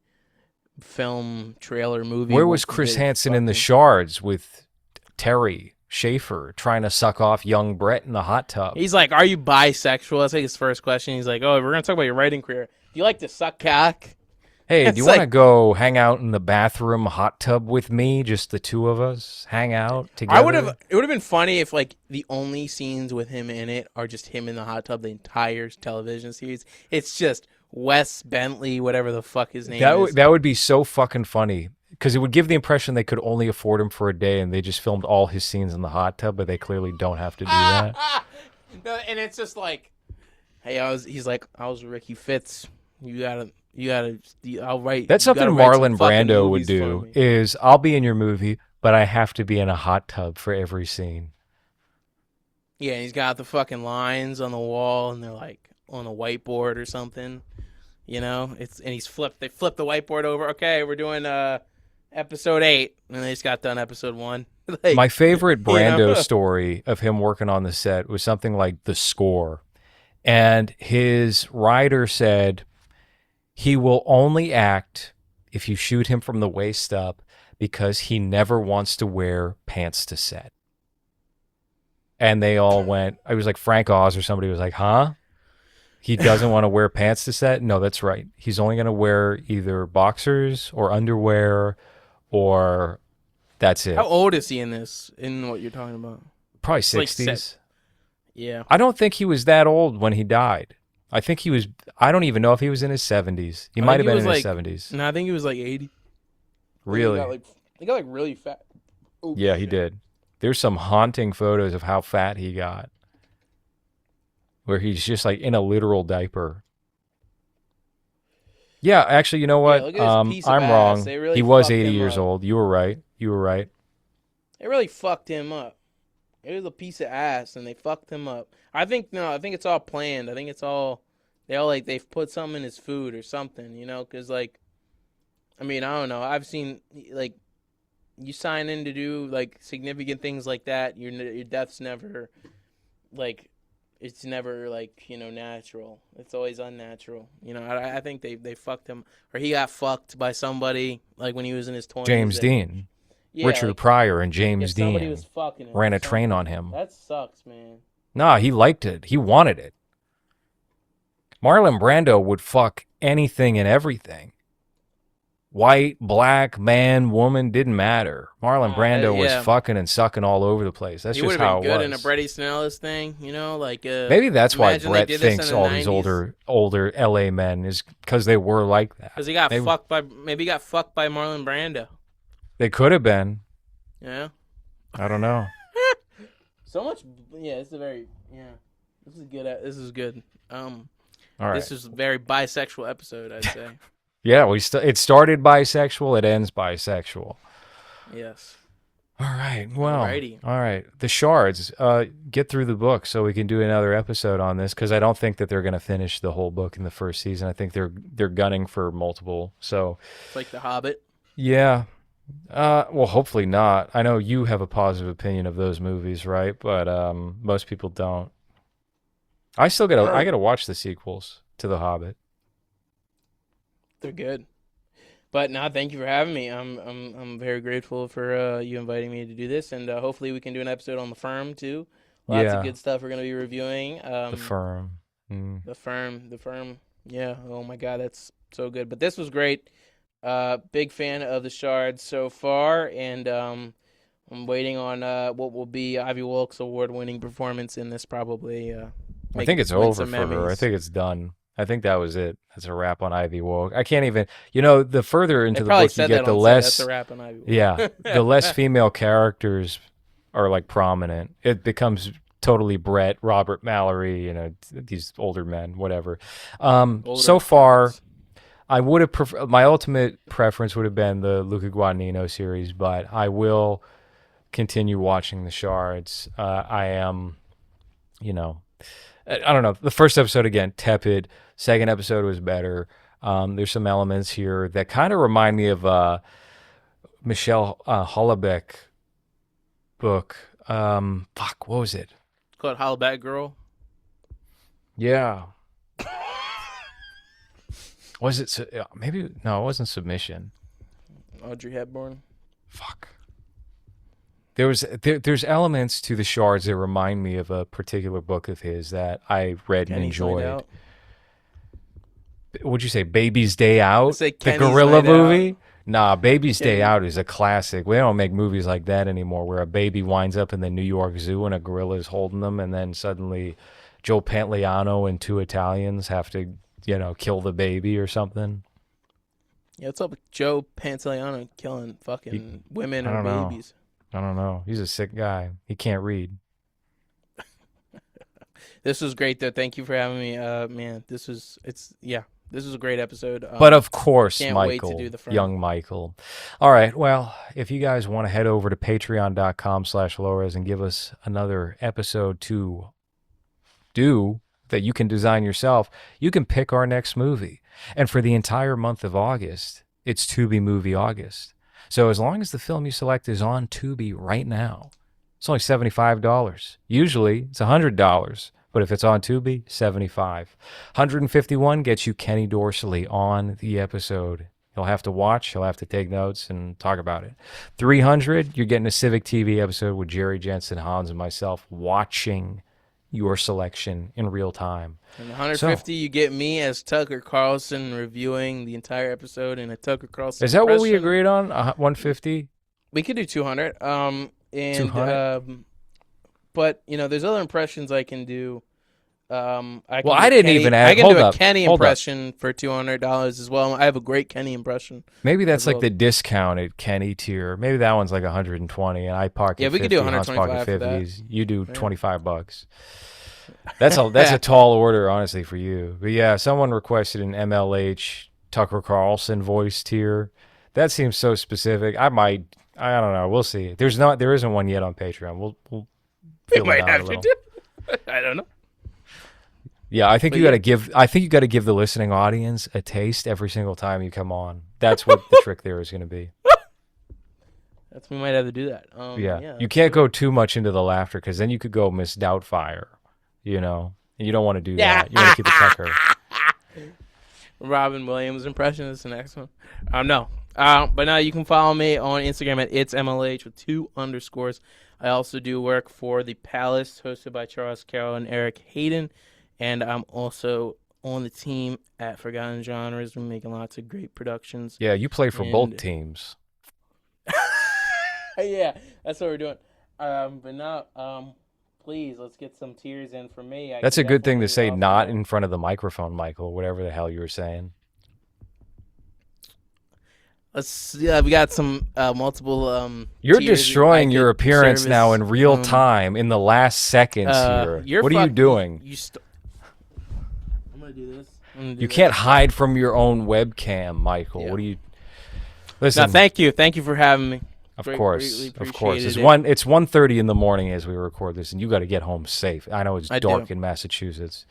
film trailer movie. Where was Chris Hansen in the Shards with Terry Schaefer trying to suck off young Bret in the hot tub? He's like, "Are you bisexual?" That's like his first question. He's like, "Oh, we're gonna talk about your writing career. Do you like to suck cock?" Hey, It's do you like- want to go hang out in the bathroom hot tub with me? Just the two of us hang out together? It would have been funny if like the only scenes with him in it are just him in the hot tub the entire television series. It's just Wes Bentley, whatever the fuck his name is. That would be so fucking funny, because it would give the impression they could only afford him for a day and they just filmed all his scenes in the hot tub, but they clearly don't have to do that. No, and it's just like, hey, I was Ricky Fitz. You gotta. I'll write. That's you something gotta write some Marlon fucking Brando would movies do, for me. is I'll be in your movie, but I have to be in a hot tub for every scene. Yeah, and he's got the fucking lines on the wall, and they're like on a whiteboard or something. You know, They flip the whiteboard over. Okay, we're doing episode 8, and they just got done episode 1. Like, My favorite Brando you know? story of him working on the set was something like The Score. And his writer said he will only act if you shoot him from the waist up, because he never wants to wear pants to set. And they all went, I was like, Frank Oz or somebody was like, huh? He doesn't want to wear pants to set? No, that's right. He's only going to wear either boxers or underwear, or that's it. How old is he in this? In what you're talking about? Probably like 60s. Yeah. I don't think he was that old when he died. I think he was, I don't even know if he was in his 70s. He I might think have he been in was his like- 70s. No, I think he was like 80. Really? He got like really fat. Oh, Yeah, he shit. did. There's some haunting photos of how fat he got, where he's just like in a literal diaper. Yeah, actually, you know what? look at this piece of I'm ass. wrong. They really He was fucked 80 him years up. old. You were right. You were right. They really fucked him up. It was a piece of ass, and they fucked him up. I think it's all planned. I think it's all they've put something in his food or something, you know? Because like, I mean, I don't know. I've seen like you sign in to do like significant things like that. Your death's never like it's never like, you know, natural. It's always unnatural. You know, I think they fucked him, or he got fucked by somebody like when he was in his 20s. James Dean. Yeah, Richard like, Pryor and if James somebody Dean was fucking him ran or a train on something. him. That sucks, man. Nah, he liked it. He wanted it. Marlon Brando would fuck anything and everything. White, black, man, woman, didn't matter. Marlon Brando was yeah. fucking and sucking all over the place. That's He just would how have it been was. good in a Bret Easton Ellis thing, you know, like Maybe that's why imagine they Brett did this thinks in the all these 90s. older LA men is because they were like that. because he got Maybe- fucked by Marlon Brando. They could have been. Yeah, I don't know. so much. Yeah, this is This is good. This is good. All right. This is a very bisexual episode, I'd say. Yeah, it started bisexual. It ends bisexual. Yes. All right. Well. Alrighty. All right. The Shards. Get through the book so we can do another episode on this, because I don't think that they're going to finish the whole book in the first season. I think they're gunning for multiple. So It's like The Hobbit. yeah. Well, hopefully not. I know you have a positive opinion of those movies, right? But most people don't. I gotta watch the sequels to The Hobbit. They're good. But no, thank you for having me. I'm very grateful for you inviting me to do this, and hopefully we can do an episode on The Firm too. Lots Yeah. of good stuff we're gonna be reviewing. The Firm. Mm. The Firm. Yeah. Oh my God, that's so good. But this was great. Big fan of the Shards so far, and I'm waiting on what will be Ivy Wilkes' award-winning performance in this. Probably. I think it's win over some for her. I Emmys. think it's done. I think that was it. That's a wrap on Ivy Wilkes. I can't even. You know, the further into They the probably book you said get, that the on set. less. That's a wrap on Ivy Wilkes. Yeah, the less female characters are like prominent. It becomes totally Brett, Robert Mallory, you know, these older men, whatever. Older So far, actors. I would have my ultimate preference would have been the Luca Guadagnino series, but I will continue watching the Shards. I am, you know, I don't know. The first episode again tepid. Second episode was better. There's some elements here that kind of remind me of Michelle Houellebecq book. What was it? It's called Hollaback Girl. Yeah. Was it maybe? No, it wasn't Submission. Audrey Hepburn. Fuck. There's elements to the Shards that remind me of a particular book of his that I read and enjoyed. Would you say Baby's Day Out? The gorilla movie? Nah, Baby's Day Out is a classic. We don't make movies like that anymore where a baby winds up in the New York Zoo and a gorilla is holding them, and then suddenly Joe Pantoliano and two Italians have to, kill the baby or something. Yeah, what's up with Joe Pantoliano killing fucking women or babies? I don't know. He's a sick guy. He can't read. This was great, though. Thank you for having me. Man, this was a great episode. But of course, can't Michael, wait to do the young Michael. All right. Well, if you guys want to head over to patreon.com/LowRes and give us another episode to do that you can design yourself, you can pick our next movie. And for the entire month of August, it's Tubi Movie August. So as long as the film you select is on Tubi right now, it's only $75. Usually it's $100, but if it's on Tubi, $75. $151 gets you Kenny Dorsley on the episode. He'll have to watch, he'll have to take notes and talk about it. $300, you're getting a Civic TV episode with Jerry Jensen, Hans, and myself watching your selection in real time. And $150, you get me as Tucker Carlson reviewing the entire episode in a Tucker Carlson Is that impression. What we agreed on? $150? We could do 200. 200? But there's other impressions I can do. I didn't even add. I can do a Kenny impression for $200 as well. I have a great Kenny impression. Maybe that's like the discounted Kenny tier. Maybe that one's like $120, and I pocket. Yeah, we 50, could do 125 for that. You do $25. That's a tall order, honestly, for you. But yeah, someone requested an MLH Tucker Carlson voice tier. That seems so specific. I don't know. We'll see. There isn't one yet on Patreon. We'll we might have to do. I don't know. Yeah, I think you got to give. I think you got to give the listening audience a taste every single time you come on. That's what the trick there is going to be. We might have to do that. Yeah, you can't go too much into the laughter because then you could go Miss Doubtfire. And you don't want to do that. You want to keep it Tucker. Robin Williams impression is the next one. No. But now you can follow me on Instagram at itsmlh with 2 underscores. I also do work for The Palace, hosted by Charles Carroll and Eric Hayden. And I'm also on the team at Forgotten Genres. We're making lots of great productions. Yeah, you play for both teams. Yeah, that's what we're doing. But now, please, let's get some tears in for me. That's a good thing to say, not in front of the microphone, Michael, whatever the hell you were saying. We got some multiple. You're destroying your appearance now in real time in the last seconds here. What are you doing? I'm gonna do this. You can't hide from your own webcam, Michael. Yeah. What are you? Listen. No, thank you for having me. Of course. It's 1:30 in the morning as we record this, and you got to get home safe. I know it's dark in Massachusetts.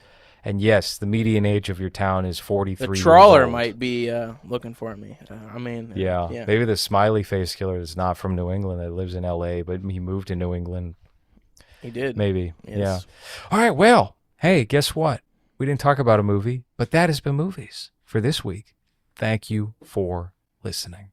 And yes, the median age of your town is 43 The trawler years old. might be looking for me. Yeah. Maybe the smiley face killer is not from New England, that lives in L.A., but he moved to New England. He did. Maybe. Yes. Yeah. All right, well, hey, guess what? We didn't talk about a movie, but that has been movies for this week. Thank you for listening.